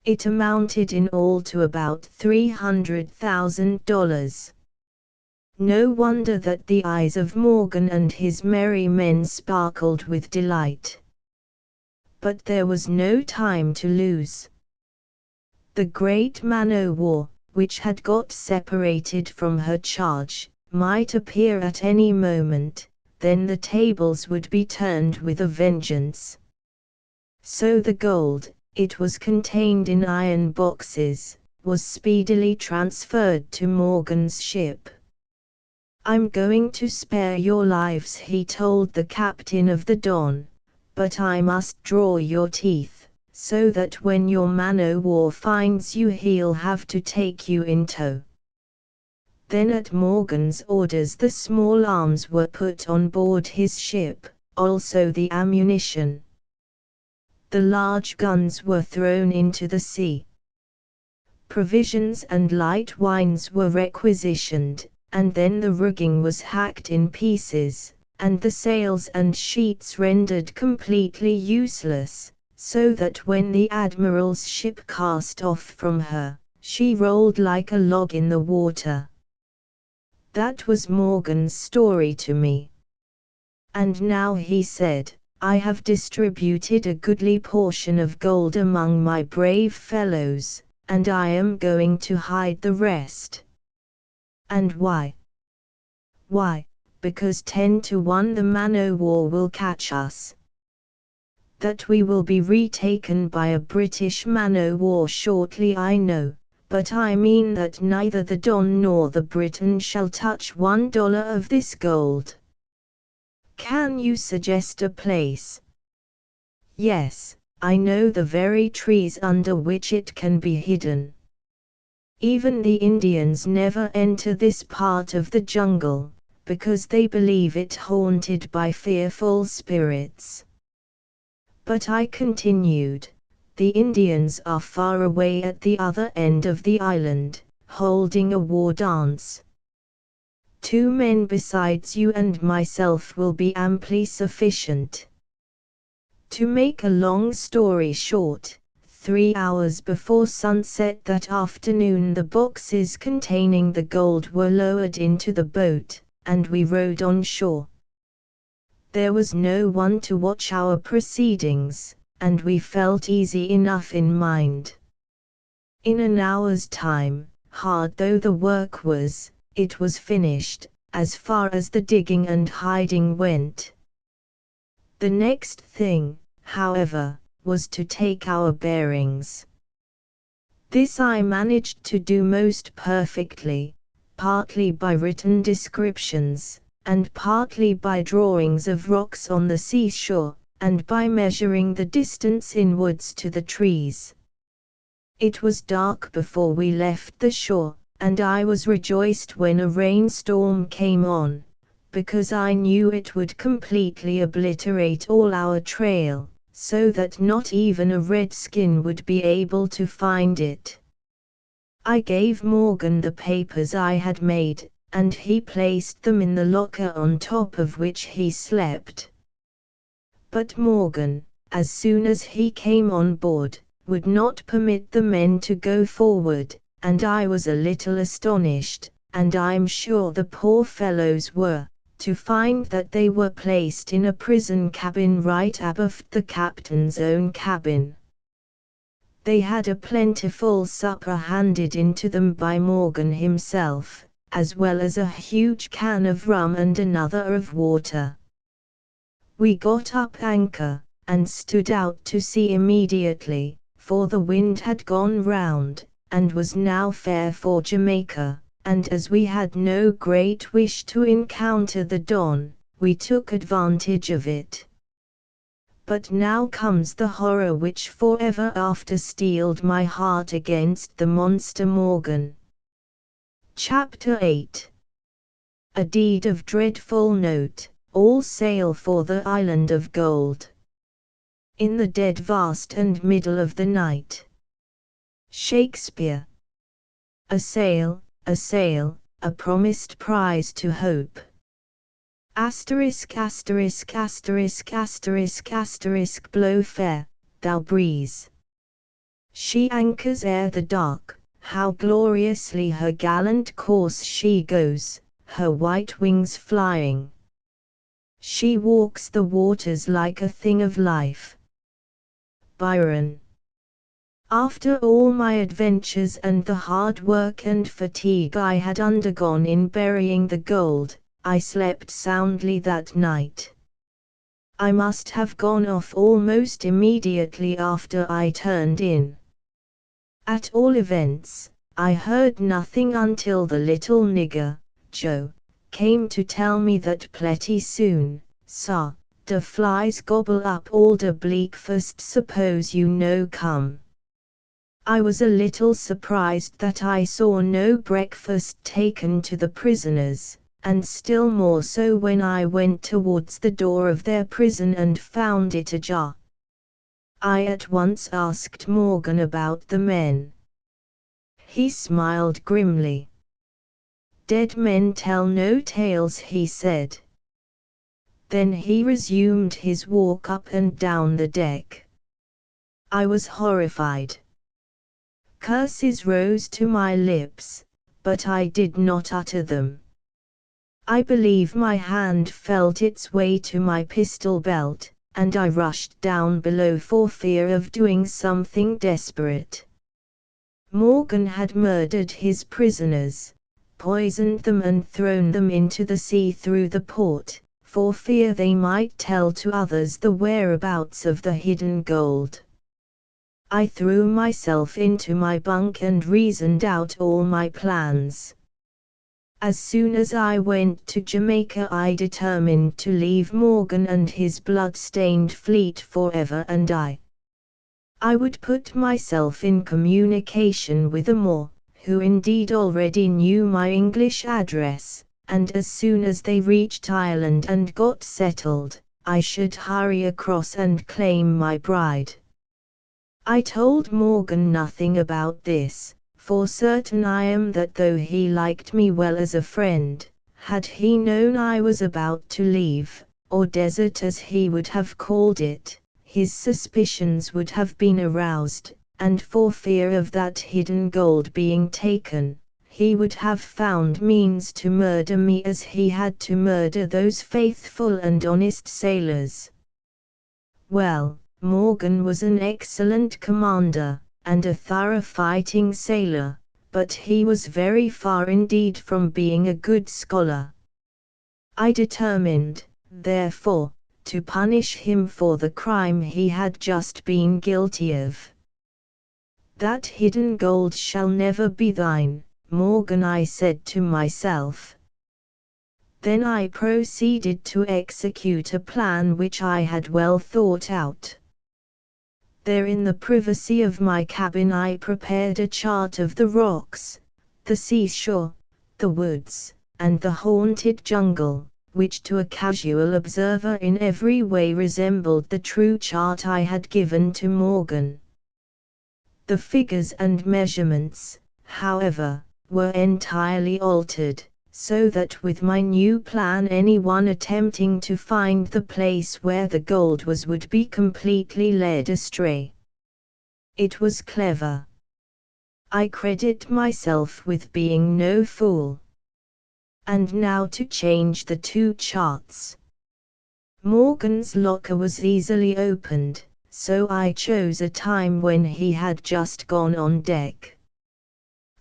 It amounted in all to about $300,000. No wonder that the eyes of Morgan and his merry men sparkled with delight. But there was no time to lose. The great man-o'-war, which had got separated from her charge, might appear at any moment, then the tables would be turned with a vengeance. So the gold, it was contained in iron boxes, was speedily transferred to Morgan's ship. "I'm going to spare your lives," he told the captain of the Don, "but I must draw your teeth, so that when your man-o'-war finds you he'll have to take you in tow." Then at Morgan's orders the small arms were put on board his ship, also the ammunition. The large guns were thrown into the sea. Provisions and light wines were requisitioned, and then the rigging was hacked in pieces, and the sails and sheets rendered completely useless, so that when the admiral's ship cast off from her, she rolled like a log in the water. That was Morgan's story to me. And now he said, I have distributed a goodly portion of gold among my brave fellows, and I am going to hide the rest. And why? Why, because 10 to 1 the man-o'-war will catch us. That we will be retaken by a British man-o'-war shortly I know, but I mean that neither the Don nor the Briton shall touch $1 of this gold. Can you suggest a place? Yes, I know the very trees under which it can be hidden. Even the Indians never enter this part of the jungle, because they believe it haunted by fearful spirits. But I continued, the Indians are far away at the other end of the island, holding a war dance. 2 men besides you and myself will be amply sufficient. To make a long story short, 3 hours before sunset that afternoon the boxes containing the gold were lowered into the boat, and we rowed on shore. There was no one to watch our proceedings, and we felt easy enough in mind. In an hour's time, hard though the work was, it was finished, as far as the digging and hiding went. The next thing, however, was to take our bearings. This I managed to do most perfectly, partly by written descriptions, and partly by drawings of rocks on the seashore, and by measuring the distance inwards to the trees. It was dark before we left the shore, and I was rejoiced when a rainstorm came on, because I knew it would completely obliterate all our trail, so that not even a redskin would be able to find it. I gave Morgan the papers I had made, and he placed them in the locker on top of which he slept. But Morgan, as soon as he came on board, would not permit the men to go forward, and I was a little astonished, and I'm sure the poor fellows were, to find that they were placed in a prison cabin right abaft the captain's own cabin. They had a plentiful supper handed in to them by Morgan himself, as well as a huge can of rum and another of water. We got up anchor, and stood out to sea immediately, for the wind had gone round, and was now fair for Jamaica, and as we had no great wish to encounter the Don, we took advantage of it. But now comes the horror which forever after steeled my heart against the monster Morgan. Chapter 8. A deed of dreadful note, all sail for the island of gold. In the dead vast and middle of the night. Shakespeare. A sail, a promised prize to hope. Asterisk asterisk asterisk asterisk asterisk blow fair, thou breeze. She anchors ere the dark, how gloriously her gallant course she goes, her white wings flying. She walks the waters like a thing of life. Byron. After all my adventures and the hard work and fatigue I had undergone in burying the gold, I slept soundly that night. I must have gone off almost immediately after I turned in. At all events, I heard nothing until the little nigger, Joe, came to tell me that pletty soon, sir, de flies gobble up all de breakfast suppose you no come. I was a little surprised that I saw no breakfast taken to the prisoners, and still more so when I went towards the door of their prison and found it ajar. I at once asked Morgan about the men. He smiled grimly. Dead men tell no tales, he said. Then he resumed his walk up and down the deck. I was horrified. Curses rose to my lips, but I did not utter them. I believe my hand felt its way to my pistol belt, and I rushed down below for fear of doing something desperate. Morgan had murdered his prisoners, poisoned them and thrown them into the sea through the port, for fear they might tell to others the whereabouts of the hidden gold. I threw myself into my bunk and reasoned out all my plans. As soon as I went to Jamaica, I determined to leave Morgan and his blood-stained fleet forever, and I would put myself in communication with a Moor, who indeed already knew my English address, and as soon as they reached Ireland and got settled, I should hurry across and claim my bride. I told Morgan nothing about this, for certain I am that though he liked me well as a friend, had he known I was about to leave, or desert as he would have called it, his suspicions would have been aroused, and for fear of that hidden gold being taken, he would have found means to murder me as he had to murder those faithful and honest sailors. Well, Morgan was an excellent commander, and a thorough fighting sailor, but he was very far indeed from being a good scholar. I determined, therefore, to punish him for the crime he had just been guilty of. That hidden gold shall never be thine, Morgan, I said to myself. Then I proceeded to execute a plan which I had well thought out. There in the privacy of my cabin I prepared a chart of the rocks, the seashore, the woods, and the haunted jungle, which to a casual observer in every way resembled the true chart I had given to Morgan. The figures and measurements, however, were entirely altered, so that with my new plan anyone attempting to find the place where the gold was would be completely led astray. It was clever. I credit myself with being no fool. And now to change the two charts. Morgan's locker was easily opened, so I chose a time when he had just gone on deck.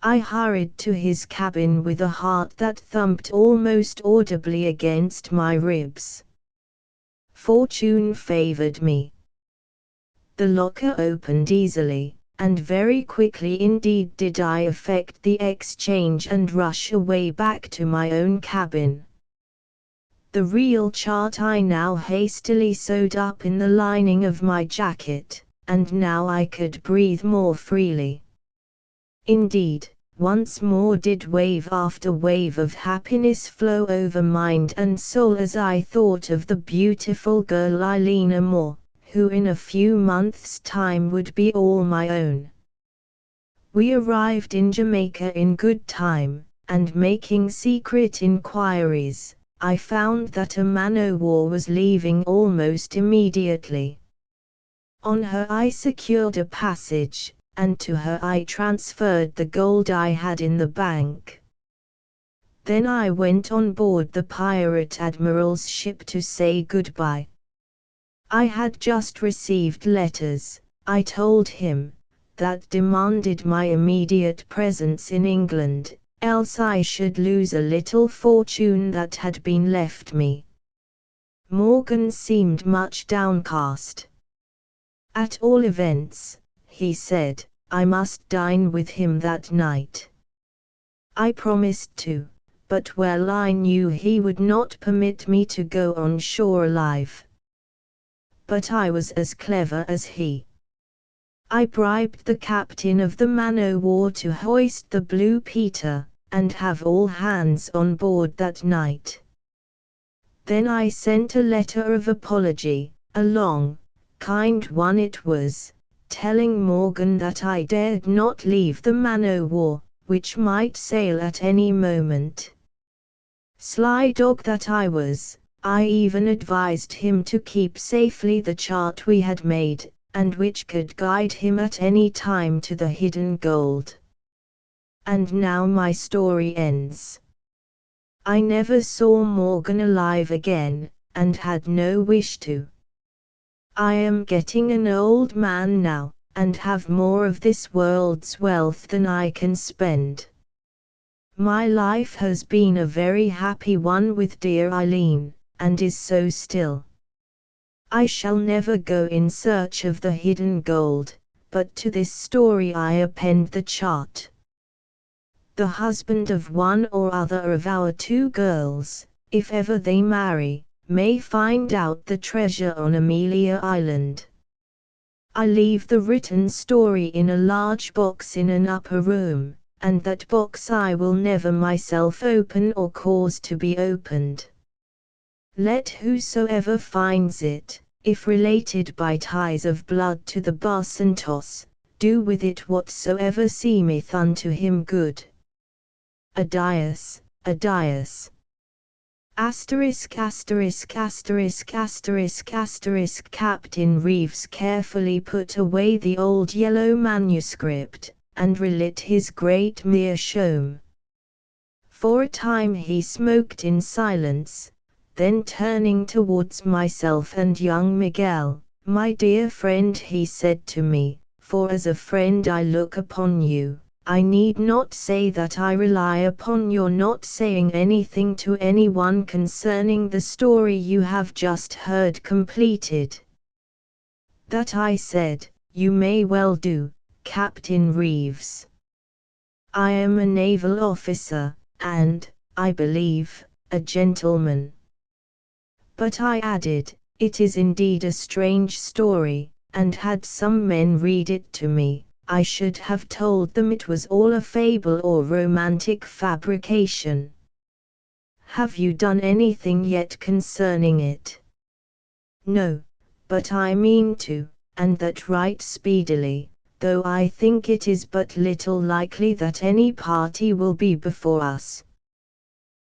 I hurried to his cabin with a heart that thumped almost audibly against my ribs. Fortune favored me. The locker opened easily, and very quickly indeed did I effect the exchange and rush away back to my own cabin. The real chart I now hastily sewed up in the lining of my jacket, and now I could breathe more freely. Indeed, once more did wave after wave of happiness flow over mind and soul as I thought of the beautiful girl Elena Moore, who in a few months' time would be all my own. We arrived in Jamaica in good time, and making secret inquiries, I found that a man-o'-war was leaving almost immediately. On her I secured a passage, and to her I transferred the gold I had in the bank. Then I went on board the pirate admiral's ship to say goodbye. I had just received letters, I told him, that demanded my immediate presence in England, else I should lose a little fortune that had been left me. Morgan seemed much downcast. At all events, he said, I must dine with him that night. I promised to, but well I knew he would not permit me to go on shore alive. But I was as clever as he. I bribed the captain of the man-o'-war to hoist the Blue Peter, and have all hands on board that night. Then I sent a letter of apology, a long, kind one it was, telling Morgan that I dared not leave the man-o'-war, which might sail at any moment. Sly dog that I was, I even advised him to keep safely the chart we had made, and which could guide him at any time to the hidden gold. And now my story ends. I never saw Morgan alive again, and had no wish to. I am getting an old man now, and have more of this world's wealth than I can spend. My life has been a very happy one with dear Eileen, and is so still. I shall never go in search of the hidden gold, but to this story I append the chart. The husband of one or other of our 2 girls, if ever they marry, may find out the treasure on Amelia Island. I leave the written story in a large box in an upper room, and that box I will never myself open or cause to be opened. Let whosoever finds it, if related by ties of blood to the Basantos, do with it whatsoever seemeth unto him good. Adias, adias. ********** Captain Reeves carefully put away the old yellow manuscript, and relit his great meerschaum. For a time he smoked in silence, then turning towards myself and young Miguel, "My dear friend," he said to me, "for as a friend I look upon you, I need not say that I rely upon your not saying anything to anyone concerning the story you have just heard completed." That I said, "You may well do, Captain Reeves. I am a naval officer, and, I believe, a gentleman." But I added, "It is indeed a strange story, and had some men read it to me, I should have told them it was all a fable or romantic fabrication. Have you done anything yet concerning it?" "No, but I mean to, and that right speedily, though I think it is but little likely that any party will be before us.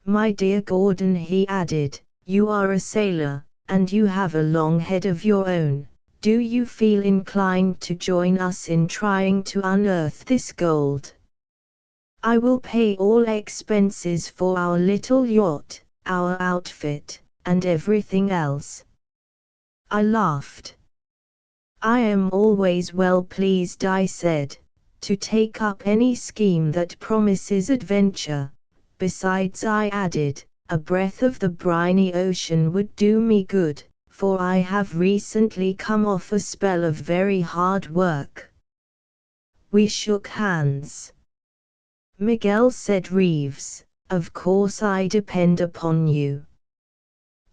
My dear Gordon," he added, "you are a sailor, and you have a long head of your own. Do you feel inclined to join us in trying to unearth this gold? I will pay all expenses for our little yacht, our outfit, and everything else." I laughed. "I am always well pleased," I said, "to take up any scheme that promises adventure. Besides," I added, "a breath of the briny ocean would do me good, for I have recently come off a spell of very hard work." We shook hands. "Miguel," said Reeves, "of course I depend upon you.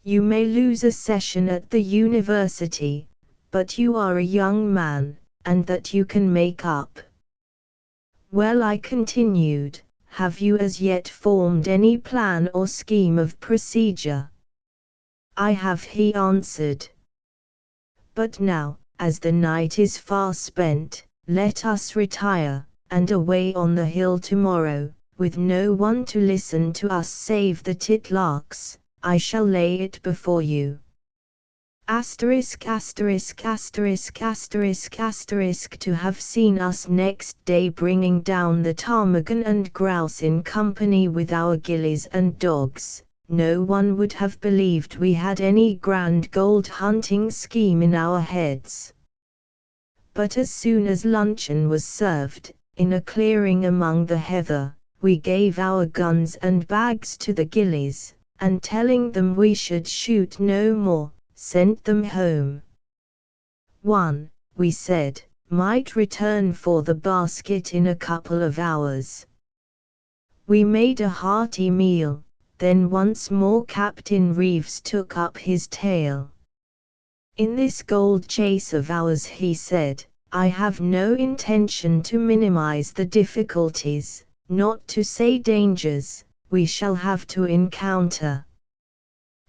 You may lose a session at the university, but you are a young man, and that you can make up." "Well," I continued, "have you as yet formed any plan or scheme of procedure?" "I have," he answered. "But now, as the night is far spent, let us retire, and away on the hill tomorrow, with no one to listen to us save the titlarks. I shall lay it before you. ********** To have seen us next day bringing down the ptarmigan and grouse in company with our gillies and dogs, no one would have believed we had any grand gold hunting scheme in our heads. But as soon as luncheon was served, in a clearing among the heather, we gave our guns and bags to the gillies, and telling them we should shoot no more, sent them home. One, we said, might return for the basket in a couple of hours. We made a hearty meal, then once more Captain Reeves took up his tale. "In this gold chase of ours," he said, "I have no intention to minimize the difficulties, not to say dangers, we shall have to encounter.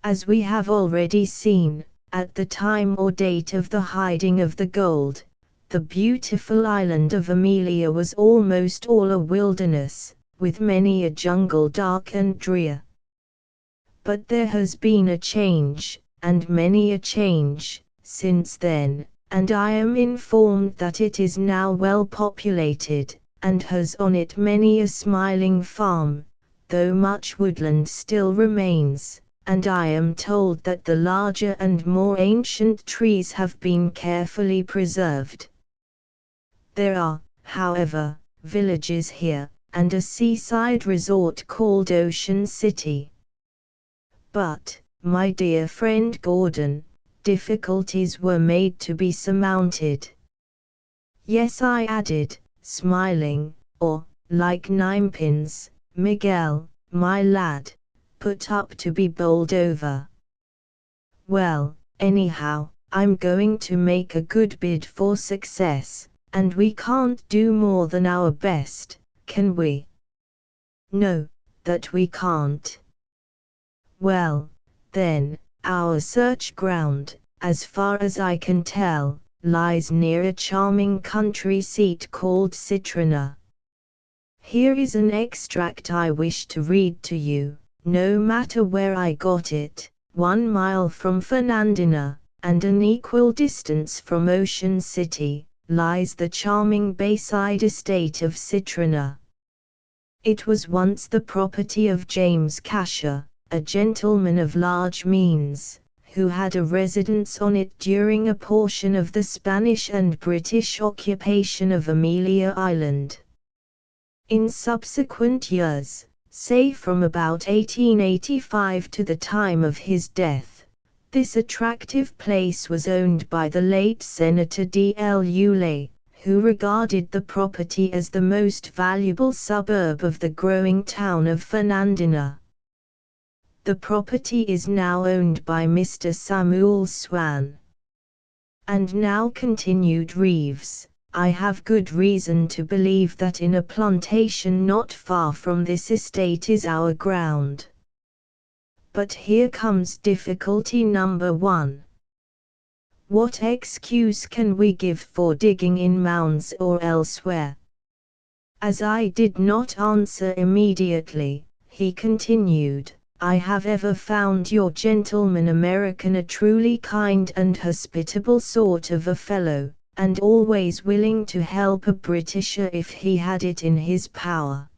As we have already seen, at the time or date of the hiding of the gold, the beautiful island of Amelia was almost all a wilderness, with many a jungle dark and drear. But there has been a change, and many a change, since then, and I am informed that it is now well populated, and has on it many a smiling farm, though much woodland still remains, and I am told that the larger and more ancient trees have been carefully preserved. There are, however, villages here, and a seaside resort called Ocean City. But, my dear friend Gordon, difficulties were made to be surmounted. Yes, I added, smiling, or, like ninepins, Miguel, my lad, put up to be bowled over. Well, anyhow, I'm going to make a good bid for success, and we can't do more than our best, can we? No, that we can't. Well, then, our search ground, as far as I can tell, lies near a charming country seat called Citrona. Here is an extract I wish to read to you. No matter where I got it, 1 mile from Fernandina, and an equal distance from Ocean City, lies the charming bayside estate of Citrona. It was once the property of James Casher, a gentleman of large means, who had a residence on it during a portion of the Spanish and British occupation of Amelia Island. In subsequent years, say from about 1885 to the time of his death, this attractive place was owned by the late Senator D.L. Ulay, who regarded the property as the most valuable suburb of the growing town of Fernandina. The property is now owned by Mr. Samuel Swan. And now, continued Reeves, I have good reason to believe that in a plantation not far from this estate is our ground. But here comes difficulty number 1. What excuse can we give for digging in mounds or elsewhere? As I did not answer immediately, he continued, I have ever found your gentleman American a truly kind and hospitable sort of a fellow, and always willing to help a Britisher if he had it in his power.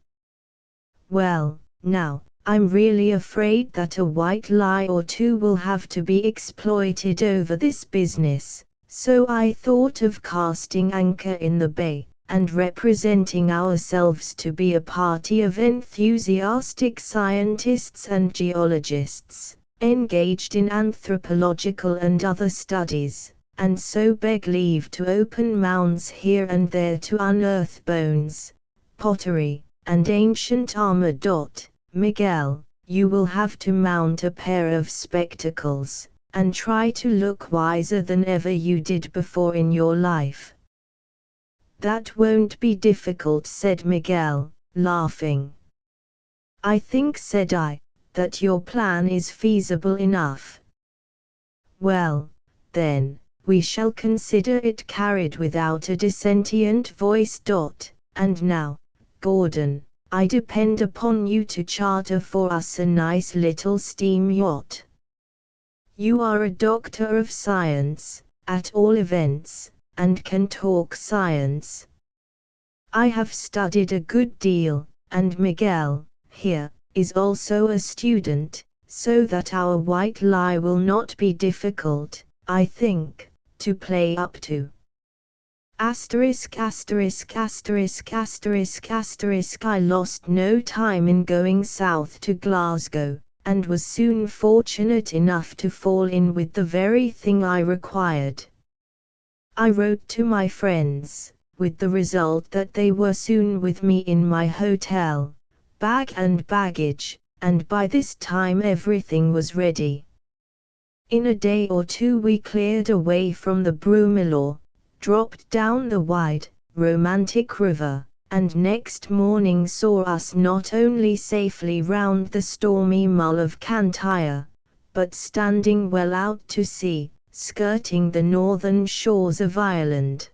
Well, now, I'm really afraid that a white lie or two will have to be exploited over this business, so I thought of casting anchor in the bay, and representing ourselves to be a party of enthusiastic scientists and geologists, engaged in anthropological and other studies, and so beg leave to open mounds here and there to unearth bones, pottery, and ancient armor. Miguel, you will have to mount a pair of spectacles, and try to look wiser than ever you did before in your life. That won't be difficult, said Miguel, laughing. I think, said I, that your plan is feasible enough. Well, then, we shall consider it carried without a dissentient voice. And now, Gordon, I depend upon you to charter for us a nice little steam yacht. You are a doctor of science, at all events, and can talk science. I have studied a good deal, and Miguel, here, is also a student, so that our white lie will not be difficult, I think, to play up to. I lost no time in going south to Glasgow, and was soon fortunate enough to fall in with the very thing I required. I wrote to my friends, with the result that they were soon with me in my hotel, bag and baggage, and by this time everything was ready. In a day or two we cleared away from the Broomielaw, dropped down the wide, romantic river, and next morning saw us not only safely round the stormy Mull of Cantyre, but standing well out to sea, skirting the northern shores of Ireland.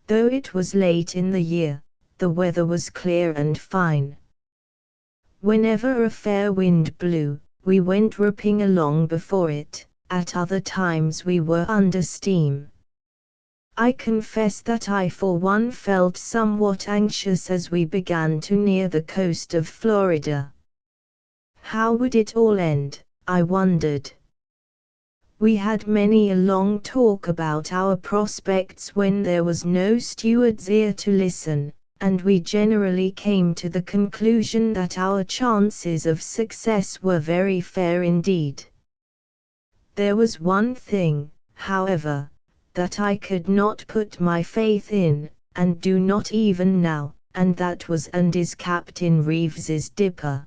Though it was late in the year, the weather was clear and fine. Whenever a fair wind blew, we went ripping along before it, at other times we were under steam. I confess that I for one felt somewhat anxious as we began to near the coast of Florida. How would it all end, I wondered. We had many a long talk about our prospects when there was no steward's ear to listen, and we generally came to the conclusion that our chances of success were very fair indeed. There was one thing, however, that I could not put my faith in, and do not even now, and that was and is Captain Reeves's dipper.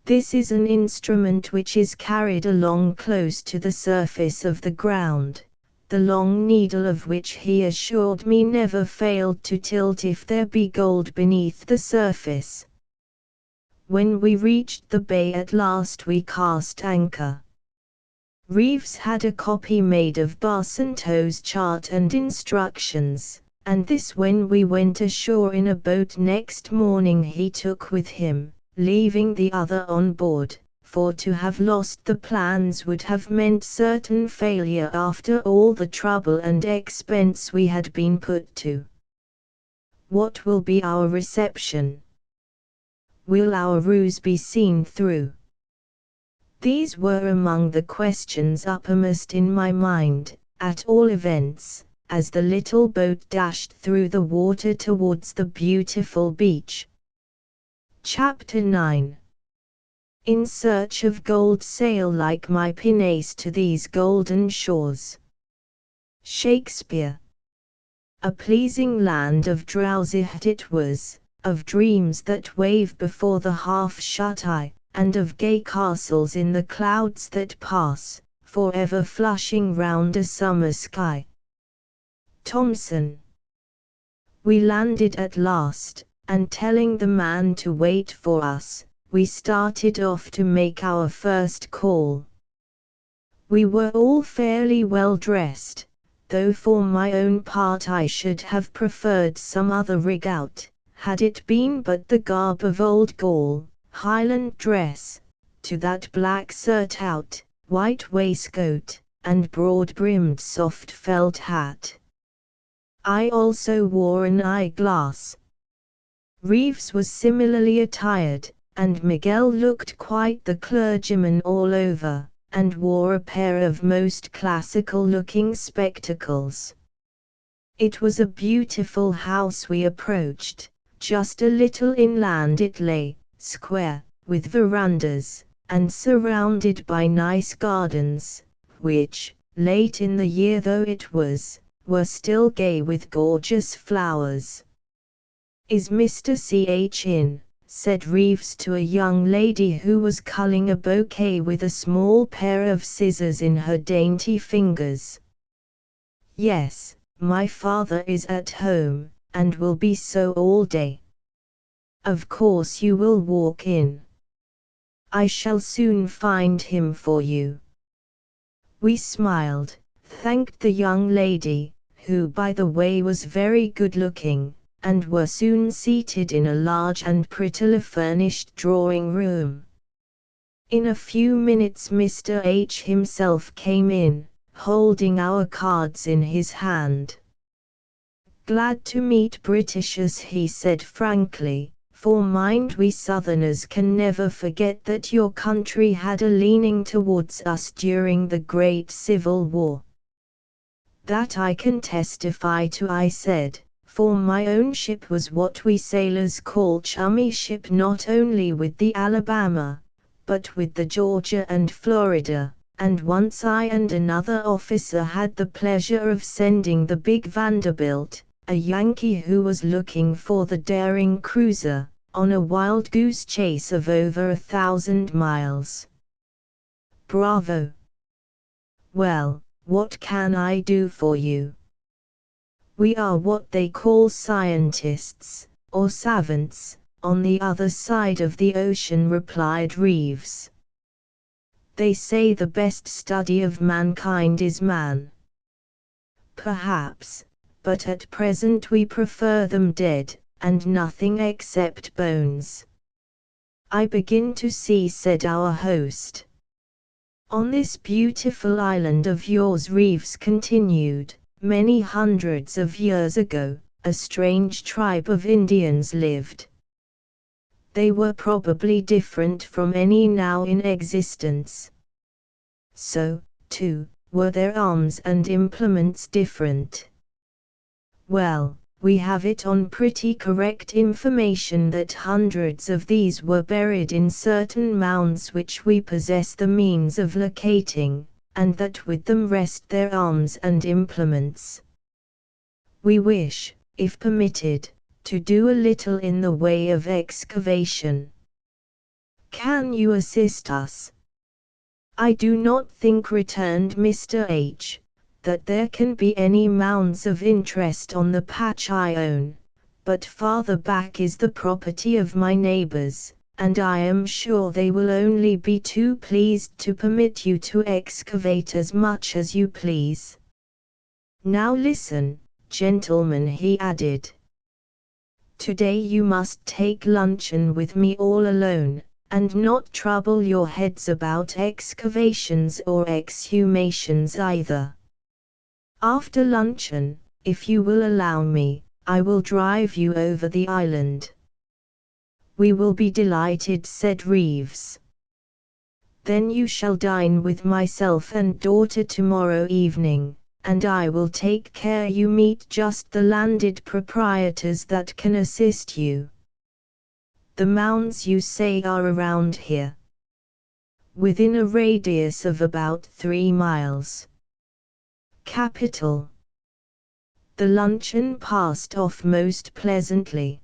This is an instrument which is carried along close to the surface of the ground, the long needle of which he assured me never failed to tilt if there be gold beneath the surface. When we reached the bay at last we cast anchor. Reeves had a copy made of Barsanto's chart and instructions, and this when we went ashore in a boat next morning he took with him, leaving the other on board, for to have lost the plans would have meant certain failure after all the trouble and expense we had been put to. What will be our reception? Will our ruse be seen through? These were among the questions uppermost in my mind, at all events, as the little boat dashed through the water towards the beautiful beach. Chapter 9. In search of gold sail like my pinnace to these golden shores. Shakespeare. A pleasing land of drowsihed it was, of dreams that wave before the half-shut eye, and of gay castles in the clouds that pass, for ever flushing round a summer sky. Thomson. We landed at last, and telling the man to wait for us, we started off to make our first call. We were all fairly well dressed, though for my own part I should have preferred some other rig-out, had it been but the garb of old Gaul, Highland dress, to that black surtout, white waistcoat, and broad-brimmed soft felt hat. I also wore an eye-glass. Reeves was similarly attired, and Miguel looked quite the clergyman all over, and wore a pair of most classical-looking spectacles. It was a beautiful house we approached, just a little inland it lay, square, with verandas, and surrounded by nice gardens, which, late in the year though it was, were still gay with gorgeous flowers. "Is Mr. Ch in?" said Reeves to a young lady who was culling a bouquet with a small pair of scissors in her dainty fingers. "Yes, my father is at home, and will be so all day." "Of course you will walk in. I shall soon find him for you." We smiled, thanked the young lady, who by the way was very good-looking, and were soon seated in a large and prettily furnished drawing-room. In a few minutes Mr. H himself came in, holding our cards in his hand. "Glad to meet Britishers," he said frankly, "for mind we Southerners can never forget that your country had a leaning towards us during the Great Civil War." "That I can testify to," I said, "for my own ship was what we sailors call chummy ship not only with the Alabama, but with the Georgia and Florida, and once I and another officer had the pleasure of sending the big Vanderbilt, a Yankee who was looking for the daring cruiser, on a wild goose chase of over 1,000 miles. Bravo! Well, what can I do for you?" "We are what they call scientists, or savants, on the other side of the ocean," replied Reeves. "They say the best study of mankind is man. Perhaps, but at present we prefer them dead, and nothing except bones." I begin to see, said our host. On this beautiful island of yours, Reeves continued, many hundreds of years ago, a strange tribe of Indians lived. They were probably different from any now in existence. So, too, were their arms and implements different. Well, we have it on pretty correct information that hundreds of these were buried in certain mounds which we possess the means of locating, and that with them rest their arms and implements. We wish, if permitted, to do a little in the way of excavation. Can you assist us? I do not think, returned Mr. H., that there can be any mounds of interest on the patch I own, but farther back is the property of my neighbors, and I am sure they will only be too pleased to permit you to excavate as much as you please. Now listen, gentlemen, he added. Today you must take luncheon with me all alone, and not trouble your heads about excavations or exhumations either. After luncheon, if you will allow me, I will drive you over the island. We will be delighted, said Reeves. Then you shall dine with myself and daughter tomorrow evening, and I will take care you meet just the landed proprietors that can assist you. The mounds you say are around here? Within a radius of about 3 miles. Capital. The luncheon passed off most pleasantly.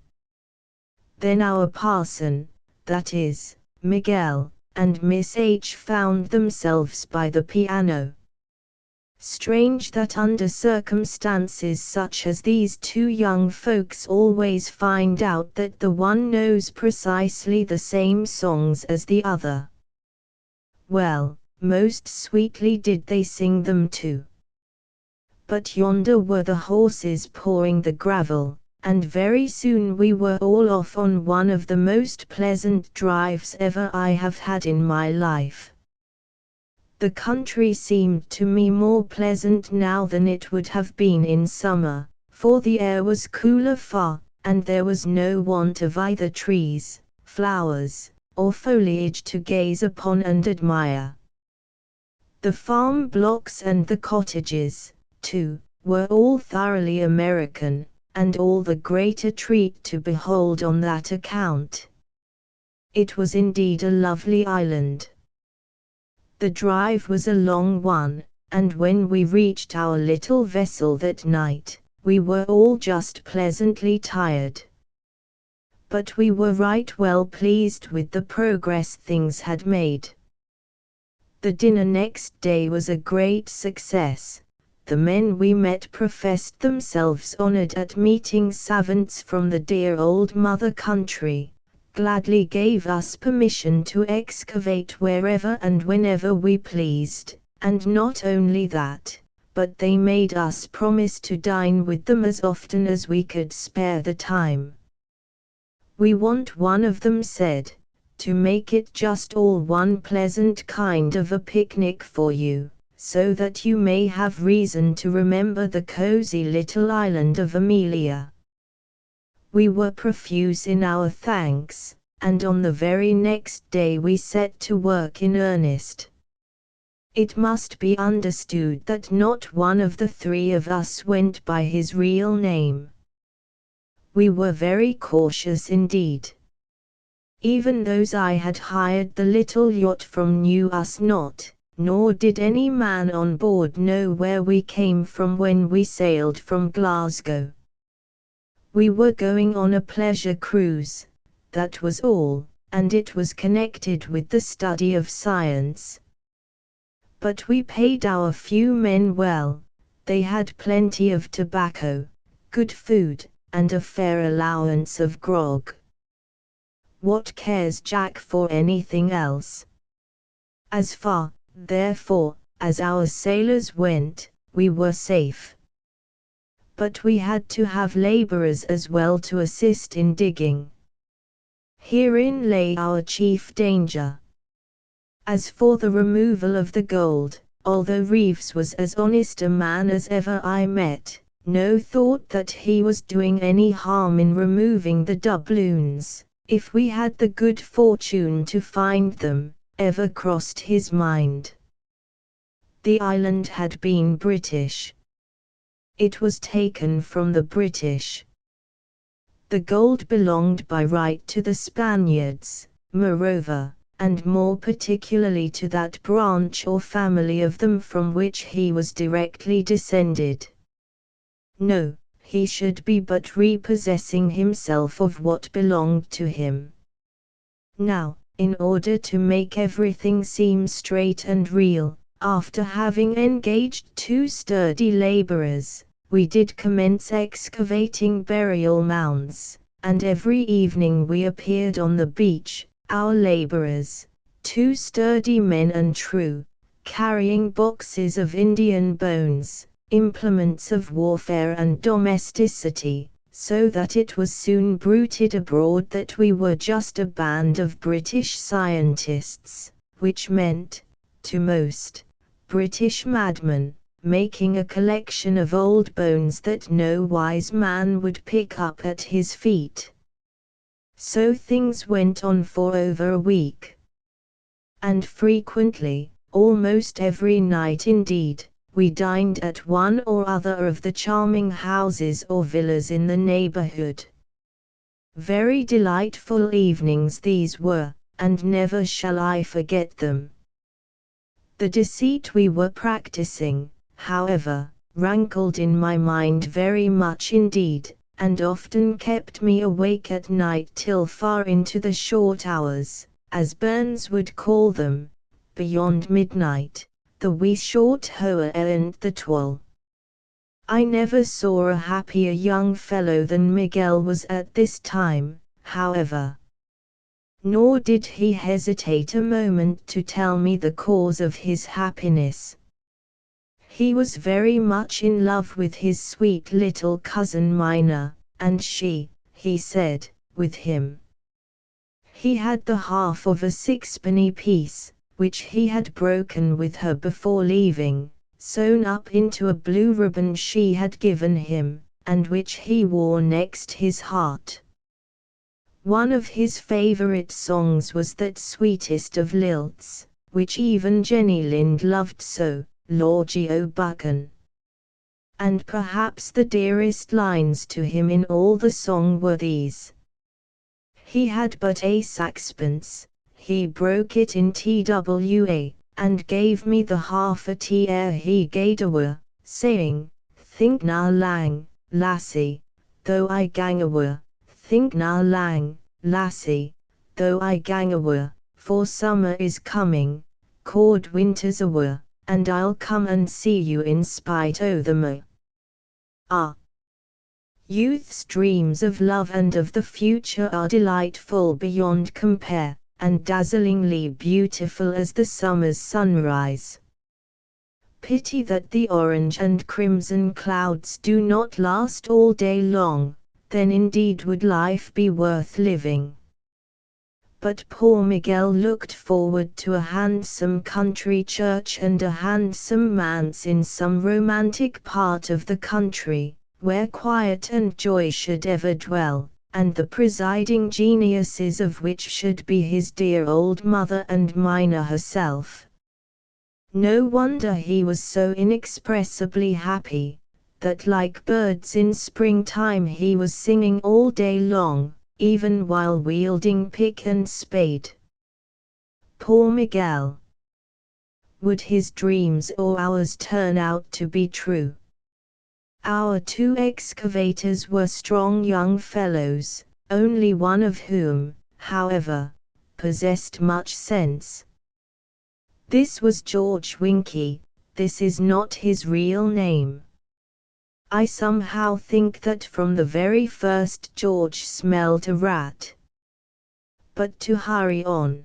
Then our parson, that is, Miguel, and Miss H found themselves by the piano. Strange that under circumstances such as these two young folks always find out that the one knows precisely the same songs as the other. Well, most sweetly did they sing them too. But yonder were the horses pawing the gravel, and very soon we were all off on one of the most pleasant drives ever I have had in my life. The country seemed to me more pleasant now than it would have been in summer, for the air was cooler far, and there was no want of either trees, flowers, or foliage to gaze upon and admire. The farm blocks and the cottages, too, were all thoroughly American, and all the greater treat to behold on that account. It was indeed a lovely island. The drive was a long one, and when we reached our little vessel that night, we were all just pleasantly tired. But we were right well pleased with the progress things had made. The dinner next day was a great success. The men we met professed themselves honored at meeting savants from the dear old mother country, gladly gave us permission to excavate wherever and whenever we pleased, and not only that, but they made us promise to dine with them as often as we could spare the time. We want, one of them said, to make it just all one pleasant kind of a picnic for you, so that you may have reason to remember the cozy little island of Amelia. We were profuse in our thanks, and on the very next day we set to work in earnest. It must be understood that not one of the three of us went by his real name. We were very cautious indeed. Even those I had hired the little yacht from knew us not, nor did any man on board know where we came from when we sailed from Glasgow. We were going on a pleasure cruise, that was all, and it was connected with the study of science. But we paid our few men well, they had plenty of tobacco, good food, and a fair allowance of grog. What cares Jack for anything else? As far, therefore, as our sailors went, we were safe. But we had to have laborers as well to assist in digging. Herein lay our chief danger. As for the removal of the gold, although Reeves was as honest a man as ever I met, no thought that he was doing any harm in removing the doubloons, if we had the good fortune to find them, ever crossed his mind. The island had been British. It was taken from the British. The gold belonged by right to the Spaniards, moreover, and more particularly to that branch or family of them from which he was directly descended. No, he should be but repossessing himself of what belonged to him. Now, in order to make everything seem straight and real, after having engaged 2 sturdy laborers, we did commence excavating burial mounds, and every evening we appeared on the beach, our laborers, 2 sturdy men and true, carrying boxes of Indian bones, implements of warfare and domesticity, so that it was soon bruited abroad that we were just a band of British scientists, which meant, to most, British madmen, making a collection of old bones that no wise man would pick up at his feet. So things went on for over a week. And frequently, almost every night indeed, we dined at one or other of the charming houses or villas in the neighborhood. Very delightful evenings these were, and never shall I forget them. The deceit we were practicing, however, rankled in my mind very much indeed, and often kept me awake at night till far into the short hours, as Burns would call them, beyond midnight, the wee short hour and the 12. I never saw a happier young fellow than Miguel was at this time, however. Nor did he hesitate a moment to tell me the cause of his happiness. He was very much in love with his sweet little cousin Mina, and she, he said, with him. He had the half of a 6-penny piece, which he had broken with her before leaving, sewn up into a blue ribbon she had given him, and which he wore next his heart. One of his favorite songs was that sweetest of lilts, which even Jenny Lind loved so, Lorgie O'Buchan. And perhaps the dearest lines to him in all the song were these. He had but a saxpence, he broke it in TWA, and gave me the half a tea ere he gaed awa, saying, Think na lang, lassie, though I gang awa, think na lang, lassie, though I gang awa, for summer is coming, cauld winter's awa, and I'll come and see you in spite o' them. Ah! Youth's dreams of love and of the future are delightful beyond compare, and dazzlingly beautiful as the summer's sunrise. Pity that the orange and crimson clouds do not last all day long, then indeed would life be worth living. But poor Miguel looked forward to a handsome country church and a handsome manse in some romantic part of the country, where quiet and joy should ever dwell, and the presiding geniuses of which should be his dear old mother and Mina herself. No wonder he was so inexpressibly happy, that like birds in springtime he was singing all day long, even while wielding pick and spade. Poor Miguel! Would his dreams or ours turn out to be true? Our 2 excavators were strong young fellows, only one of whom, however, possessed much sense. This was George Winkie. This is not his real name. I somehow think that from the very first George smelled a rat. But to hurry on.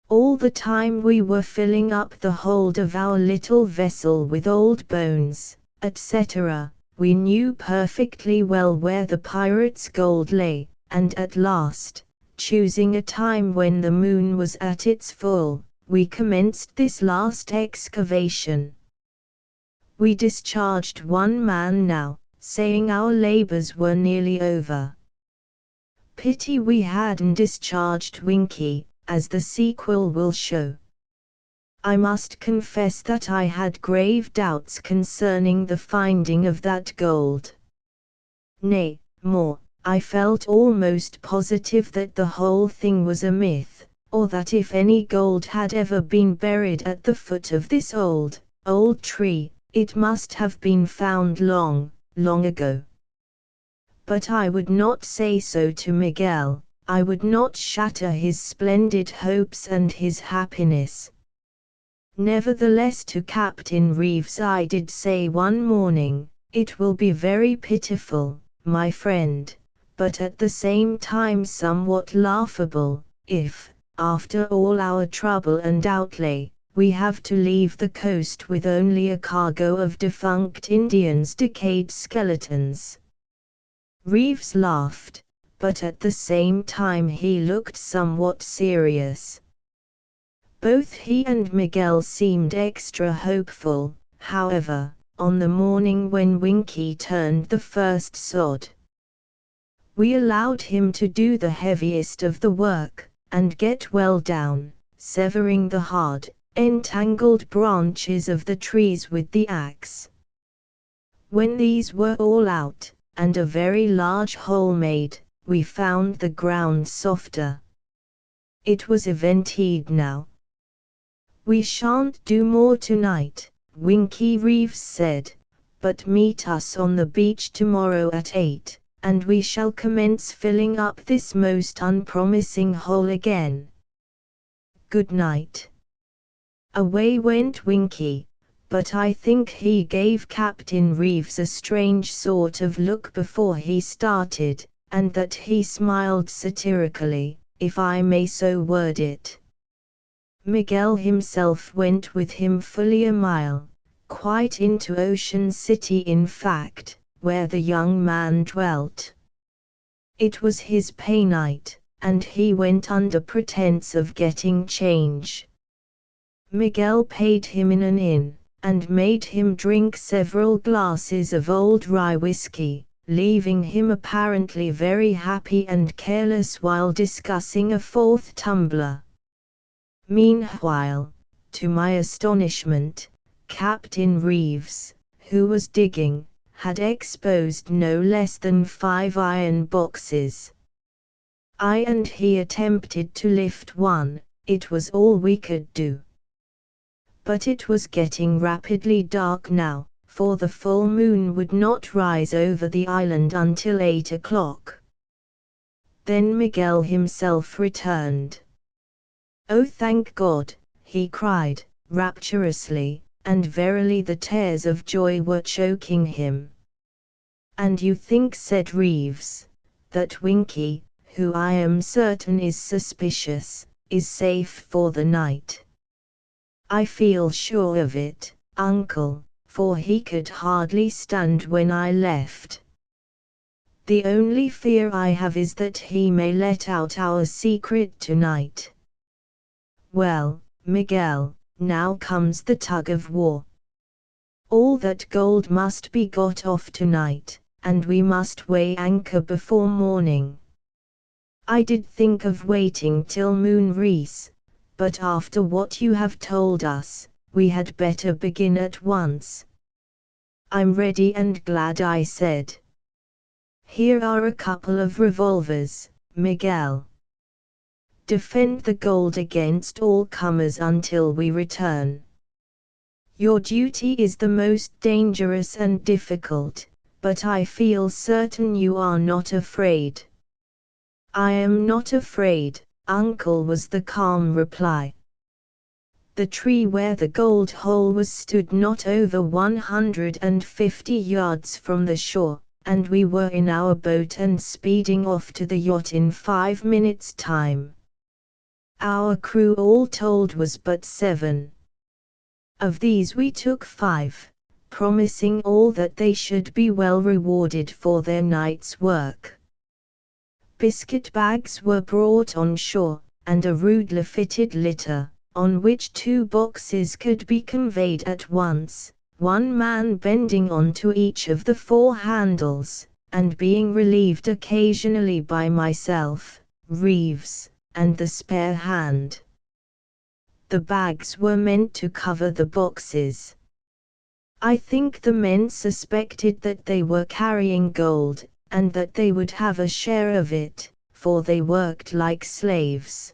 All the time we were filling up the hold of our little vessel with old bones, etc., we knew perfectly well where the pirates' gold lay, and at last, choosing a time when the moon was at its full, we commenced this last excavation. We discharged one man now, saying our labors were nearly over. Pity we hadn't discharged Winky, as the sequel will show. I must confess that I had grave doubts concerning the finding of that gold. Nay, more, I felt almost positive that the whole thing was a myth, or that if any gold had ever been buried at the foot of this old tree, it must have been found long, long ago. But I would not say so to Miguel. I would not shatter his splendid hopes and his happiness. Nevertheless, to Captain Reeves I did say one morning, "It will be very pitiful, my friend, but at the same time somewhat laughable, if, after all our trouble and outlay, we have to leave the coast with only a cargo of defunct Indians' decayed skeletons." Reeves laughed, but at the same time he looked somewhat serious. Both he and Miguel seemed extra hopeful, however, on the morning when Winky turned the first sod. We allowed him to do the heaviest of the work, and get well down, severing the hard, entangled branches of the trees with the axe. When these were all out, and a very large hole made, we found the ground softer. It was eventide now. "We shan't do more tonight," Winky Reeves said, "but meet us on the beach tomorrow at 8, and we shall commence filling up this most unpromising hole again. Good night." Away went Winky, but I think he gave Captain Reeves a strange sort of look before he started, and that he smiled satirically, if I may so word it. Miguel himself went with him fully a mile, quite into Ocean City in fact, where the young man dwelt. It was his pay night, and he went under pretense of getting change. Miguel paid him in an inn, and made him drink several glasses of old rye whiskey, leaving him apparently very happy and careless while discussing a fourth tumbler. Meanwhile, to my astonishment, Captain Reeves, who was digging, had exposed no less than 5 iron boxes. I and he attempted to lift one. It was all we could do. But it was getting rapidly dark now, for the full moon would not rise over the island until 8 o'clock. Then Miguel himself returned. "Oh, thank God," he cried, rapturously, and verily the tears of joy were choking him. "And you think," said Reeves, "that Winky, who I am certain is suspicious, is safe for the night?" "I feel sure of it, Uncle, for he could hardly stand when I left. The only fear I have is that he may let out our secret tonight." "Well, Miguel, now comes the tug of war. All that gold must be got off tonight, and we must weigh anchor before morning. I did think of waiting till moonrise, but after what you have told us, we had better begin at once." "I'm ready and glad," I said. "Here are a couple of revolvers, Miguel. Defend the gold against all comers until we return. Your duty is the most dangerous and difficult, but I feel certain you are not afraid." "I am not afraid, Uncle," was the calm reply. The tree where the gold hole was stood not over 150 yards from the shore, and we were in our boat and speeding off to the yacht in 5 minutes' time. Our crew all told was but 7. Of these we took 5, promising all that they should be well rewarded for their night's work. biscuit bags were brought on shore, and a rudely fitted litter, on which 2 boxes could be conveyed at once, one man bending onto each of the 4 handles, and being relieved occasionally by myself, Reeves, and the spare hand. The bags were meant to cover the boxes. I think the men suspected that they were carrying gold, and that they would have a share of it, for they worked like slaves.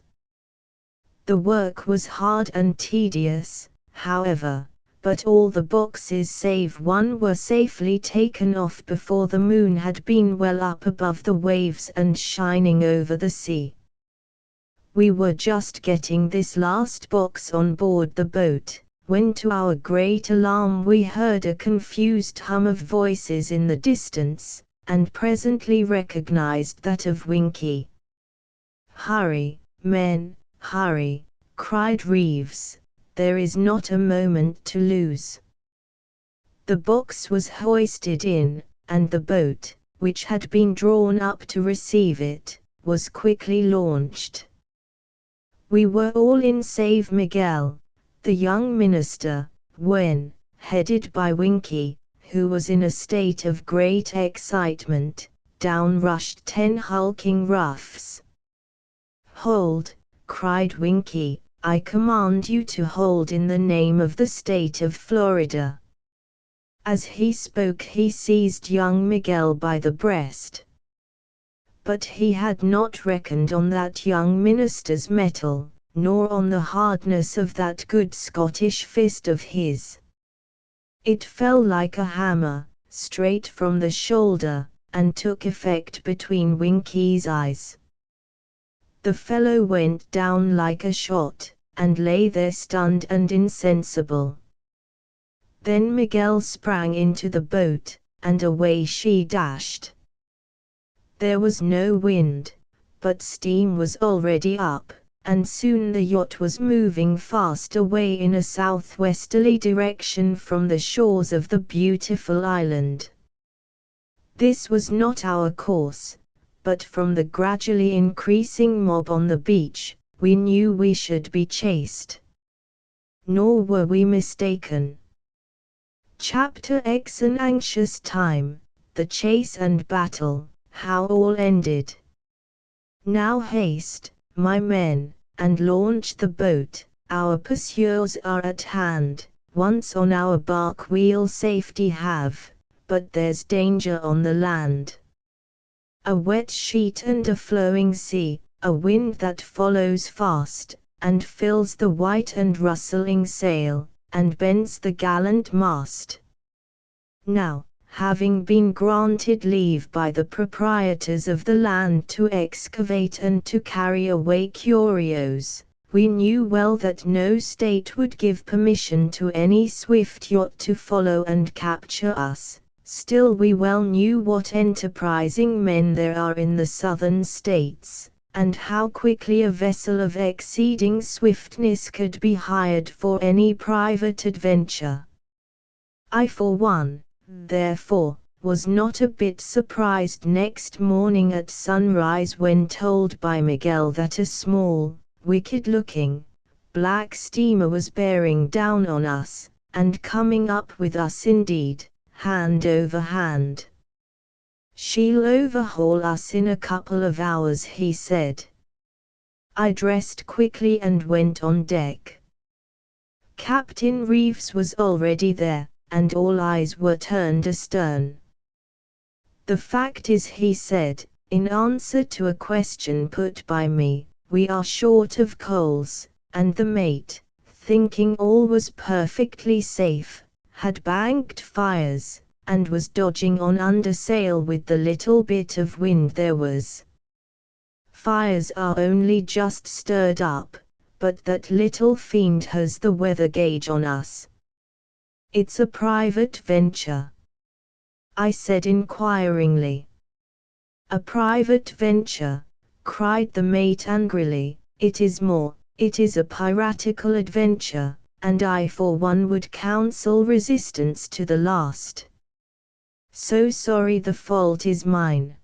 The work was hard and tedious, however, but all the boxes save one were safely taken off before the moon had been well up above the waves and shining over the sea. We were just getting this last box on board the boat, when to our great alarm we heard a confused hum of voices in the distance, and presently recognized that of Winky. "Hurry, men, hurry," cried Reeves, "there is not a moment to lose." The box was hoisted in, and the boat, which had been drawn up to receive it, was quickly launched. We were all in save Miguel, the young minister, when, headed by Winky, who was in a state of great excitement, down rushed 10 hulking roughs. "Hold," cried Winky, "I command you to hold in the name of the state of Florida." As he spoke he seized young Miguel by the breast. But he had not reckoned on that young minister's mettle, nor on the hardness of that good Scottish fist of his. It fell like a hammer, straight from the shoulder, and took effect between Winky's eyes. The fellow went down like a shot, and lay there stunned and insensible. Then Miguel sprang into the boat, and away she dashed. There was no wind, but steam was already up, and soon the yacht was moving fast away in a southwesterly direction from the shores of the beautiful island. This was not our course, but from the gradually increasing mob on the beach, we knew we should be chased. Nor were we mistaken. Chapter X. An anxious time, the chase and battle, how all ended. Now haste, my men, and launch the boat, our pursuers are at hand. Once on our bark we'll safety have, but there's danger on the land. A wet sheet and a flowing sea, a wind that follows fast, and fills the white and rustling sail, and bends the gallant mast. Now, having been granted leave by the proprietors of the land to excavate and to carry away curios, we knew well that no state would give permission to any swift yacht to follow and capture us. Still we well knew what enterprising men there are in the southern states, and how quickly a vessel of exceeding swiftness could be hired for any private adventure. I for one, therefore, was not a bit surprised next morning at sunrise when told by Miguel that a small, wicked-looking, black steamer was bearing down on us, and coming up with us indeed, hand over hand. "She'll overhaul us in a couple of hours," he said. I dressed quickly and went on deck. Captain Reeves was already there, and all eyes were turned astern. "The fact is," he said, in answer to a question put by me, "we are short of coals, and the mate, thinking all was perfectly safe, had banked fires, and was dodging on under sail with the little bit of wind there was. Fires are only just stirred up, but that little fiend has the weather gauge on us." "It's a private venture?" I said inquiringly. "A private venture," cried the mate angrily, "it is more, it is a piratical adventure, and I for one would counsel resistance to the last. So sorry the fault is mine."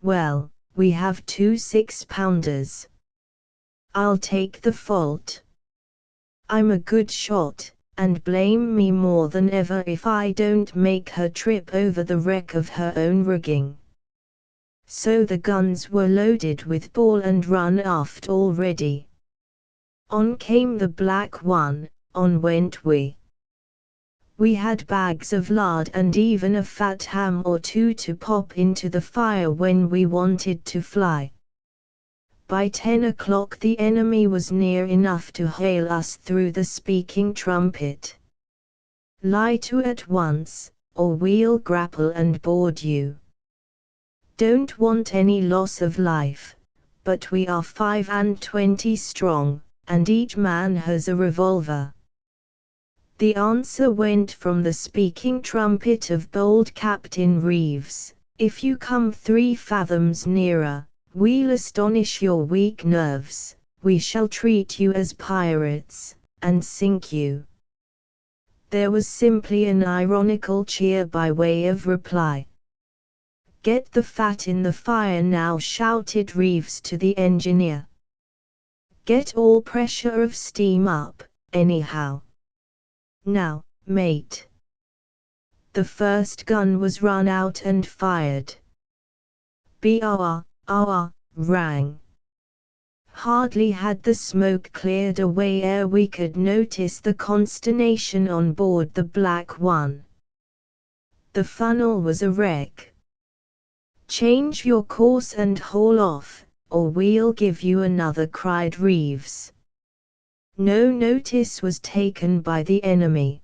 "Well, we have 2 6-pounders. I'll take the fault. I'm a good shot, and blame me more than ever if I don't make her trip over the wreck of her own rigging. So the guns were loaded with ball and run aft all ready. On came the black one, on went we. We had bags of lard and even a fat ham or two to pop into the fire when we wanted to fly. By 10 o'clock the enemy was near enough to hail us through the speaking trumpet. Lie to at once, or we'll grapple and board you. Don't want any loss of life, but we are 25 strong, and each man has a revolver. The answer went from the speaking trumpet of bold Captain Reeves, if you come 3 fathoms nearer, we'll astonish your weak nerves, we shall treat you as pirates, and sink you. There was simply an ironical cheer by way of reply. Get the fat in the fire now, shouted Reeves to the engineer. Get all pressure of steam up, anyhow. Now, mate. The first gun was run out and fired. Brrr, rang. Hardly had the smoke cleared away ere we could notice the consternation on board the black one. The funnel was a wreck. Change your course and haul off, or we'll give you another, cried Reeves. No notice was taken by the enemy.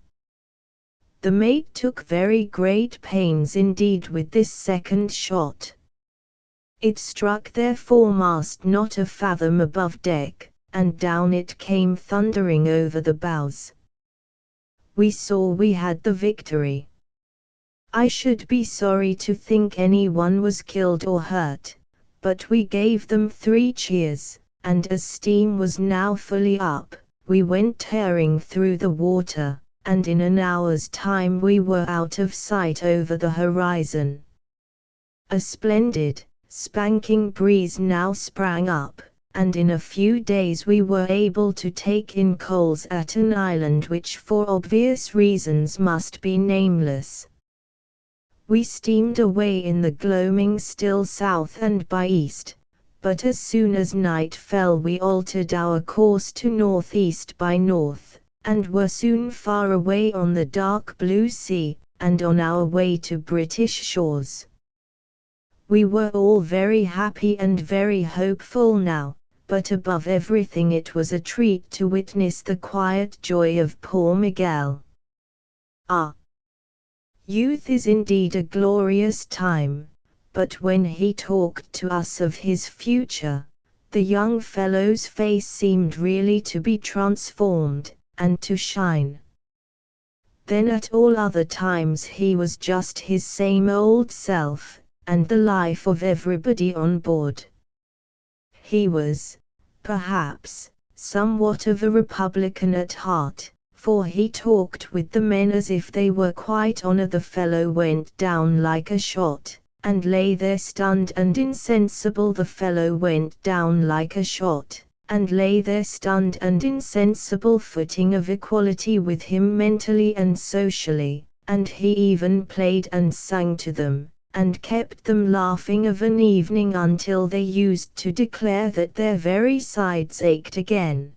The mate took very great pains indeed with this second shot. It struck their foremast not a fathom above deck, and down it came thundering over the bows. We saw we had the victory. I should be sorry to think anyone was killed or hurt, but we gave them 3 cheers, and as steam was now fully up, we went tearing through the water, and in an hour's time we were out of sight over the horizon. A splendid, spanking breeze now sprang up, and in a few days we were able to take in coals at an island which for obvious reasons must be nameless. We steamed away in the gloaming still south and by east, but as soon as night fell we altered our course to northeast by north, and were soon far away on the dark blue sea, and on our way to British shores. We were all very happy and very hopeful now, but above everything it was a treat to witness the quiet joy of poor Miguel. Ah! Youth is indeed a glorious time, but when he talked to us of his future, the young fellow's face seemed really to be transformed, and to shine. Then at all other times he was just his same old self, and the life of everybody on board. He was, perhaps, somewhat of a Republican at heart, for he talked with the men as if they were quite on. The fellow went down like a shot, and lay there stunned and insensible. The fellow went down like a shot, and lay there stunned and insensible. Footing of equality with him mentally and socially, and he even played and sang to them, and kept them laughing of an evening until they used to declare that their very sides ached again.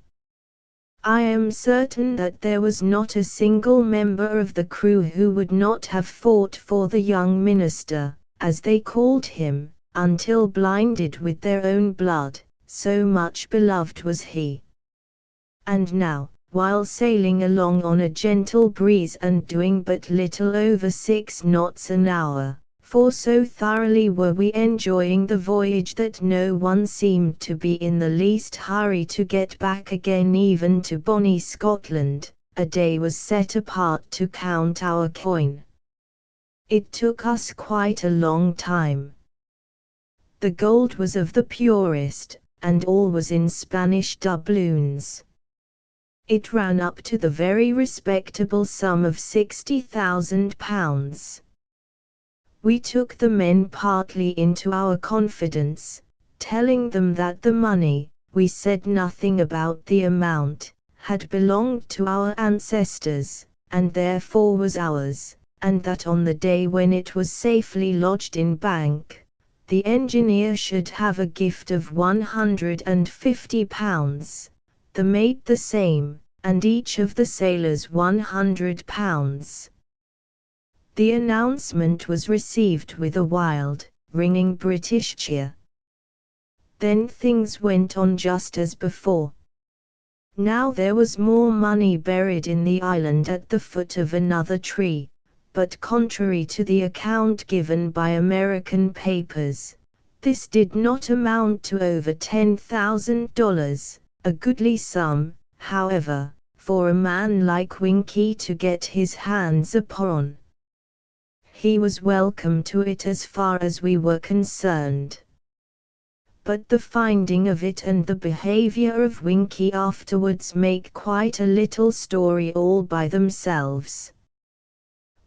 I am certain that there was not a single member of the crew who would not have fought for the young minister, as they called him, until blinded with their own blood, so much beloved was he. And now, while sailing along on a gentle breeze and doing but little over 6 knots an hour, for so thoroughly were we enjoying the voyage that no one seemed to be in the least hurry to get back again even to bonny Scotland, a day was set apart to count our coin. It took us quite a long time. The gold was of the purest, and all was in Spanish doubloons. It ran up to the very respectable sum of £60,000. We took the men partly into our confidence, telling them that the money, we said nothing about the amount, had belonged to our ancestors, and therefore was ours, and that on the day when it was safely lodged in bank, the engineer should have a gift of £150, the mate the same, and each of the sailors £100. The announcement was received with a wild, ringing British cheer. Then things went on just as before. Now there was more money buried in the island at the foot of another tree, but contrary to the account given by American papers, this did not amount to over $10,000, a goodly sum, however, for a man like Winkie to get his hands upon. He was welcome to it as far as we were concerned. But the finding of it and the behavior of Winkie afterwards make quite a little story all by themselves.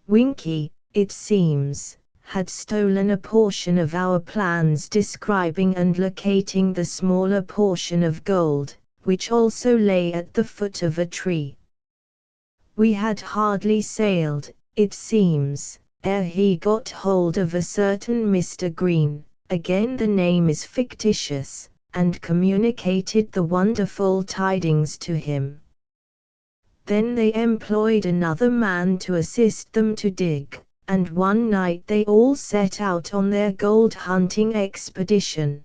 Winkie, it seems, had stolen a portion of our plans describing and locating the smaller portion of gold, which also lay at the foot of a tree. We had hardly sailed, it seems, ere he got hold of a certain Mr. Green, again the name is fictitious, and communicated the wonderful tidings to him. Then they employed another man to assist them to dig, and one night they all set out on their gold hunting expedition.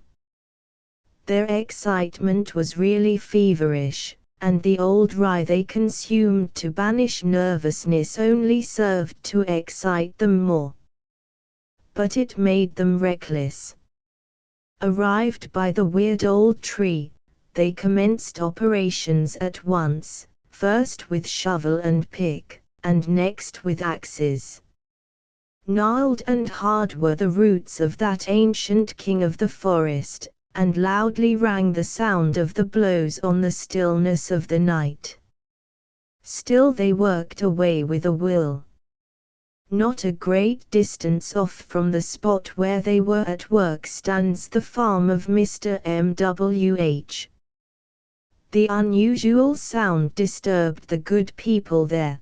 Their excitement was really feverish, and the old rye they consumed to banish nervousness only served to excite them more. But it made them reckless. Arrived by the weird old tree, they commenced operations at once, first with shovel and pick, and next with axes. Gnarled and hard were the roots of that ancient king of the forest, and loudly rang the sound of the blows on the stillness of the night. Still they worked away with a will. Not a great distance off from the spot where they were at work stands the farm of Mr. M.W.H. The unusual sound disturbed the good people there.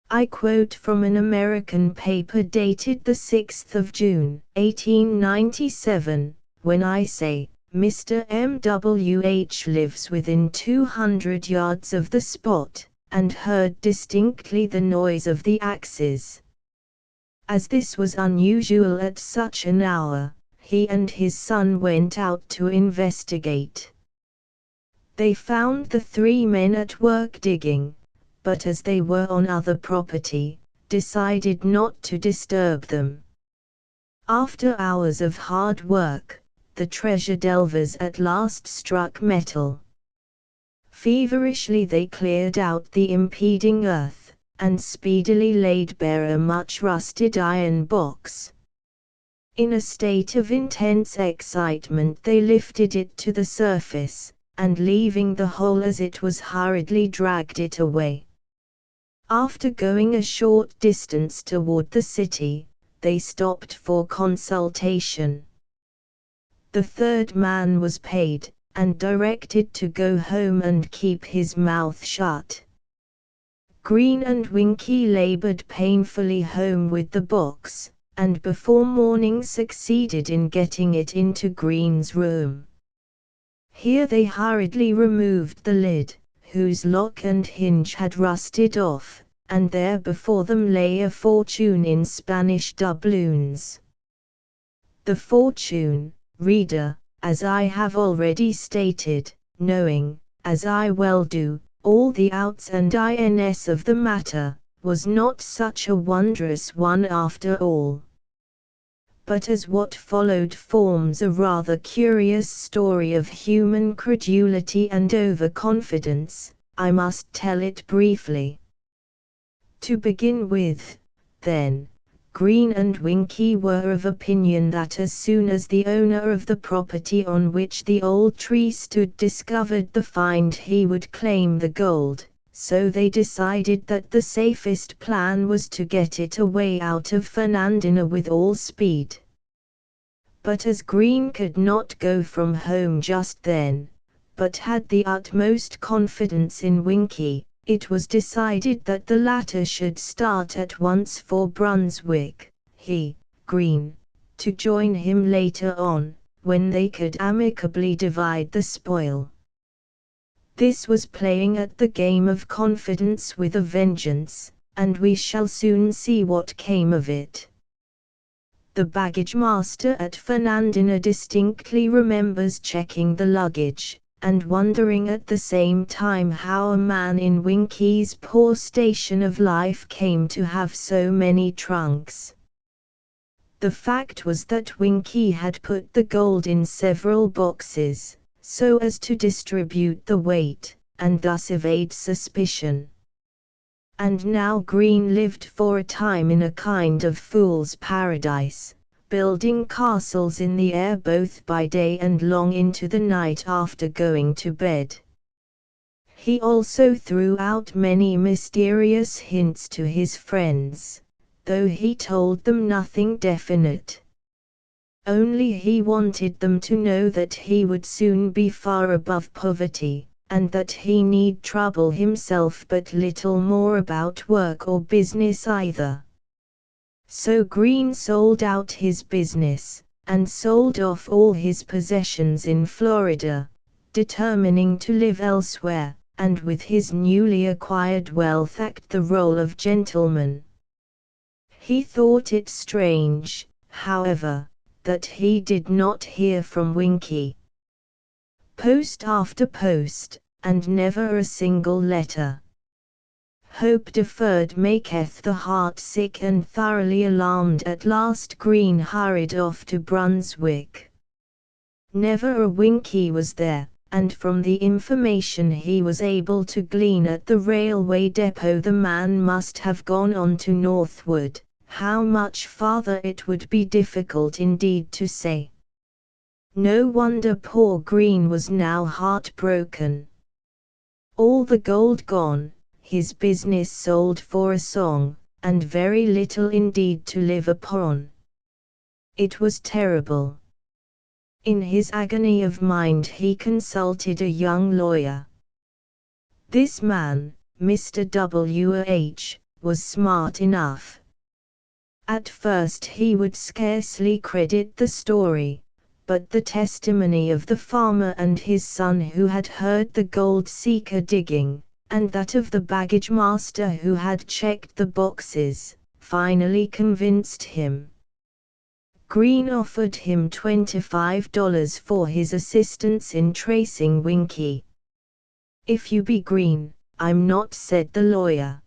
I quote from an American paper dated the 6th of June, 1897, when I say, Mr. M.W.H. lives within 200 yards of the spot, and heard distinctly the noise of the axes. As this was unusual at such an hour, he and his son went out to investigate. They found the 3 men at work digging, but as they were on other property, decided not to disturb them. After hours of hard work, the treasure delvers at last struck metal. Feverishly they cleared out the impeding earth, and speedily laid bare a much rusted iron box. In a state of intense excitement they lifted it to the surface, and leaving the hole as it was hurriedly dragged it away. After going a short distance toward the city, they stopped for consultation. The 3rd man was paid, and directed to go home and keep his mouth shut. Green and Winkie labored painfully home with the box, and before morning succeeded in getting it into Green's room. Here they hurriedly removed the lid, whose lock and hinge had rusted off, and there before them lay a fortune in Spanish doubloons. The fortune, reader, as I have already stated, knowing, as I well do, all the outs and ins of the matter, was not such a wondrous one after all. But as what followed forms a rather curious story of human credulity and overconfidence, I must tell it briefly. To begin with, then, Green and Winkie were of opinion that as soon as the owner of the property on which the old tree stood discovered the find he would claim the gold, so they decided that the safest plan was to get it away out of Fernandina with all speed. But as Green could not go from home just then, but had the utmost confidence in Winky, it was decided that the latter should start at once for Brunswick, he, Green, to join him later on, when they could amicably divide the spoil. This was playing at the game of confidence with a vengeance, and we shall soon see what came of it. The baggage master at Fernandina distinctly remembers checking the luggage, and wondering at the same time how a man in Winky's poor station of life came to have so many trunks. The fact was that Winky had put the gold in several boxes, so as to distribute the weight, and thus evade suspicion. And now Green lived for a time in a kind of fool's paradise, building castles in the air both by day and long into the night after going to bed. He also threw out many mysterious hints to his friends, though he told them nothing definite. Only he wanted them to know that he would soon be far above poverty, and that he need trouble himself but little more about work or business either. So Green sold out his business, and sold off all his possessions in Florida, determining to live elsewhere, and with his newly acquired wealth act the role of gentleman. He thought it strange, however, that he did not hear from Winky. Post after post, and never a single letter. Hope deferred maketh the heart sick, and thoroughly alarmed at last Green hurried off to Brunswick. Never a Winky was there, and from the information he was able to glean at the railway depot the man must have gone on to Northwood. How much farther it would be difficult indeed to say. No wonder poor Green was now heartbroken. All the gold gone, his business sold for a song, and very little indeed to live upon. It was terrible. In his agony of mind he consulted a young lawyer. This man, Mr. W.H., was smart enough. At first he would scarcely credit the story, but the testimony of the farmer and his son who had heard the gold seeker digging, and that of the baggage master who had checked the boxes, finally convinced him. Green offered him $25 for his assistance in tracing Winky. "If you be Green, I'm not," said the lawyer.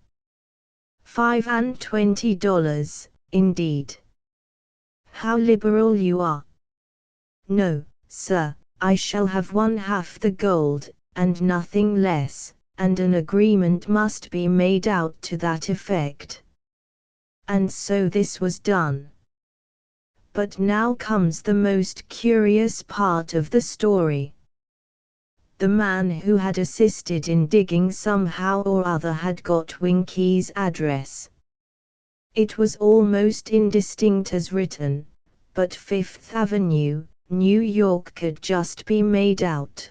$25, indeed. How liberal you are." "No, sir, I shall have one half the gold, and nothing less, and an agreement must be made out to that effect." And so this was done. But now comes the most curious part of the story. The man who had assisted in digging somehow or other had got Winky's address. It was almost indistinct as written, but Fifth Avenue, New York could just be made out.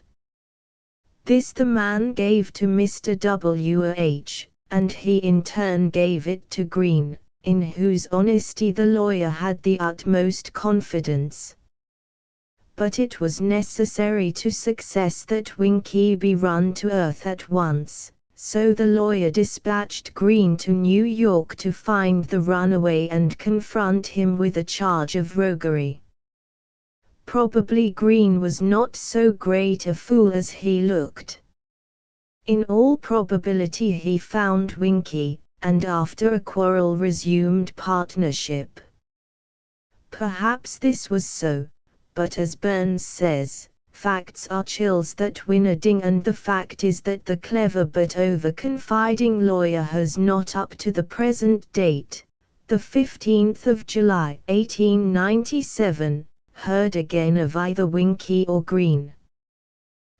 This the man gave to Mr. W.H., and he in turn gave it to Green, in whose honesty the lawyer had the utmost confidence. But it was necessary to success that Winky be run to earth at once, so the lawyer dispatched Green to New York to find the runaway and confront him with a charge of roguery. Probably Green was not so great a fool as he looked. In all probability he found Winky, and after a quarrel resumed partnership. Perhaps this was so, but as Burns says, facts are chills that win a ding, and the fact is that the clever but over-confiding lawyer has not up to the present date, the 15th of July 1897, heard again of either Winky or Green.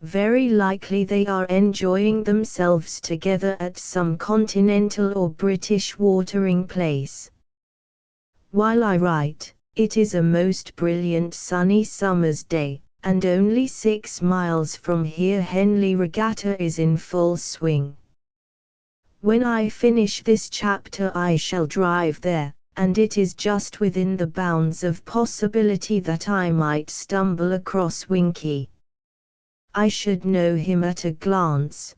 Very likely they are enjoying themselves together at some continental or British watering place. While I write, it is a most brilliant sunny summer's day, and only 6 miles from here Henley Regatta is in full swing. When I finish this chapter I shall drive there, and it is just within the bounds of possibility that I might stumble across Winky. I should know him at a glance.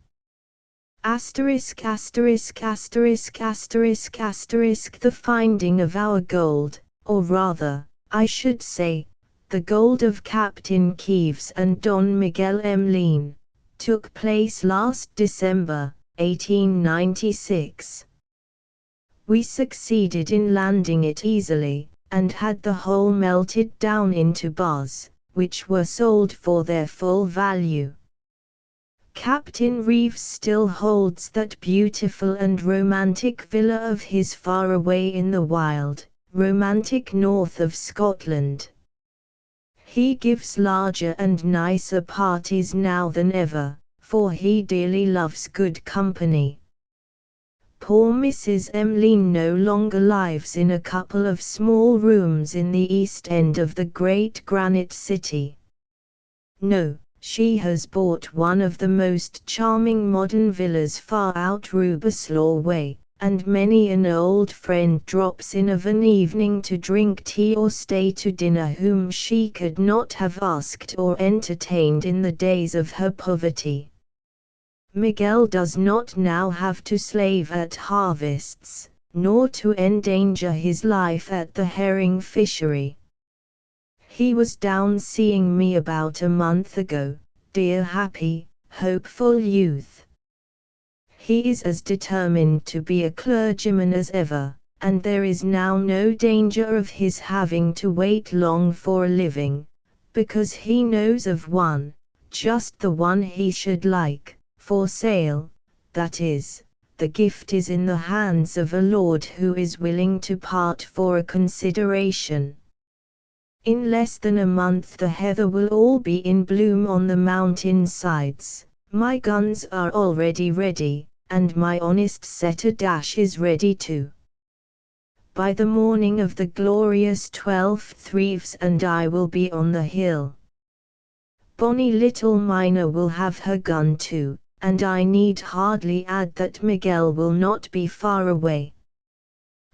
Asterisk asterisk asterisk asterisk asterisk The finding of our gold, or rather, I should say, the gold of Captain Keyves and Don Miguel Emlyn, took place last December, 1896. We succeeded in landing it easily, and had the whole melted down into bars, which were sold for their full value. Captain Reeves still holds that beautiful and romantic villa of his far away in the wild, romantic north of Scotland. He gives larger and nicer parties now than ever, for he dearly loves good company. Poor Mrs. Emlyn no longer lives in a couple of small rooms in the east end of the great granite city. No, she has bought one of the most charming modern villas far out Rubislaw way, and many an old friend drops in of an evening to drink tea or stay to dinner whom she could not have asked or entertained in the days of her poverty. Miguel does not now have to slave at harvests, nor to endanger his life at the herring fishery. He was down seeing me about a month ago, dear happy, hopeful youth. He is as determined to be a clergyman as ever, and there is now no danger of his having to wait long for a living, because he knows of one, just the one he should like, for sale, that is, the gift is in the hands of a lord who is willing to part for a consideration. In less than a month the heather will all be in bloom on the mountain sides, my guns are already ready, and my honest setter Dash is ready too. By the morning of the glorious 12th Reeves and I will be on the hill. Bonny little Mina will have her gun too, and I need hardly add that Miguel will not be far away.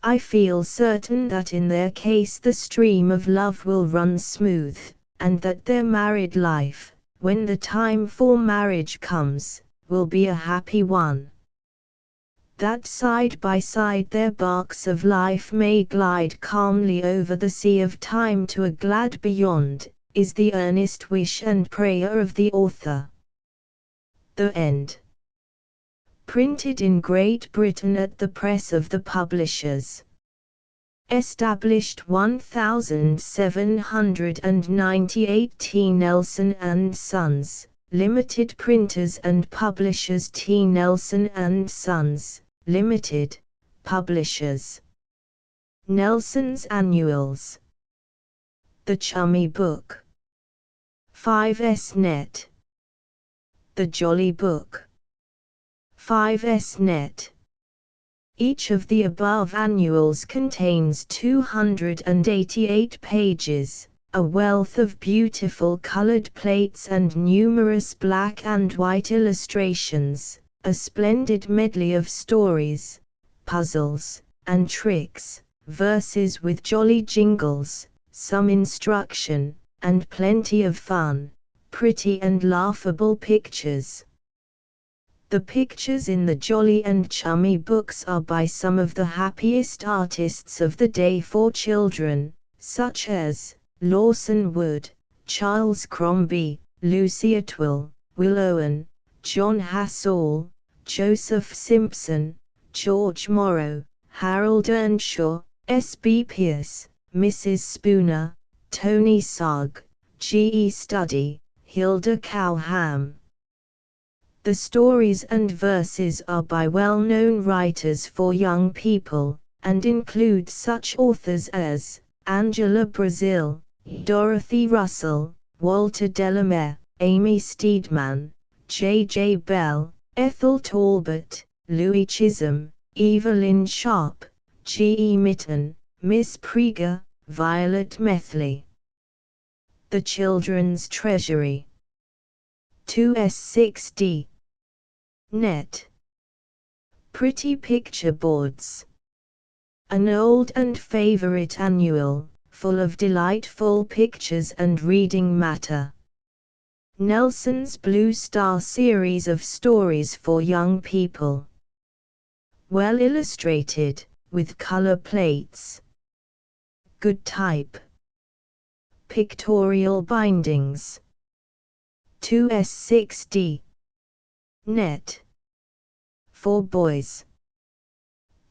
I feel certain that in their case the stream of love will run smooth, and that their married life, when the time for marriage comes, will be a happy one. That side by side their barks of life may glide calmly over the sea of time to a glad beyond, is the earnest wish and prayer of the author. The End. Printed in Great Britain at the press of the publishers. Established 1798 T. Nelson and Sons, Limited. Printers and Publishers T. Nelson and Sons, Limited, Publishers. Nelson's Annuals. The Chummy Book. 5S Net. The Jolly Book. 5S Net. Each of the above annuals contains 288 pages, a wealth of beautiful colored plates and numerous black and white illustrations, a splendid medley of stories, puzzles, and tricks, verses with jolly jingles, some instruction, and plenty of fun, pretty and laughable pictures. The pictures in the Jolly and Chummy books are by some of the happiest artists of the day for children, such as Lawson Wood, Charles Crombie, Lucy Atwill, Will Owen, John Hassall, Joseph Simpson, George Morrow, Harold Earnshaw, S.B. Pierce, Mrs. Spooner, Tony Sugg, G.E. Studdy, Hilda Cowham. The stories and verses are by well-known writers for young people, and include such authors as Angela Brazil, Dorothy Russell, Walter Delamere, Amy Steedman, J. Bell, Ethel Talbot, Louis Chisholm, Evelyn Sharp, G. Mitten, Miss Prieger, Violet Methley. The Children's Treasury. 2s6d. Net. Pretty Picture Boards. An old and favorite annual, full of delightful pictures and reading matter. Nelson's Blue Star series of stories for young people. Well illustrated, with color plates. Good type. Pictorial bindings. 2s6d. Net. For boys.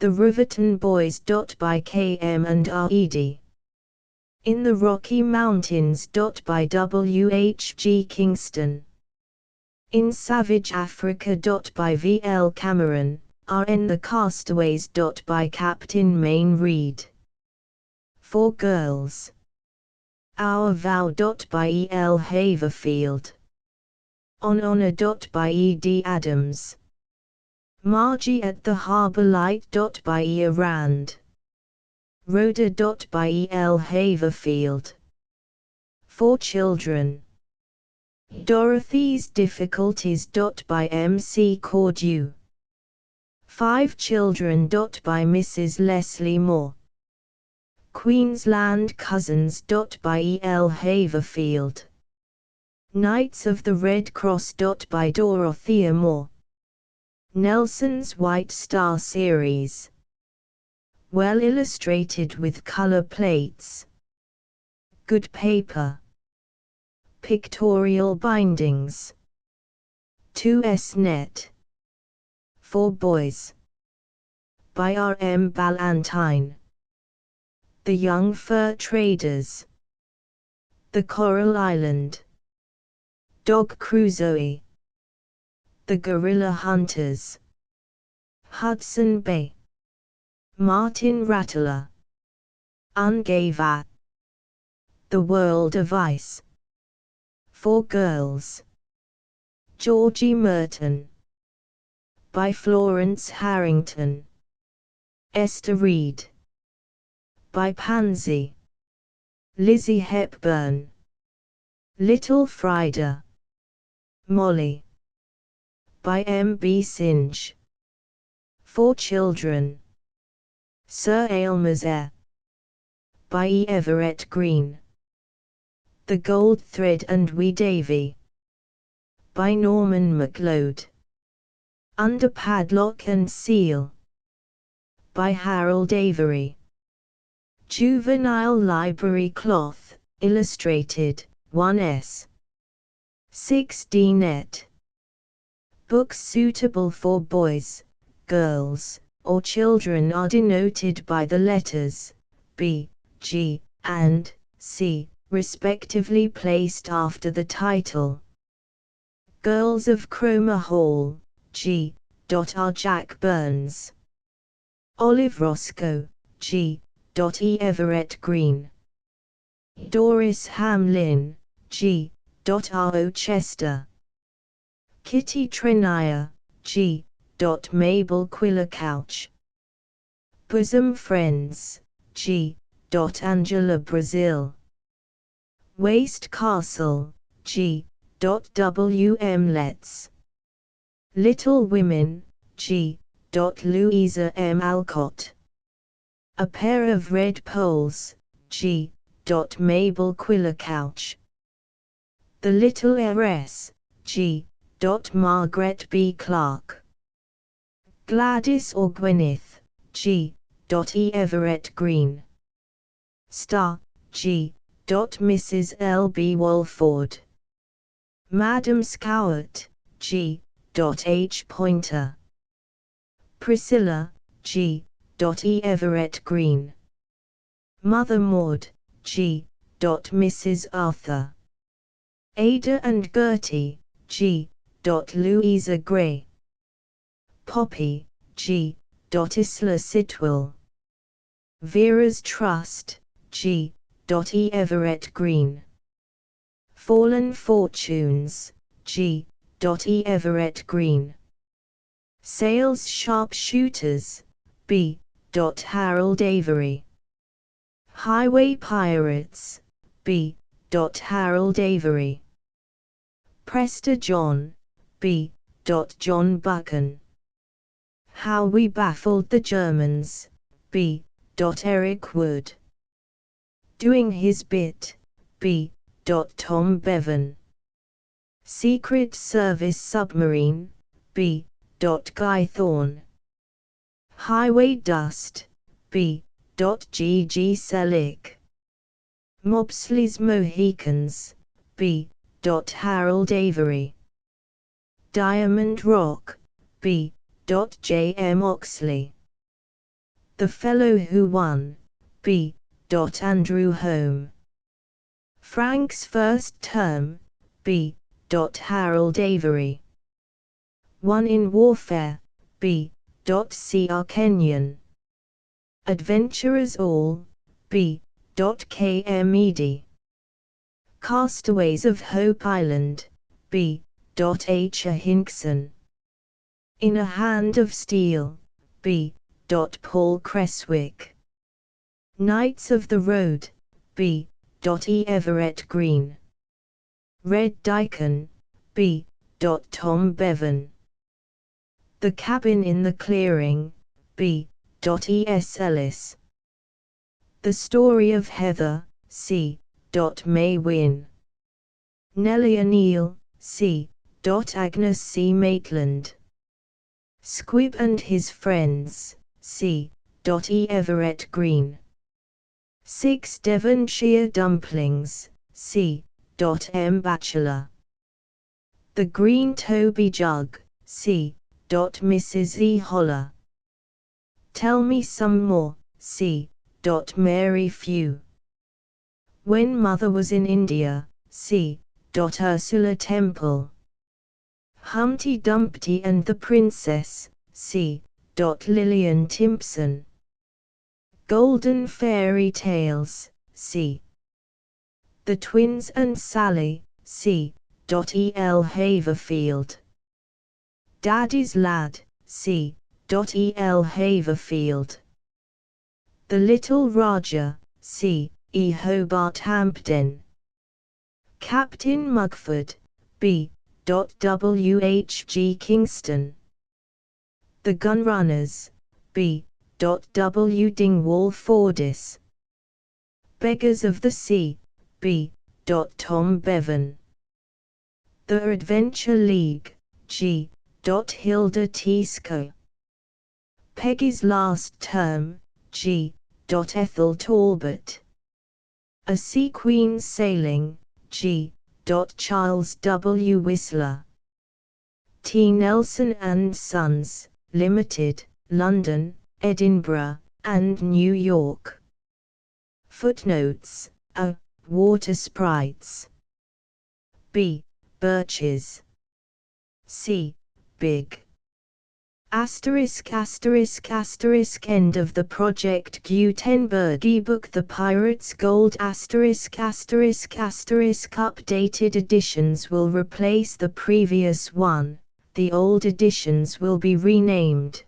The Riverton Boys. By K.M. and R.E.D. In the Rocky Mountains. By W.H.G. Kingston. In Savage Africa. By V.L. Cameron, R.N. The Castaways. By Captain Mayne Reid. For girls. Our Vow. By E.L. Haverfield. On Honor. By E.D. Adams. Margie at the Harbour Light. By E. Rand. Rhoda. By E.L. Haverfield. For children. Dorothy's Difficulties. By M.C. Cordew. 5 Children. By Mrs. Leslie Moore. Queensland Cousins. By E.L. Haverfield. Knights of the Red Cross. By Dorothea Moore. Nelson's White Star series. Well illustrated with color plates. Good paper. Pictorial bindings. 2s Net. For boys. By R. M. Ballantyne. The Young Fur Traders. The Coral Island. Dog Crusoe. The Gorilla Hunters. Hudson Bay. Martin Rattler. Ungava. The World of Ice. For girls. Georgie Merton. By Florence Harrington. Esther Reed. By Pansy. Lizzie Hepburn. Little Frida. Molly. By M. B. Singe. For children. Sir Aylmer's Heir. By E. Everett Green. The Gold Thread and Wee Davy. By Norman MacLeod. Under Padlock and Seal. By Harold Avery. Juvenile Library Cloth, Illustrated, 1s. 6d Net. Books suitable for boys, girls, or children are denoted by the letters B, G, and C, respectively placed after the title. Girls of Cromer Hall, G. R. Jack Burns. Olive Roscoe, G. E. Everett Green. Doris Hamlin, G. R. O. Chester. Kitty Trenier, G. Mabel Quillercouch. Bosom Friends, G. Angela Brazil. Waste Castle, G. W. M. Letts. Little Women, G. Louisa M. Alcott. A Pair of Red Poles, G. Mabel Quillercouch. The Little Heiress, G. Margaret B. Clark. Gladys or Gwyneth, G. E. Everett Green. Star, G. Mrs. L. B. Walford. Madam Scowart, G. H. Pointer. Priscilla, G. E. Everett Green. Mother Maud, G. Mrs. Arthur. Ada and Gertie, G. Louisa Gray. Poppy, G. Isla Sitwell. Vera's Trust, G. E. Everett Green. Fallen Fortunes, G. E. Everett Green. Sales Sharpshooters, B. Harold Avery. Highway Pirates, B. Harold Avery. Prester John, B. John Buchan. How We Baffled the Germans, B. Eric Wood. Doing His Bit, B. Tom Bevan. Secret Service Submarine, B. Guy Thorne. Highway Dust, B. G. Selick. Mopsley's Mohicans, B. Harold Avery. Diamond Rock, B. J. M. Oxley. The Fellow Who Won, B. Andrew Home. Frank's First Term, B. Harold Avery. One in Warfare, B. C. R. Kenyon. Adventurers All, B. K. M. Edie. Castaways of Hope Island, B. H. A. Hinkson. In a Hand of Steel, B. Paul Creswick. Knights of the Road, B. E. Everett Green. Red Daikon, B. Tom Bevan. The Cabin in the Clearing, B. E. S. Ellis. The Story of Heather, C. May Wynne. Nellie O'Neill, C. Agnes C. Maitland. Squib and His Friends, C. E. Everett Green. 6 Devonshire Dumplings, C. M. Batchelor. The Green Toby Jug, C. Mrs. E. Holler. Tell Me Some More, C. Mary Few. When Mother Was in India, C. Ursula Temple. Humpty Dumpty and the Princess, C. Lillian Timpson. Golden Fairy Tales, C. The Twins and Sally, C. E. L. Haverfield. Daddy's Lad, C. E. L. Haverfield. The Little Raja, C. E. Hobart Hampden. Captain Mugford, B. W. H. G. Kingston. The Gunrunners, B. W. Dingwall Fordyce. Beggars of the Sea, B. Tom Bevan. The Adventure League, G. Hilda Tisco. Peggy's Last Term, G. Ethel Talbot. A Sea Queen's Sailing, G. Charles W. Whistler. T. Nelson and Sons, Limited, London, Edinburgh, and New York. Footnotes: A. Water Sprites. B. Birches. C. Big. ****** End of the Project Gutenberg ebook. The Pirates Gold ***** updated editions will replace the previous one, the old editions will be renamed.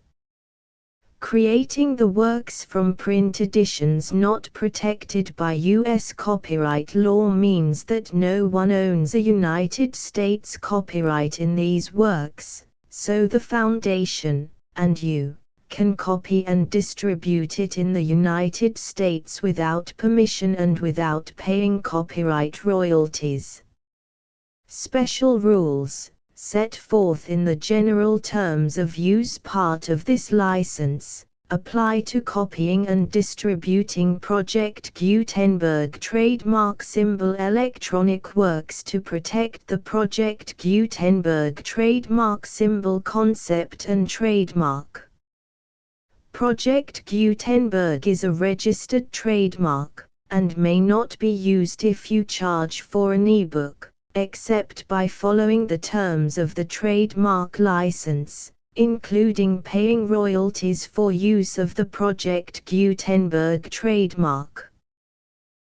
Creating the works from print editions not protected by U.S. copyright law means that no one owns a United States copyright in these works, so the Foundation, and you, can copy and distribute it in the United States without permission and without paying copyright royalties. Special rules, set forth in the general terms of use part of this license, apply to copying and distributing Project Gutenberg trademark symbol electronic works to protect the Project Gutenberg trademark symbol concept and trademark. Project Gutenberg is a registered trademark, and may not be used if you charge for an ebook, except by following the terms of the trademark license, including paying royalties for use of the Project Gutenberg trademark.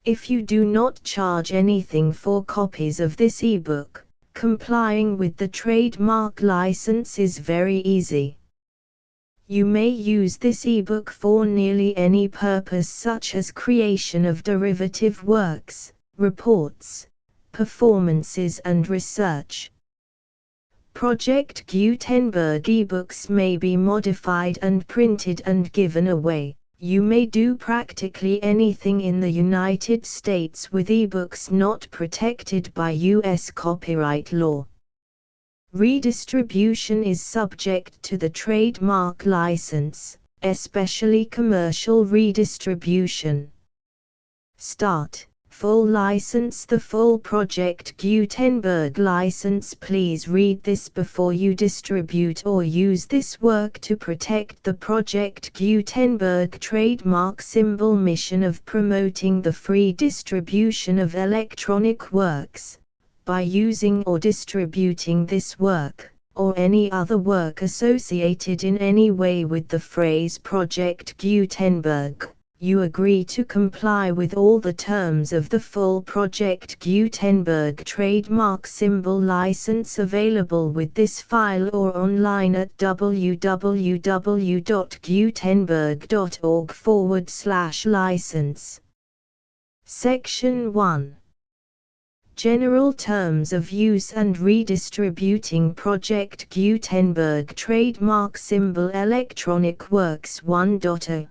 If you do not charge anything for copies of this ebook, complying with the trademark license is very easy. You may use this ebook for nearly any purpose, such as creation of derivative works, reports, performances and research. Project Gutenberg ebooks may be modified and printed and given away. You may do practically anything in the United States with ebooks not protected by U.S. copyright law. Redistribution is subject to the trademark license, especially commercial redistribution. Start. Full license. The full Project Gutenberg license. Please read this before you distribute or use this work to protect the Project Gutenberg trademark symbol mission of promoting the free distribution of electronic works. By using or distributing this work, or any other work associated in any way with the phrase Project Gutenberg, you agree to comply with all the terms of the full Project Gutenberg trademark symbol license available with this file or online at www.gutenberg.org/license. Section 1. General Terms of Use and Redistributing Project Gutenberg Trademark Symbol Electronic Works 1.0.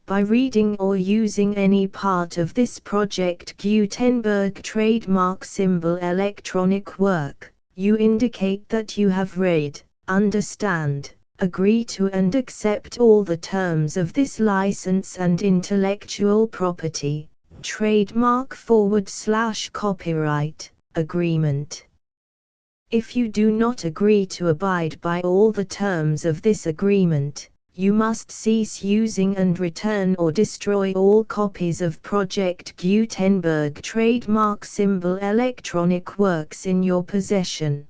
By reading or using any part of this Project Gutenberg trademark symbol electronic work, you indicate that you have read, understand, agree to and accept all the terms of this license and intellectual property, trademark/copyright, agreement. If you do not agree to abide by all the terms of this agreement, you must cease using and return or destroy all copies of Project Gutenberg trademark symbol electronic works in your possession.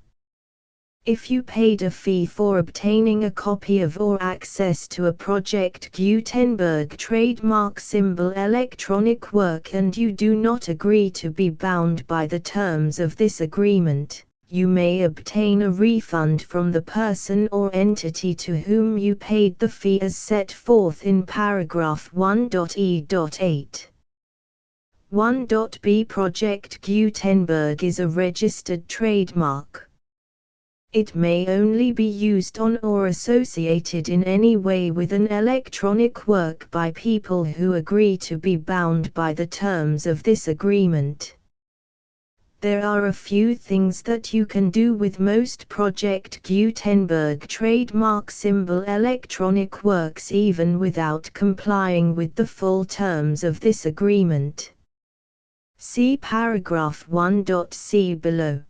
If you paid a fee for obtaining a copy of or access to a Project Gutenberg trademark symbol electronic work and you do not agree to be bound by the terms of this agreement, you may obtain a refund from the person or entity to whom you paid the fee as set forth in paragraph 1.e.8. 1.b. Project Gutenberg is a registered trademark. It may only be used on or associated in any way with an electronic work by people who agree to be bound by the terms of this agreement. There are a few things that you can do with most Project Gutenberg trademark symbol electronic works even without complying with the full terms of this agreement. See paragraph 1.c below.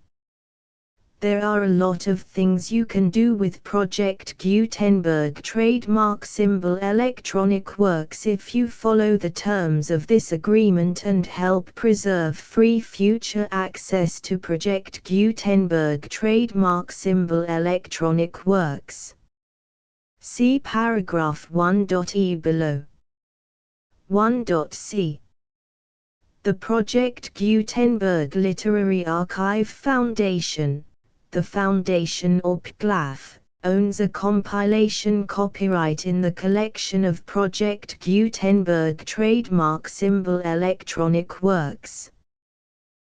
There are a lot of things you can do with Project Gutenberg trademark symbol electronic works if you follow the terms of this agreement and help preserve free future access to Project Gutenberg trademark symbol electronic works. See paragraph 1.e below. 1.c. The Project Gutenberg Literary Archive Foundation, the Foundation or PGLAF, owns a compilation copyright in the collection of Project Gutenberg trademark symbol electronic works.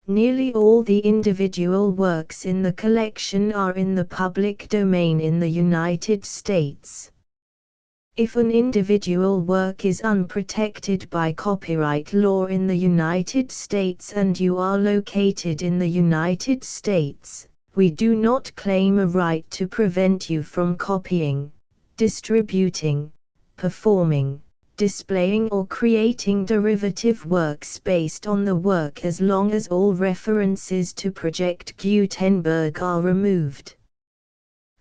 Nearly all the individual works in the collection are in the public domain in the United States. If an individual work is unprotected by copyright law in the United States and you are located in the United States, we do not claim a right to prevent you from copying, distributing, performing, displaying or creating derivative works based on the work as long as all references to Project Gutenberg are removed.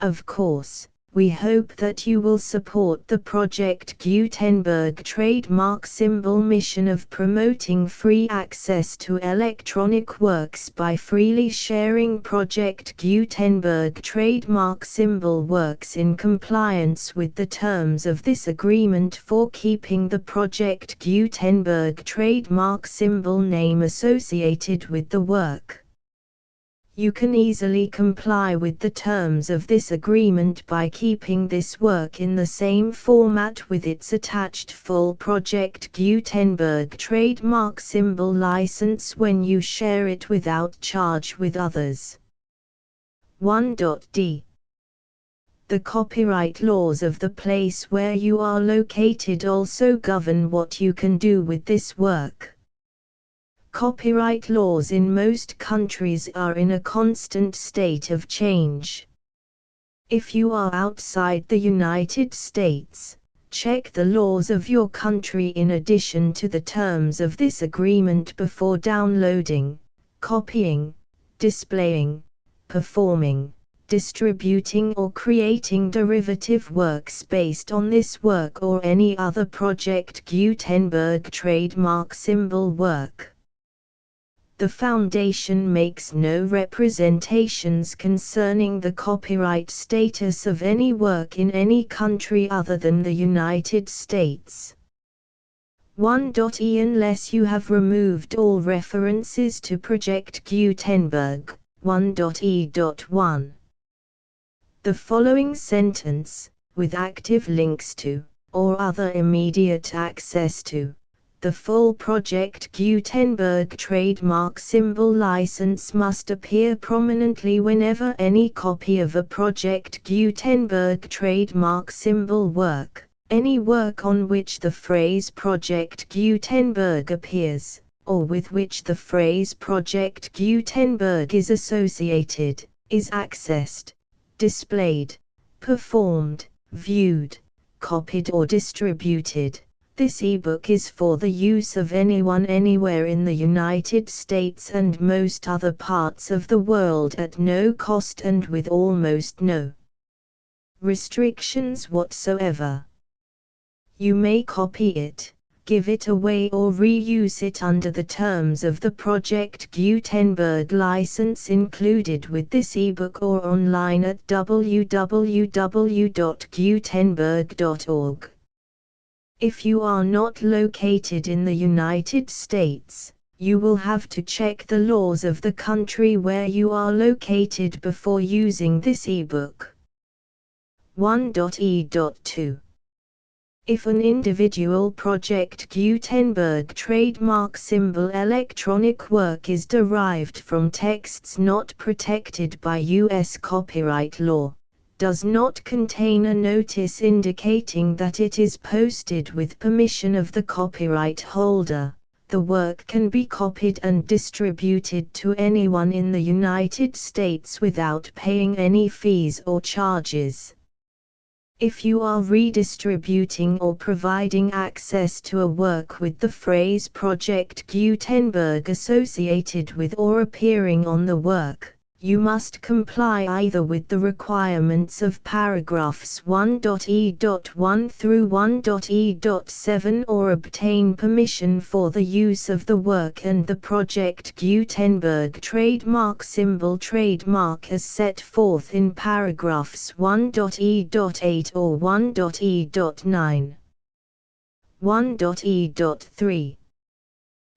Of course, We hope that you will support the Project Gutenberg trademark symbol mission of promoting free access to electronic works by freely sharing Project Gutenberg trademark symbol works in compliance with the terms of this agreement for keeping the Project Gutenberg trademark symbol name associated with the work. You can easily comply with the terms of this agreement by keeping this work in the same format with its attached full Project Gutenberg trademark symbol license when you share it without charge with others. 1.d. The copyright laws of the place where you are located also govern what you can do with this work. Copyright laws in most countries are in a constant state of change. If you are outside the United States, check the laws of your country in addition to the terms of this agreement before downloading, copying, displaying, performing, distributing or creating derivative works based on this work or any other Project Gutenberg trademark symbol work. The Foundation makes no representations concerning the copyright status of any work in any country other than the United States. 1.e Unless you have removed all references to Project Gutenberg. 1.e.1. The following sentence, with active links to, or other immediate access to, the full Project Gutenberg trademark symbol license must appear prominently whenever any copy of a Project Gutenberg trademark symbol work, any work on which the phrase Project Gutenberg appears, or with which the phrase Project Gutenberg is associated, is accessed, displayed, performed, viewed, copied or distributed. This ebook is for the use of anyone anywhere in the United States and most other parts of the world at no cost and with almost no restrictions whatsoever. You may copy it, give it away or reuse it under the terms of the Project Gutenberg license included with this ebook or online at www.gutenberg.org. If you are not located in the United States, you will have to check the laws of the country where you are located before using this ebook. 1.e.2. If an individual Project Gutenberg trademark symbol electronic work is derived from texts not protected by U.S. copyright law, does not contain a notice indicating that it is posted with permission of the copyright holder, the work can be copied and distributed to anyone in the United States without paying any fees or charges. If you are redistributing or providing access to a work with the phrase Project Gutenberg associated with or appearing on the work, you must comply either with the requirements of paragraphs 1.e.1 through 1.e.7 or obtain permission for the use of the work and the Project Gutenberg trademark symbol trademark as set forth in paragraphs 1.e.8 or 1.e.9. 1.e.3.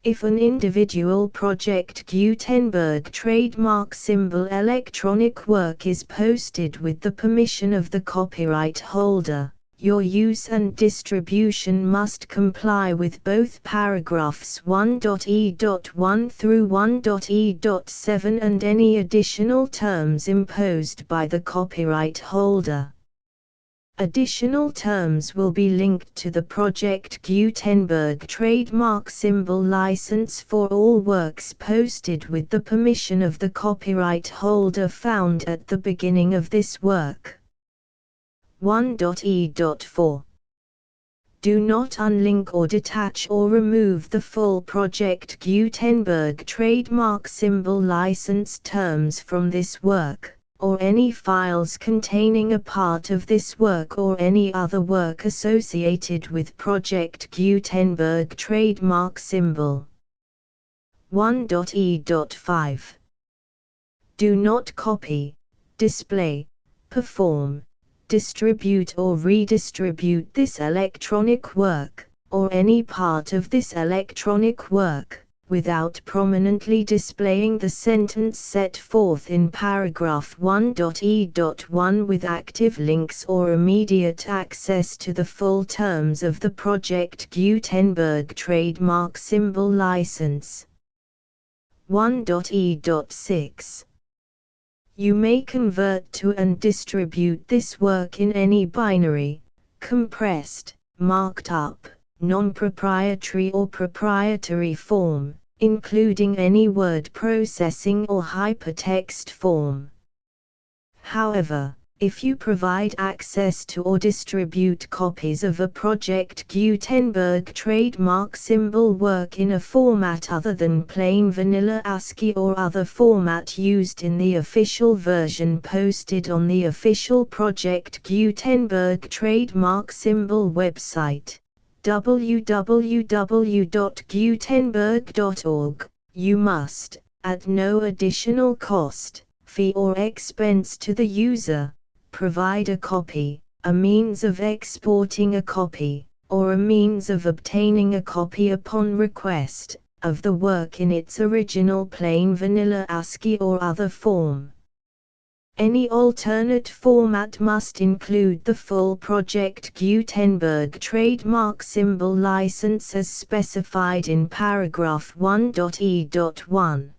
If an individual Project Gutenberg trademark symbol electronic work is posted with the permission of the copyright holder, your use and distribution must comply with both paragraphs 1.e.1 through 1.e.7 and any additional terms imposed by the copyright holder. Additional terms will be linked to the Project Gutenberg trademark symbol license for all works posted with the permission of the copyright holder found at the beginning of this work. 1.e.4. Do not unlink or detach or remove the full Project Gutenberg trademark symbol license terms from this work, or any files containing a part of this work or any other work associated with Project Gutenberg trademark symbol. 1.e.5 Do not copy, display, perform, distribute or redistribute this electronic work, or any part of this electronic work, without prominently displaying the sentence set forth in paragraph 1.e.1 with active links or immediate access to the full terms of the Project Gutenberg trademark symbol license. 1.e.6 You may convert to and distribute this work in any binary, compressed, marked up, non-proprietary or proprietary form, including any word processing or hypertext form. However, if you provide access to or distribute copies of a Project Gutenberg trademark symbol work in a format other than plain vanilla ASCII or other format used in the official version posted on the official Project Gutenberg trademark symbol website, www.gutenberg.org, you must, at no additional cost, fee or expense to the user, provide a copy, a means of exporting a copy, or a means of obtaining a copy upon request, of the work in its original plain vanilla ASCII or other form. Any alternate format must include the full Project Gutenberg trademark symbol license as specified in paragraph 1.e.1.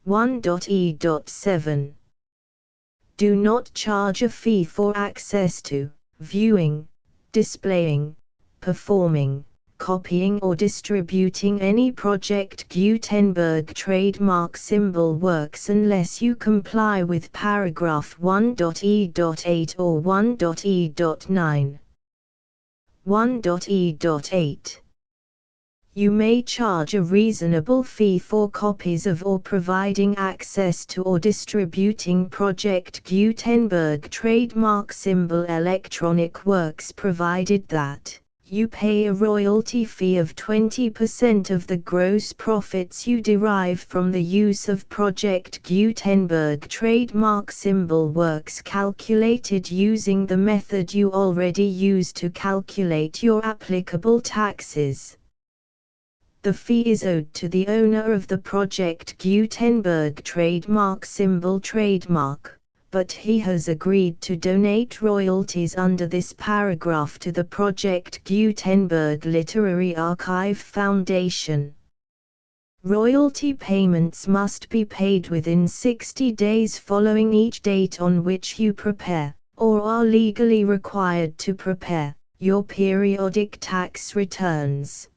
1.e.7 Do not charge a fee for access to, viewing, displaying, performing, copying or distributing any Project Gutenberg trademark symbol works unless you comply with paragraph 1.e.8 or 1.e.9. 1.e.8 You may charge a reasonable fee for copies of or providing access to or distributing Project Gutenberg trademark symbol electronic works provided that you pay a royalty fee of 20% of the gross profits you derive from the use of Project Gutenberg trademark symbol works calculated using the method you already use to calculate your applicable taxes. The fee is owed to the owner of the Project Gutenberg trademark symbol trademark, but he has agreed to donate royalties under this paragraph to the Project Gutenberg Literary Archive Foundation. Royalty payments must be paid within 60 days following each date on which you prepare, or are legally required to prepare, your periodic tax returns.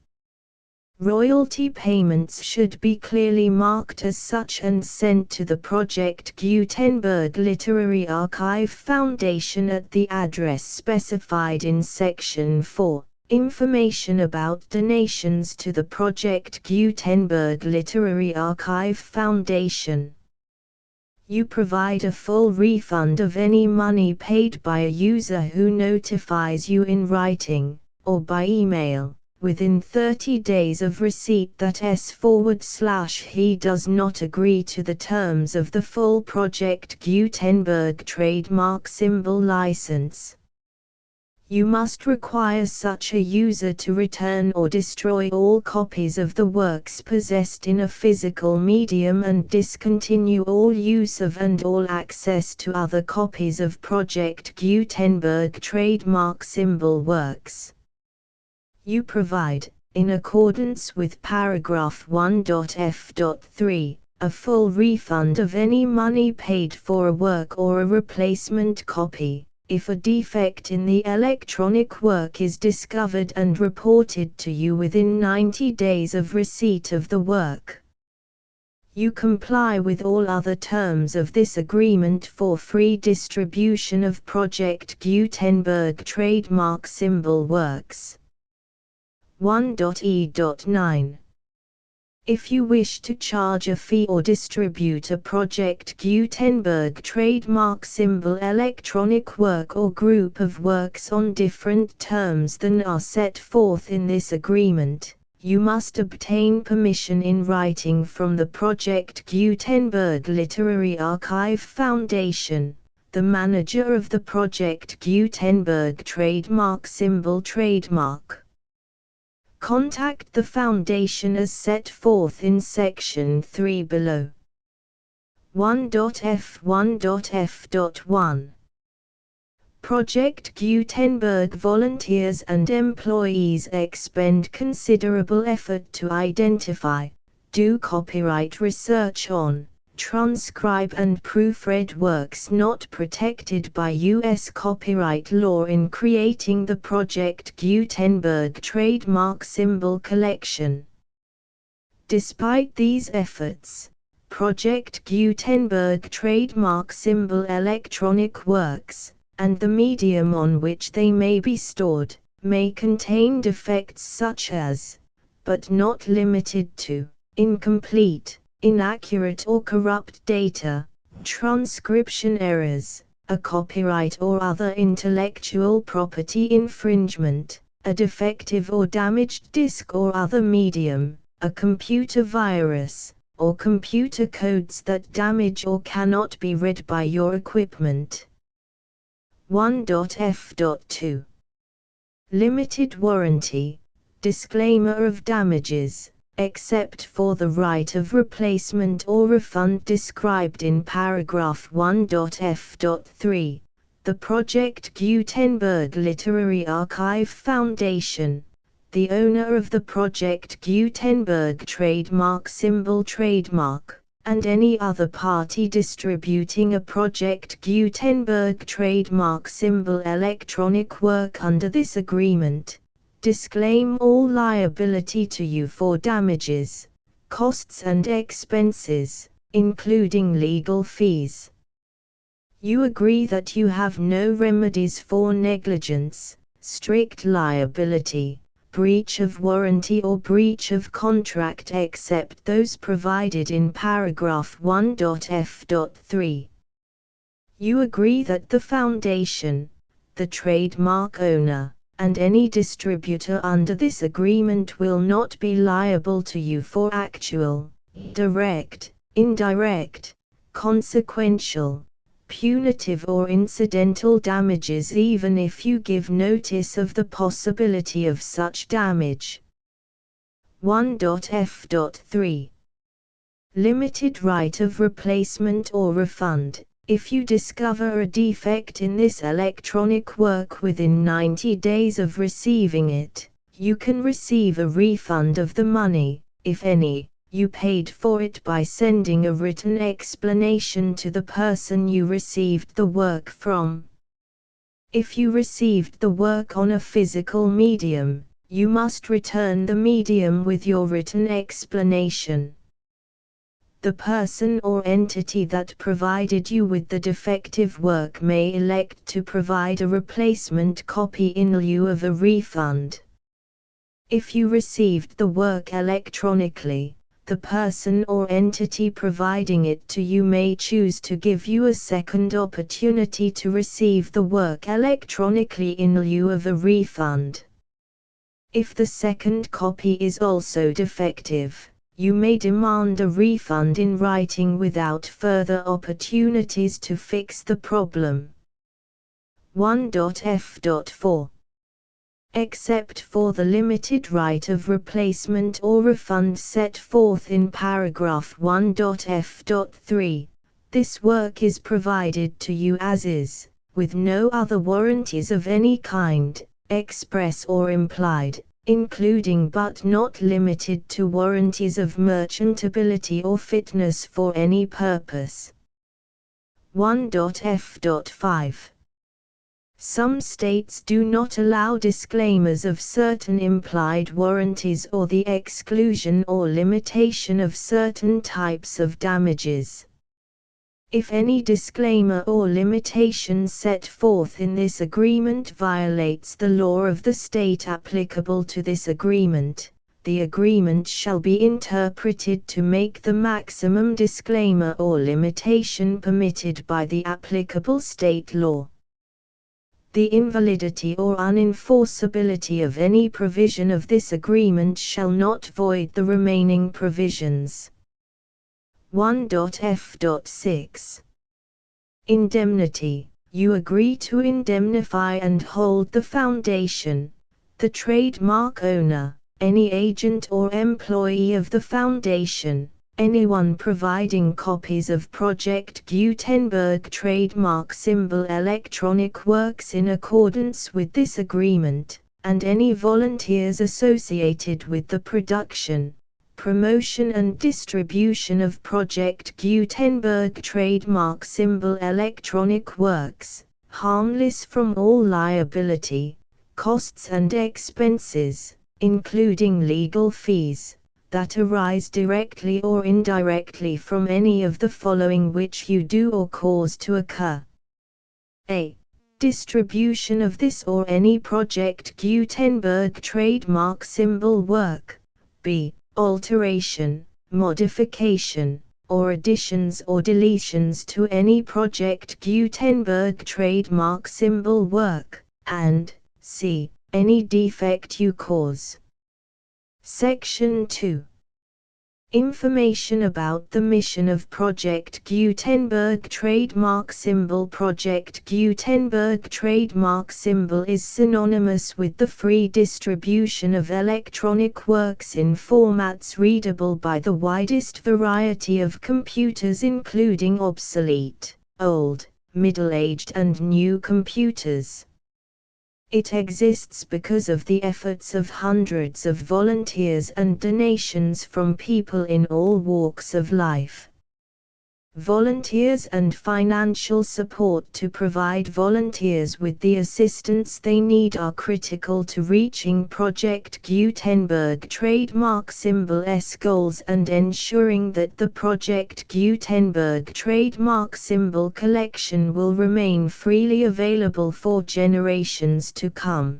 Royalty payments should be clearly marked as such and sent to the Project Gutenberg Literary Archive Foundation at the address specified in Section 4, Information about donations to the Project Gutenberg Literary Archive Foundation. You provide a full refund of any money paid by a user who notifies you in writing, or by email, within 30 days of receipt that he does not agree to the terms of the full Project Gutenberg trademark symbol license. You must require such a user to return or destroy all copies of the works possessed in a physical medium and discontinue all use of and all access to other copies of Project Gutenberg trademark symbol works. You provide, in accordance with paragraph 1.f.3, a full refund of any money paid for a work or a replacement copy, if a defect in the electronic work is discovered and reported to you within 90 days of receipt of the work. You comply with all other terms of this agreement for free distribution of Project Gutenberg trademark symbol works. 1.e.9 If you wish to charge a fee or distribute a Project Gutenberg trademark symbol electronic work or group of works on different terms than are set forth in this agreement, you must obtain permission in writing from the Project Gutenberg Literary Archive Foundation, the manager of the Project Gutenberg trademark symbol trademark. Contact the Foundation as set forth in Section 3 below. 1.f1.f.1 Project Gutenberg volunteers and employees expend considerable effort to identify, do copyright research on, transcribe and proofread works not protected by U.S. copyright law in creating the Project Gutenberg trademark symbol collection. Despite these efforts, Project Gutenberg trademark symbol electronic works, and the medium on which they may be stored, may contain defects such as, but not limited to, incomplete, inaccurate or corrupt data, transcription errors, a copyright or other intellectual property infringement, a defective or damaged disk or other medium, a computer virus, or computer codes that damage or cannot be read by your equipment. 1.f.2 Limited warranty, disclaimer of damages, except for the right of replacement or refund described in paragraph 1.f.3, the Project Gutenberg Literary Archive Foundation, the owner of the Project Gutenberg trademark symbol trademark, and any other party distributing a Project Gutenberg trademark symbol electronic work under this agreement, disclaim all liability to you for damages, costs and expenses, including legal fees. You agree that you have no remedies for negligence, strict liability, breach of warranty or breach of contract except those provided in paragraph 1.f.3. You agree that the Foundation, the trademark owner, and any distributor under this agreement will not be liable to you for actual, direct, indirect, consequential, punitive or incidental damages even if you give notice of the possibility of such damage. 1.f.3 Limited right of replacement or refund. If you discover a defect in this electronic work within 90 days of receiving it, you can receive a refund of the money, if any, you paid for it by sending a written explanation to the person you received the work from. If you received the work on a physical medium, you must return the medium with your written explanation. The person or entity that provided you with the defective work may elect to provide a replacement copy in lieu of a refund. If you received the work electronically, the person or entity providing it to you may choose to give you a second opportunity to receive the work electronically in lieu of a refund. If the second copy is also defective, you may demand a refund in writing without further opportunities to fix the problem. 1.f.4 Except for the limited right of replacement or refund set forth in paragraph 1.f.3, this work is provided to you as is, with no other warranties of any kind, express or implied, including but not limited to warranties of merchantability or fitness for any purpose. 1.f.5 Some states do not allow disclaimers of certain implied warranties or the exclusion or limitation of certain types of damages. If any disclaimer or limitation set forth in this agreement violates the law of the state applicable to this agreement, the agreement shall be interpreted to make the maximum disclaimer or limitation permitted by the applicable state law. The invalidity or unenforceability of any provision of this agreement shall not void the remaining provisions. 1.f.6 Indemnity. You agree to indemnify and hold the foundation, the trademark owner, any agent or employee of the foundation, anyone providing copies of Project Gutenberg trademark symbol electronic works in accordance with this agreement, and any volunteers associated with the production, promotion and distribution of Project Gutenberg trademark symbol electronic works, harmless from all liability, costs and expenses, including legal fees, that arise directly or indirectly from any of the following which you do or cause to occur. A. Distribution of this or any Project Gutenberg trademark symbol work. B. Alteration, modification, or additions or deletions to any Project Gutenberg trademark symbol work, and C. Any defect you cause. Section 2. Information about the mission of Project Gutenberg trademark symbol. Project Gutenberg trademark symbol is synonymous with the free distribution of electronic works in formats readable by the widest variety of computers, including obsolete, old, middle-aged and new computers. It exists because of the efforts of hundreds of volunteers and donations from people in all walks of life. Volunteers and financial support to provide volunteers with the assistance they need are critical to reaching Project Gutenberg trademark symbol's goals and ensuring that the Project Gutenberg trademark symbol collection will remain freely available for generations to come.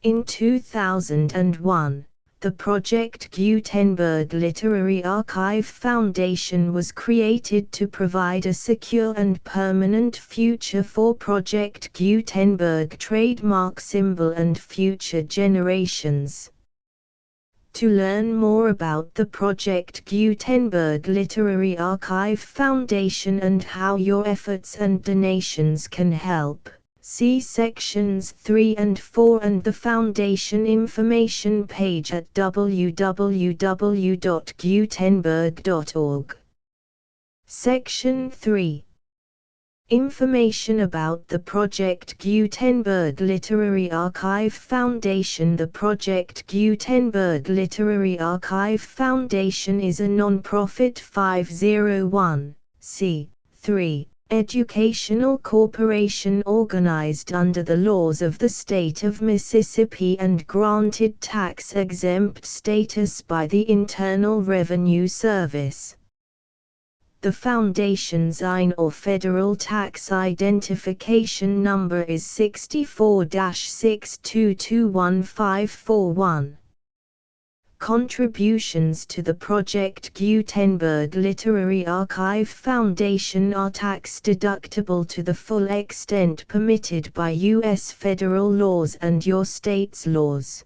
In 2001, the Project Gutenberg Literary Archive Foundation was created to provide a secure and permanent future for Project Gutenberg trademark symbol and future generations. To learn more about the Project Gutenberg Literary Archive Foundation and how your efforts and donations can help, see sections 3 and 4 and the Foundation information page at www.gutenberg.org. Section 3. Information about the Project Gutenberg Literary Archive Foundation. The Project Gutenberg Literary Archive Foundation is a non-profit 501(c)(3) educational corporation organized under the laws of the state of Mississippi and granted tax-exempt status by the Internal Revenue Service. The Foundation's IN or Federal Tax Identification Number is 64-6221541. Contributions to the Project Gutenberg Literary Archive Foundation are tax-deductible to the full extent permitted by U.S. federal laws and your state's laws.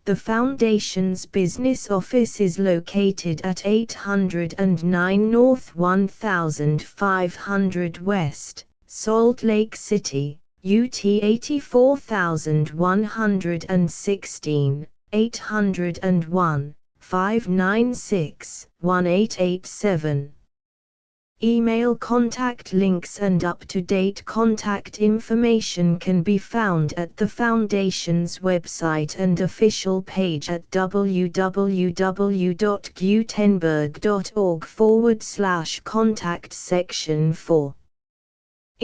The Foundation's business office is located at 809 North 1500 West, Salt Lake City, UT 84116. 801-596-1887. Email contact links and up-to-date contact information can be found at the Foundation's website and official page at www.gutenberg.org/contact section 4.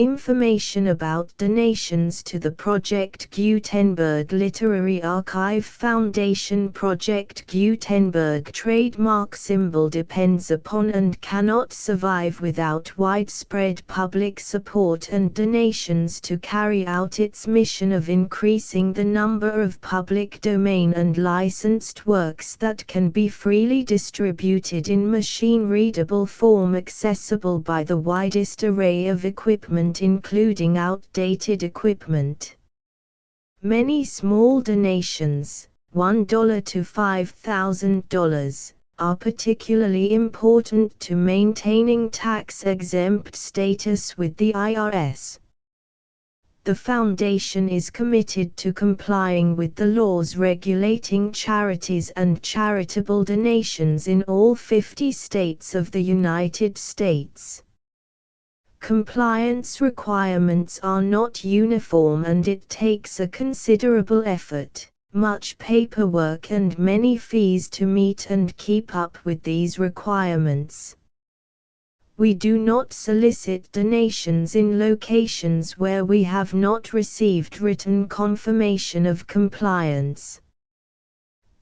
Information about donations to the Project Gutenberg Literary Archive Foundation. Project Gutenberg trademark symbol depends upon and cannot survive without widespread public support and donations to carry out its mission of increasing the number of public domain and licensed works that can be freely distributed in machine-readable form accessible by the widest array of equipment including outdated equipment. Many small donations, $1 to $5,000, are particularly important to maintaining tax-exempt status with the IRS. The Foundation is committed to complying with the laws regulating charities and charitable donations in all 50 states of the United States. Compliance requirements are not uniform and it takes a considerable effort, much paperwork and many fees to meet and keep up with these requirements. We do not solicit donations in locations where we have not received written confirmation of compliance.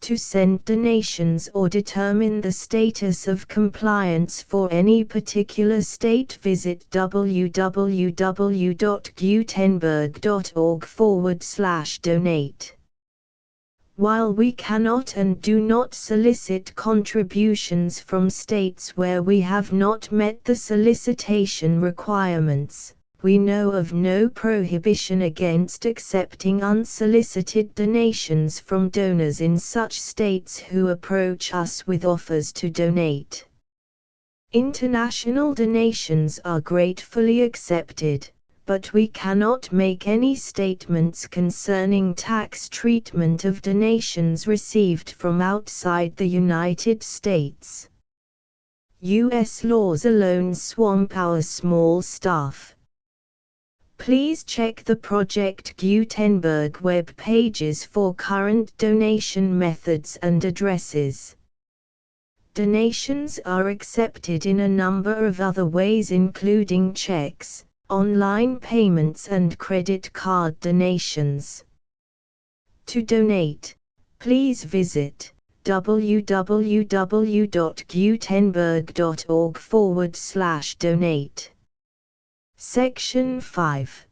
To send donations or determine the status of compliance for any particular state, visit www.gutenberg.org/donate. While we cannot and do not solicit contributions from states where we have not met the solicitation requirements, we know of no prohibition against accepting unsolicited donations from donors in such states who approach us with offers to donate. International donations are gratefully accepted, but we cannot make any statements concerning tax treatment of donations received from outside the United States. U.S. laws alone swamp our small staff. Please check the Project Gutenberg web pages for current donation methods and addresses. Donations are accepted in a number of other ways including checks, online payments and credit card donations. To donate, please visit www.gutenberg.org/donate. Section 5.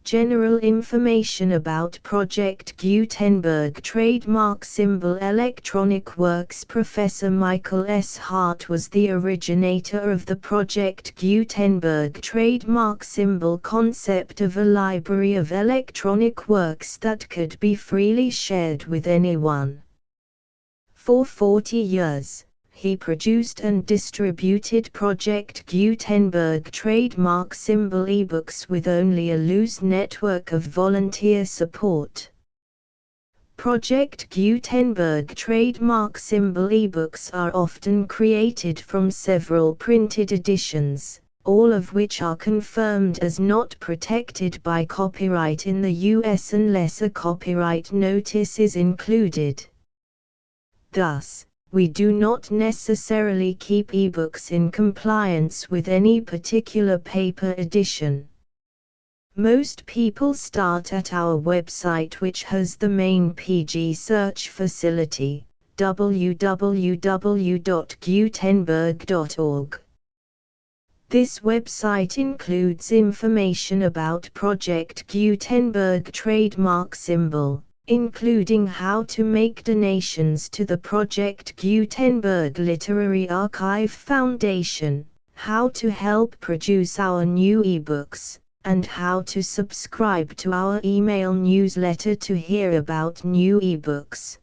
General information about Project Gutenberg trademark symbol electronic works. Professor Michael S. Hart was the originator of the Project Gutenberg trademark symbol concept of a library of electronic works that could be freely shared with anyone. For 40 years, he produced and distributed Project Gutenberg trademark symbol ebooks with only a loose network of volunteer support. Project Gutenberg trademark symbol ebooks are often created from several printed editions, all of which are confirmed as not protected by copyright in the US unless a copyright notice is included. Thus, we do not necessarily keep ebooks in compliance with any particular paper edition. Most people start at our website, which has the main PG search facility, www.gutenberg.org. This website includes information about Project Gutenberg trademark symbol, including how to make donations to the Project Gutenberg Literary Archive Foundation, how to help produce our new ebooks, and how to subscribe to our email newsletter to hear about new ebooks.